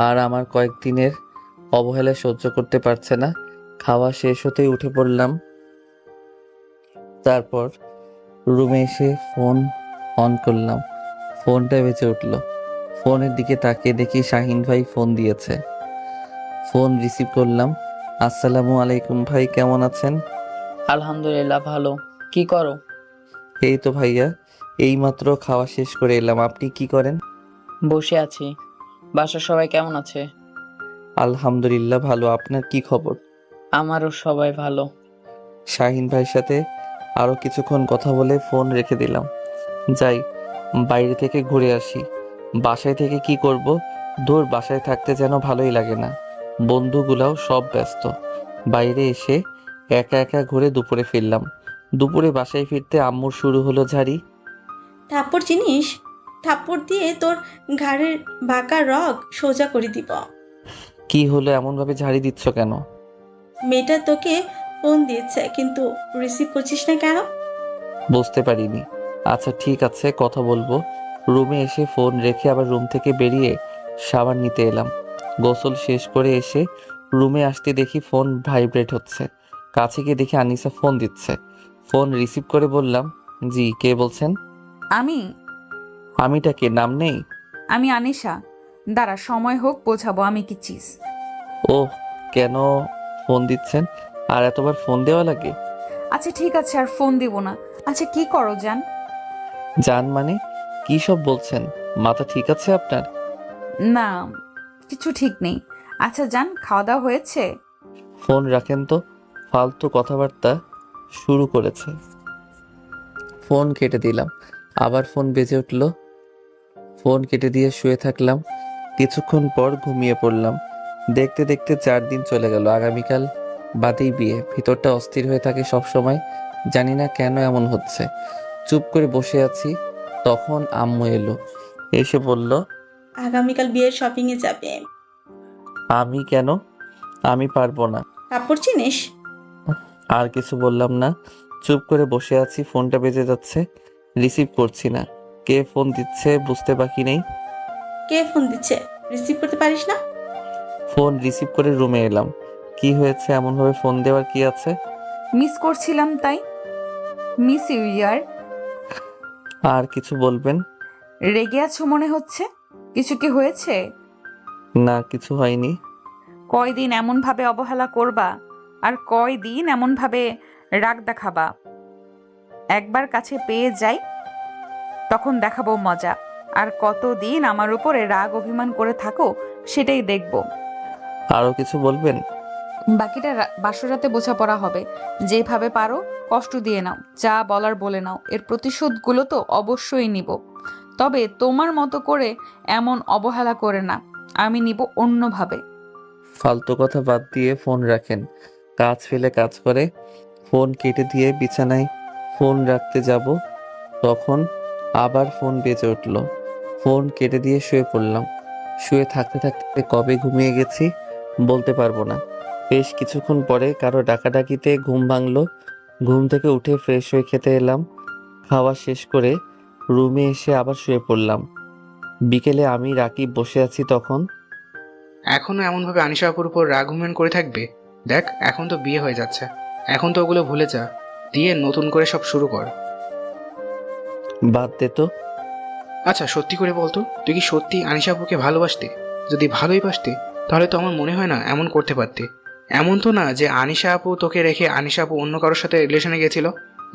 আর আমার কয়েকদিনের অবহেলা সহ্য করতে পারছে না। খাওয়া শেষ হতেই উঠে পড়লাম। তারপর রুমে এসে ফোন অন করলাম। ফোনটা বেজে উঠল। ফোনের দিকে তাকিয়ে দেখি শাহিন ভাই ফোন দিয়েছে। ফোন রিসিভ করলাম। আসসালামু আলাইকুম ভাই, কেমন আছেন? আলহামদুলিল্লাহ ভালো। কি করো? এই তো ভাইয়া, এইমাত্র খাওয়া শেষ করে এলাম। আপনি কি করেন? বসে আছি। বাসার সবাই কেমন আছে? আলহামদুলিল্লাহ ভালো। আপনার কি খবর? আমারও সবাই ভালো। শাহিন ভাইয়ের সাথে আরো কিছুক্ষণ কথা বলে ফোন রেখে দিলাম। যাই, বাইরে থেকে ঘুরে আসি। বাসায় থেকে কি করব? দূর, বাসায় থাকতে যেন ভালোই লাগে না। বন্ধুগুলাও সব ব্যস্ত। বাইরে এসে একা একা ঘুরে দুপুরে ফিরলাম। দুপুরে বাসায় ফিরতে আম্মুর শুরু হলো ঝাড়ি। থাপ্পড় জিনিস, থাপ্পড় দিয়ে তোর ঘাড়ের বাঁকা রগ সোজা করে দিব। কি হলো, এমন ভাবে ঝাড়ি দিচ্ছ কেন? মেয়েটা তোকে ফোন দিয়েছে কিন্তু রিসিভ করছিস না কেন? বুঝতে পারিনি। আচ্ছা ঠিক আছে, কথা বলবো। রুমে এসে ফোন রেখে আবার রুম থেকে বেরিয়ে শাওয়ার নিতে এলাম। গোসল শেষ করে এসে রুমে আসতে দেখি ফোন ভাইব্রেট হচ্ছে। কাছে গিয়ে দেখি আনিসা ফোন দিচ্ছে। ফোন রিসিভ করে বললাম, জি, কে বলছেন? আমি আমিটা কে, নাম নেই? আমি আনিশা। দাঁড়া, সময় হোক বোঝাবো আমি কি চিজ। ও, কেন ফোন দিচ্ছেন? আর এতবার ফোন দেওয়া লাগে? আচ্ছা ঠিক আছে, আর ফোন দেব না। আচ্ছা কি করো জান? জান মানে কি সব বলছেন? মাথা ঠিক আছে আপনার? না, কিছু ঠিক নেই। আচ্ছা জান, খাওয়া দাওয়া হয়েছে? ফোন রাখেন তো, ফালতু কথাবার্তা শুরু করেছে। ফোন কেটে দিলাম। আবার ফোন বেজে উঠল। ফোন কেটে দিয়ে শুয়ে থাকলাম। কিছুক্ষণ পর ঘুমিয়ে পড়লাম। দেখতে দেখতে 4 দিন চলে গেল। আগামীকাল বাদেই বিয়ে। ভিতরটা অস্থির হয়ে থাকে সব সময়। জানি না কেন এমন হচ্ছে। চুপ করে বসে আছি, তখন আম্মু এলো। এসে বলল, আগামীকাল বিয়ের শপিং এ যাবে। আমি কেন? আমি পারবো না। থাপ্পড় চিনিস? আর কিছু বললাম না, চুপ করে বসে আছি। ফোনটা বেজে যাচ্ছে, রিসিভ করছি না। কে ফোন দিচ্ছে বুঝতে বাকি নেই। কে ফোন দিচ্ছে রিসিভ করতে পারিস না? ফোন রিসিভ করে রুমে এলাম। কি হয়েছে, এমন ভাবে ফোন দেওয়ার কি আছে? মিস করছিলাম তাই। মিস ইউ ইয়ার। আর কিছু বলবেন? রেগে আছো মনে হচ্ছে। কিছু কি হয়েছে? না, কিছু হয়নি। কয়দিন এমনভাবে অবহেলা করবা আর কয়দিন এমনভাবে রাগ দেখাবা? একবার কাছে পেয়ে যাই, তখন দেখাবো মজা। আর কতদিন আমার উপরে রাগ অভিমান করে থাকো সেটাই দেখব। আরও কিছু বলবেন? বাকিটা বাসরাতে বোঝাপড়া হবে। যেভাবে পারো কষ্ট দিয়ে নাও, যা বলার বলে নাও। এর প্রতিশোধগুলো তো অবশ্যই নিব, তবে তোমার মতো করে এমন অবহেলা করে না। আমি নিব অন্যভাবে। ফালতু কথা বাদ দিয়ে ফোন রাখেন। কাজ ফেলে কাজ করে ফোন কেটে দিয়ে বিছানায় ফোন রাখতে যাব, তখন আবার ফোন বেজে উঠল। ফোন কেটে দিয়ে শুয়ে পড়লাম। শুয়ে থাকতে থাকতে কবে ঘুমিয়ে গেছি বলতে পারবো না। বেশ কিছুক্ষণ পরে কারো ডাকাডাকিতে ঘুম ভাঙলো। ঘুম থেকে উঠে ফ্রেশ হয়ে খেতে এলাম। খাওয়া শেষ করে রুমে এসে আবার শুয়ে পড়লাম। বিকেলে আমি রাকিব বসে আছি তখন। এখনো এমনভাবে আনিশা আপুর উপর রাগ অভিমান করে থাকবে? দেখ, এখন তো বিয়ে হয়ে যাচ্ছে, এখন তো ওগুলো ভুলে যা, দিয়ে নতুন করে সব শুরু কর। বাদ দে তো। আচ্ছা সত্যি করে বলতো, তুই কি সত্যি আনিশা আপুকে ভালোবাসতে? যদি ভালোই বাসতে তাহলে তো আমার মনে হয় না এমন করতে পারতে। এমন তো না যে আনিশা আপু তোকে রেখে আনিশা আপু অন্য কারোর সাথে রিলেশনে গেছিল।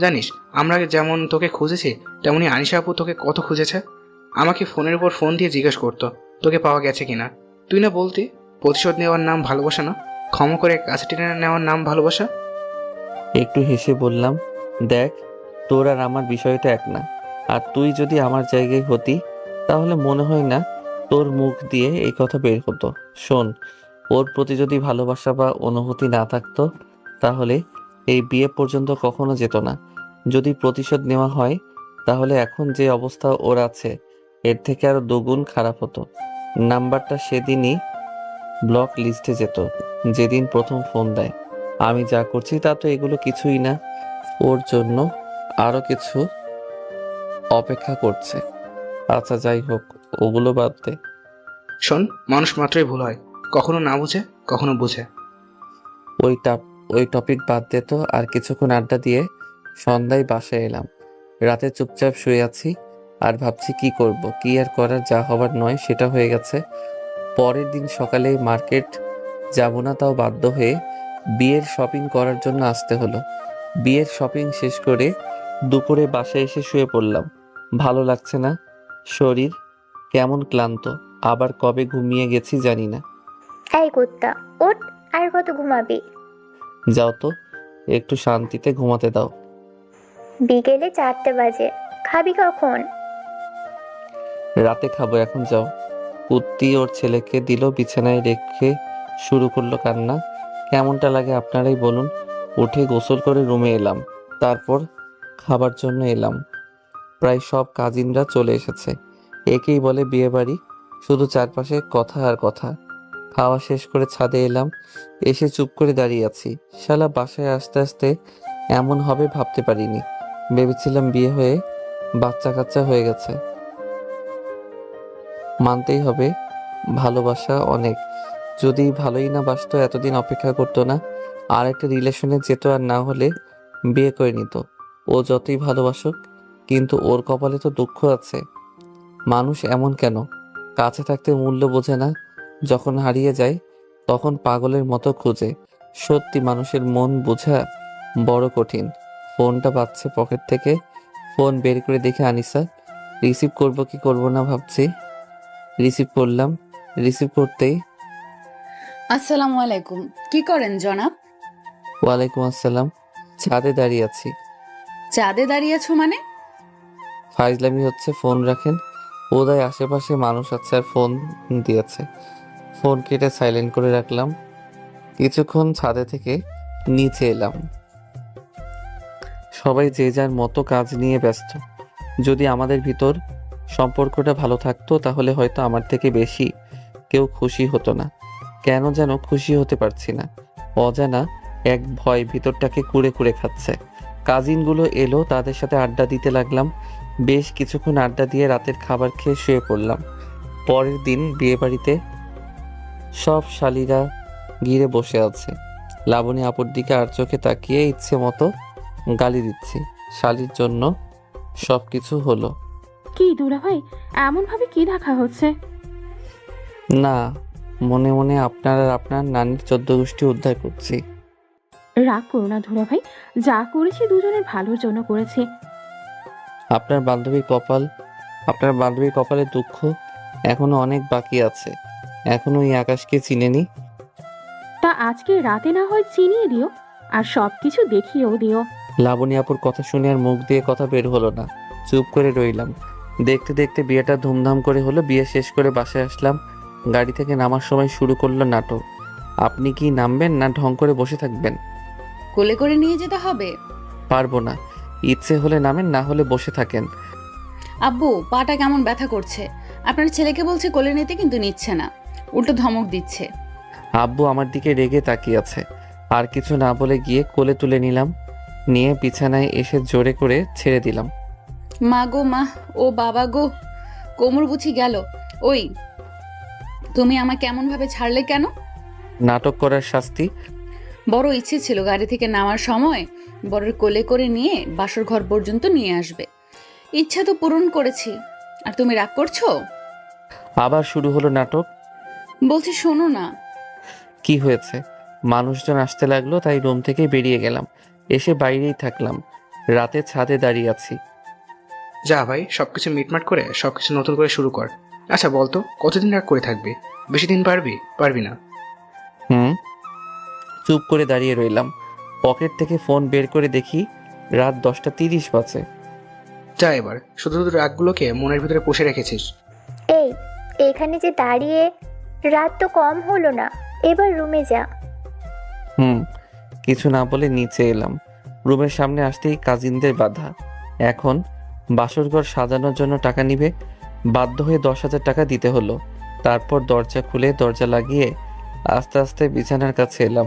জানিস, আমরা যেমন তোকে খুঁজেছি তেমনি আনিশা আপু তোকে কত খুঁজেছে। আমাকে ফোনের উপর ফোন দিয়ে জিজ্ঞেস করতো তোকে পাওয়া গেছে কিনা। তুই না বলতি প্রতিশোধ নেওয়ার নাম ভালোবাসা না, ক্ষমা করে কাছে টেনে নেওয়ার নাম ভালোবাসা। একটু হেসে বললাম, দেখ, তোর আর আমার বিষয়টা এক না। আর তুই যদি আমার জায়গায় হতি তাহলে মনে হয় না তোর মুখ দিয়ে এই কথা বের হতো। শোন, ওর প্রতি যদি ভালোবাসা বা অনুভূতি না থাকতো তাহলে এই বিয়ে পর্যন্ত কখনো যেত না। যদি প্রতিশোধ নেওয়া হয় তাহলে এখন যে অবস্থা ওর আছে এর থেকে আরো দুগুণ খারাপ হতো। নাম্বারটা সেদিনই ব্লক লিস্টে যেত যেদিন প্রথম ফোন দেয়। আমি যা করছি তা তো এগুলো কিছুই না। ওর জন্য আরো কিছু অপেক্ষা করছে। আচ্ছা যাই হোক, ওগুলো বাদ দে। শোন, মানুষ মাত্রই ভুল হয়, কখনো না বুঝে কখনো বুঝে। ওই টপিক বাদ দে তো। আর কিছুক্ষণ আড্ডা দিয়ে সন্ধ্যায় বাসায় এলাম। রাতে চুপচাপ শুয়ে আছি আর ভাবছি কি করব। কি আর করার, যা হবার নয় সেটা হয়ে গেছে। পরের দিন সকালে মার্কেট যাব না তাও বাধ্য হয়ে বিয়ের শপিং করার জন্য আসতে হলো। বিয়ের শপিং শেষ করে দুপুরে বাসায় এসে শুয়ে পড়লাম। ভালো লাগছে না, শরীর কেমন ক্লান্ত। আবার কবে ঘুমিয়ে গেছি জানি না। এই কুত্তা, ওঠ, আর কত ঘুমাবি? যাও তো, একটু শান্তিতে ঘুমাতে দাও। বিকেলে 4টে বাজে, খাবি কখন? রাতে খাবো, এখন যাও। কুত্তি ওর ছেলেকে দিল, বিছানায় রেখে শুরু করলো কান্না। কেমনটা লাগে আপনারাই বলুন। উঠে গোসল করে রুমে এলাম, তারপর খাবার জন্য এলাম। প্রায় সব কাজিনরা চলে এসেছে। একেই বলে বিয়ে বাড়ি, শুধু চারপাশে কথা আর কথা। খাওয়া শেষ করে ছাদে এলাম, এসে চুপ করে দাঁড়িয়ে আছি। শালা বাসায় আসতে আসতে এমন হবে ভাবতে পারিনি। ভেবেছিলাম বিয়ে হয়ে বাচ্চা কাচ্চা হয়ে গেছে। মানতেই হবে, ভালোবাসা অনেক। যদি ভালোই না বাসতো এতদিন অপেক্ষা করতো না, আর একটা রিলেশনে যেত, আর না হলে বিয়ে করে নিত। ও যতই ভালোবাসুক, কিন্তু ওর কপালে তো দুঃখ আছে। মানুষ এমন কেন? কাছে থাকতে মূল্য বোঝে না, যখন হারিয়ে যায় তখন পাগলের মতো খুঁজে। সত্যি মানুষের মন বোঝা বড় কঠিন। ফোনটা বাজছে পকেট থেকে, ফোন বের করে দেখে আনিসা। রিসিভ করব কি করব না ভাবছি। রিসিভ করলাম। রিসিভ করতেই, আসসালামু আলাইকুম, কি করেন জনাব? ওয়ালাইকুম আসসালাম। ছাদে দাঁড়িয়ে আছি। চাঁদে দাঁড়িয়ে আছো মানে? ফাইজলামি হচ্ছে, ফোন রাখেন। বোধহয় আশেপাশে মানুষ আছে আর ফোন দিয়েছে। ফোন কেটে সাইলেন্ট করে রাখলাম। কিছুক্ষণ ছাদে থেকে নিচে এলাম। সবাই যে যার মতো কাজ নিয়ে ব্যস্ত। যদি আমাদের ভিতর সম্পর্কটা ভালো থাকতো তাহলে হয়তো আমার থেকে বেশি কেউ খুশি হতো না। কেন যেন খুশি হতে পারছি না। অজানা এক ভয় ভিতরটাকে কুড়ে কুড়ে খাচ্ছে। কাজিনগুলো এলো, তাদের সাথে আড্ডা দিতে লাগলাম। বেশ কিছুক্ষণ আড্ডা দিয়ে রাতের খাবার খেয়ে শুয়ে পড়লাম। পরের দিন বিয়েবাড়িতে সব শালীরা ঘিরে বসে আছে। লাবণী আপুর দিকে আর চোখে তাকিয়ে ইচ্ছে মতো গালি দিচ্ছি। শালীর জন্য সব কিছু হলো। কি দুলাভাই, এমনভাবে কি দেখা হচ্ছে? না, মনে মনে আপনার আর আপনার নানির 14 গোষ্ঠী উদ্ধার করছি। রাগ করো না দুলাভাই, যা করেছি দুজনের ভালোর জন্য করেছি। আপনার বান্ধবীর কপালে দুঃখ এখনো অনেক বাকি আছে। এখনো এই আকাশকে চিনেনি। তা আজকে রাতে না হয় চিনিয়ে দিও, আর সবকিছু দেখিয়েও দিও। লাবণী আপুর কথা শুনে আর মুখ দিয়ে কথা বের হলো না। চুপ করে রইলাম। দেখতে দেখতে বিয়েটা ধুমধাম করে হলো। বিয়ে শেষ করে বাসায় আসলাম। গাড়ি থেকে নামার সময় শুরু করলো নাটক। আপনি কি নামবেন না ঢং করে বসে থাকবেন? কোলে করে নিয়ে যেতে হবে? পারবো না। ইচ্ছে হলে নামেন, না হলে বসে থাকেন। আব্বু, পাটা কেমন ব্যথা করছে। আপনার ছেলেকে বলছে কোলে নিতে, কিন্তু নিচ্ছে না, উল্টো ধমক দিচ্ছে। আব্বু আমার দিকে রেগে তাকিয়ে আছে। আর কিছু না বলে গিয়ে কোলে তুলে নিলাম। নিয়ে বিছানায় এসে জোরে করে ছেড়ে দিলাম। মা গো মা, ও বাবা গো, কোমর বুঝি গেল। ওই, তুমি আমাকে এমন ভাবে ছাড়লে কেন? নাটক করার শাস্তি। বড় ইচ্ছে ছিল গাড়ি থেকে নামার সময় বড়ের কোলে করে নিয়ে বাসর ঘর পর্যন্ত নিয়ে আসবে। ইচ্ছা তো পূরণ করেছি, আর তুমি রাগ করছো? আবার শুরু হলো নাটক। বলছি শোনো না। কি হয়েছে? মানুষজন আসতে লাগলো, তাই রুম থেকে বেরিয়ে গেলাম। এসে বাইরেই থাকলাম। রাতে ছাদে দাঁড়িয়ে আছি। যা ভাই, সবকিছু মিটমাট করে সবকিছু নতুন করে শুরু কর। আচ্ছা বলতো, কতদিন রাগ করে থাকবি? বেশি দিন পারবি না। চুপ করে দাঁড়িয়ে রইলাম। পকেট থেকে ফোন বের করে দেখি রাত 10:30 বাজে। যা, এবার শুধু শুধু রাগগুলোকে মনের ভিতরে পুষে রেখেছিস। এই, এখানে যে দাঁড়িয়ে, রাত তো কম হলো না, এবার রুমে যা। কিছু না বলে নিচে এলাম। রুমের সামনে আসতেই কাজিনদের বাধা। এখন বাসরঘর সাজানোর জন্য টাকা নিবে। বাধ্য হয়ে 10,000 টাকা দিতে হলো। তারপর দরজা খুলে দরজা লাগিয়ে আস্তে আস্তে বিছানার কাছে এলাম।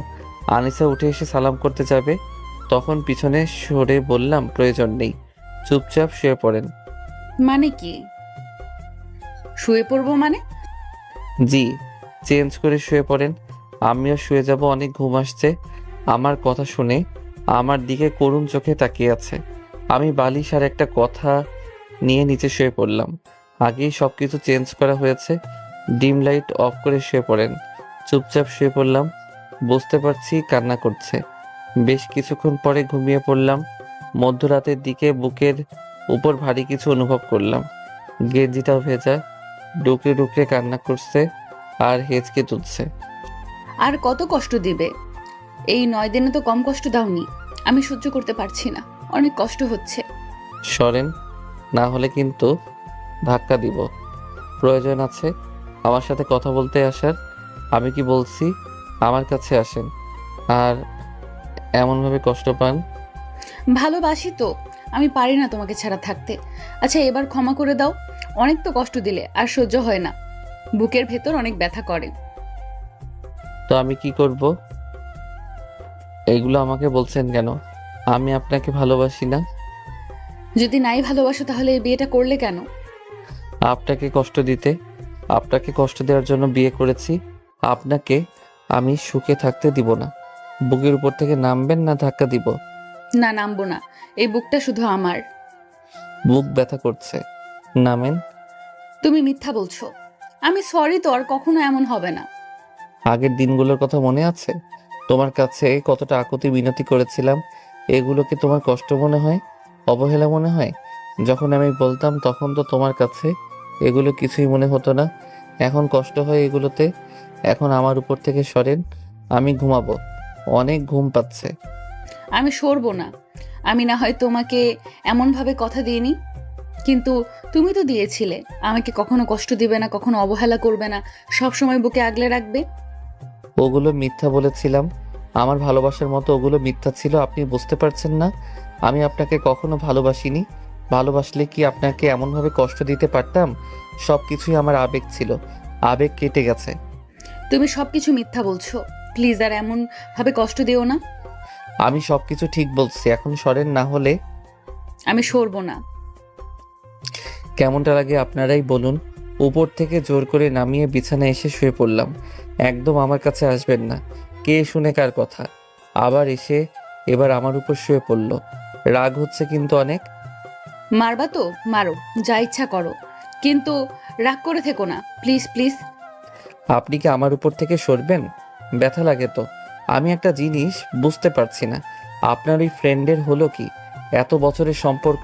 আনিসা উঠে এসে সালাম করতে যাবে, তখন পিছনে সরে বললাম প্রয়োজন নেই, চুপচাপ শুয়ে পড়েন। মানে কি? শুয়ে পড়বো মানে? জি, চেঞ্জ করে শুয়ে পড়েন। আমিও শুয়ে যাব, অনেক ঘুম আসছে। আমার কথা শুনে আমার দিকে করুণ চোখে তাকিয়ে আছে। আমি বালিশ আর একটা কথা নিয়ে নিচে শুয়ে পড়লাম। আগেই সব কিছু চেঞ্জ করা হয়েছে। ডিম লাইট অফ করে শুয়ে পড়েন। চুপচাপ শুয়ে পড়লাম। বুঝতে পারছি কান্না করছে। বেশ কিছুক্ষণ পরে ঘুমিয়ে পড়লাম। মধ্যরাতের দিকে বুকের উপর ভারী কিছু অনুভব করলাম। গেঞ্জিটাও ভেজা। ডুকরে ডুকরে কান্না করছে আর হেঁচকে তুলছে। আর কত কষ্ট দিবে? এই 9 দিনে তো কম কষ্ট দাওনি। আমি সহ্য করতে পারছি না, অনেক কষ্ট হচ্ছে। সরেন, না হলে কিন্তু ধাক্কা দিব। প্রয়োজন আছে আমার সাথে কথা বলতে আসার? আমি কি বলছি? আমার কাছে আসেন। আর এমনভাবে কষ্ট পান? ভালোবাসি তো, আমি পারি না তোমাকে ছাড়া থাকতে। আচ্ছা এবার ক্ষমা করে দাও, অনেক তো কষ্ট দিলে, আর সহ্য হয় না, বুকের ভেতর অনেক ব্যথা করে। তো আমি কি করব? এইগুলো আমাকে বলছেন কেন? আমি আপনাকে ভালোবাসি না। যদি নাই ভালোবাসো তাহলে এই বিয়েটা করলে কেন? আপনাকে কষ্ট দিতে। আপনাকে কষ্ট দেওয়ার জন্য বিয়ে করেছি। আপনাকে আমি সুখে থাকতে দিব না। বুকের উপর থেকে নামবেন না ধাক্কা দিব? না, নামবো না, এই বুকটা শুধু আমার। বুক ব্যথা করছে, নামেন। তুমি মিথ্যা বলছো। আমি সরি, তো আর কখনো এমন হবে না। আগের দিনগুলোর কথা মনে আছে? তোমার কাছে কতটা আকুতি মিনতি করেছিলাম। এগুলোকে তোমার কষ্ট মনে হয়, অবহেলা মনে হয়? যখন আমি বলতাম তখন তো তোমার কাছে এগুলো কিছুই মনে হতো না। এখন কষ্ট হয় এগুলোতে। এখন আমার উপর থেকে সরেন, আমি ঘুমাবো। অনেক ঘুম পাচ্ছে। আমি সরবো না। আমি না হয় তোমাকে এমনভাবে কথা দিইনি, কিন্তু তুমি তো দিয়েছিলে। আমাকে কখনো কষ্ট দিবে না, কখনো অবহেলা করবে না, সব সময় বুকে আগলে রাখবে। ওগুলো মিথ্যা বলেছিলাম। আমার ভালোবাসার মতো ওগুলো মিথ্যা ছিল। আপনি বুঝতে পারছেন না? আমি আপনাকে কখনো ভালোবাসিনি। ভালোবাসলে কি আপনাকে এমনভাবে কষ্ট দিতে পারতাম? সব কিছুই আমার আবেগ ছিল। আবেগ কেটে গেছে। তুমি সবকিছু মিথ্যা বলছো, প্লিজ আর এমন ভাবে কষ্ট দিও না। আমি সবকিছু ঠিক বলছি, এখন সরেন, না হলে। আমি সরবো না। কেমনটা লাগে আপনারাই বলুন। উপর থেকে জোর করে নামিয়ে বিছানায় এসে শুয়ে পড়লাম। একদম আমার কাছে আসবেন না। কে শুনে কার কথা? আবার এসে এবার আমার উপর শুয়ে পড়ল। রাগ হচ্ছে কিন্তু অনেক। মারবা তো মারো, যা ইচ্ছা করো, কিন্তু রাগ করে থেকো না, প্লিজ প্লিজ। আপনি কি আমার উপর থেকে সরবেন? ব্যথা লাগে তো। আমি একটা জিনিস বুঝতে পারছি না, আপনার ওই ফ্রেন্ডের হলো কি? এত বছরের সম্পর্ক,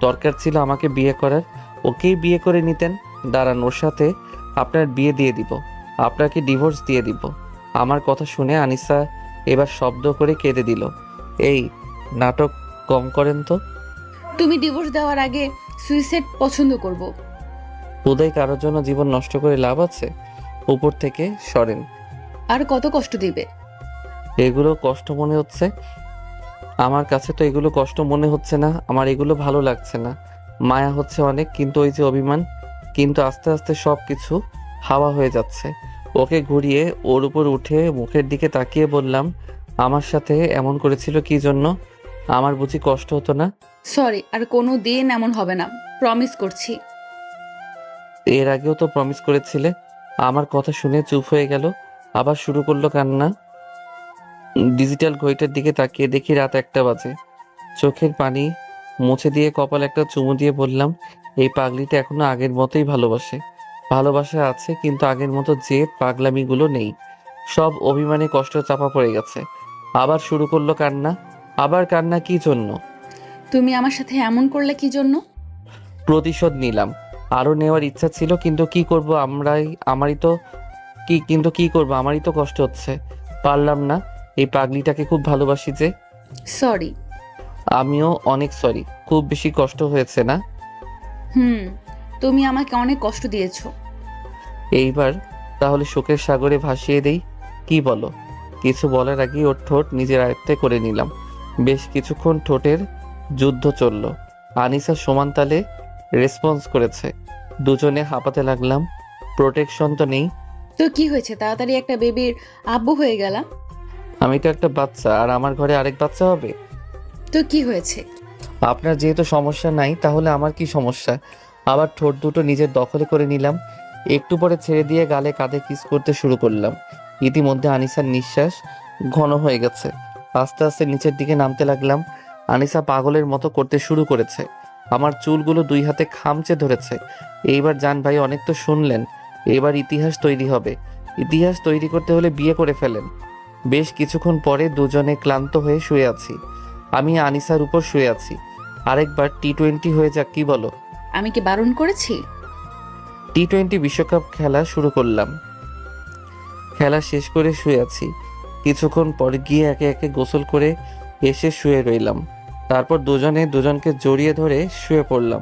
দরকার ছিল আমাকে বিয়ে করার, ওকেই বিয়ে করে নিতেন। দাঁড়ান, ওর সাথে আপনার বিয়ে দিয়ে দিব, আপনাকে ডিভোর্স দিয়ে দিব। আমার কথা শুনে আনিসা এবার শব্দ করে কেঁদে দিল। এই নাটক কম করেন তো। তুমি ডিভোর্স দেওয়ার আগে সুইসাইড পছন্দ করব। উদয় কারোর জন্য জীবন নষ্ট করে লাভ আছে? উপর থেকে সরেন। আর কত কষ্ট দিবে? এগুলো কষ্ট মনে হচ্ছে আমার কাছে, তো এগুলো কষ্ট মনে হচ্ছে না, আমার এগুলো ভালো লাগছে না। মায়া হচ্ছে অনেক, কিন্তু ওই যে অভিমান, কিন্তু আস্তে আস্তে সব কিছু হাওয়া হয়ে যাচ্ছে। ওকে ঘুরিয়ে ওর উপর উঠে মুখের দিকে তাকিয়ে বললাম, আমার সাথে এমন করেছিল কি জন্য? আমার বুঝি কষ্ট হতো না? সরি, আর কোনো দিন এমন হবে না, প্রমিস করছি। এর আগেও তো প্রমিস করেছিলে। আমার কথা শুনে চুপ হয়ে গেল, আবার শুরু করলো কান্না। ডিজিটাল ঘড়িটার দিকে তাকিয়ে দেখি রাত 1টা বাজে। চোখের পানি মুছে দিয়ে কপাল একটা চুমু দিয়ে বললাম, এই পাগলিটা এখনো আগের মতোই ভালোবাসে। ভালোবাসা আছে, কিন্তু আগের মতো যে পাগলামিগুলো নেই। সব অভিমানে কষ্ট চাপা পড়ে গেছে। আবার শুরু করলো কান্না। আবার কান্না কি জন্য? তুমি আমার সাথে এমন করলে কি জন্য? প্রতিশোধ নিলাম। আরো নেওয়ার ইচ্ছা ছিল, কিন্তু কি করব, আমারই তো কষ্ট হচ্ছে। পারলাম না। এই পাগলিটাকে খুব ভালোবাসি যে। সরি। আমিও অনেক সরি। খুব বেশি কষ্ট হয়েছে না? তুমি আমাকে অনেক কষ্ট দিয়েছো। এইবার তাহলে শোকের সাগরে ভাসিয়ে দেই, কি বলো? কিছু বলার আগেই ওর ঠোঁট নিজের আয়ত্তে করে নিলাম। বেশ কিছুক্ষণ ঠোঁটের যুদ্ধ চলল। আনিসা সমান তালে রেসপন্স করেছে। দুজনে হাঁপাতে লাগলাম। প্রোটেকশন তো নেই। তো কি হয়েছে, তাড়াতাড়ি একটা বেবির আব্বু হয়ে গেলাম। আমি তো একটা বাচ্চা, আর আমার ঘরে আরেক বাচ্চা হবে। তো কি হয়েছে? আপনার যেহেতু সমস্যা নাই, তাহলে আমার কি সমস্যা? আবার ঠোঁট দুটো নিজের দখলে করে নিলাম। একটু পরে ছেড়ে দিয়ে গালে কাঁধে কিস করতে শুরু করলাম। ইতিমধ্যে আনিসার নিঃশ্বাস ঘন হয়ে গেছে। আস্তে আস্তে নিচের দিকে নামতে লাগলাম। আনিসা পাগলের মতো করতে শুরু করেছে। আমার চুলগুলো 2 হাতে খামচে ধরেছে। এইবার জান ভাই, অনেক তো শুনলেন, এবার ইতিহাস তৈরি হবে। ইতিহাস তৈরি করতে হলে বিয়ে করে ফেলেন। বেশ কিছুক্ষণ পরে দুজনে ক্লান্ত হয়ে শুয়ে আছি। আমি আনিসার উপর শুয়ে আছি। আরেকবার T20 হয়ে যাক, কি বলো? আমি কি বারণ করেছি? T20 বিশ্বকাপ খেলা শুরু করলাম। খেলা শেষ করে শুয়ে আছি। কিছুক্ষণ পর গিয়ে একে একে গোসল করে এসে শুয়ে রইলাম। তারপর দুজনে দুজনকে জড়িয়ে ধরে শুয়ে পড়লাম।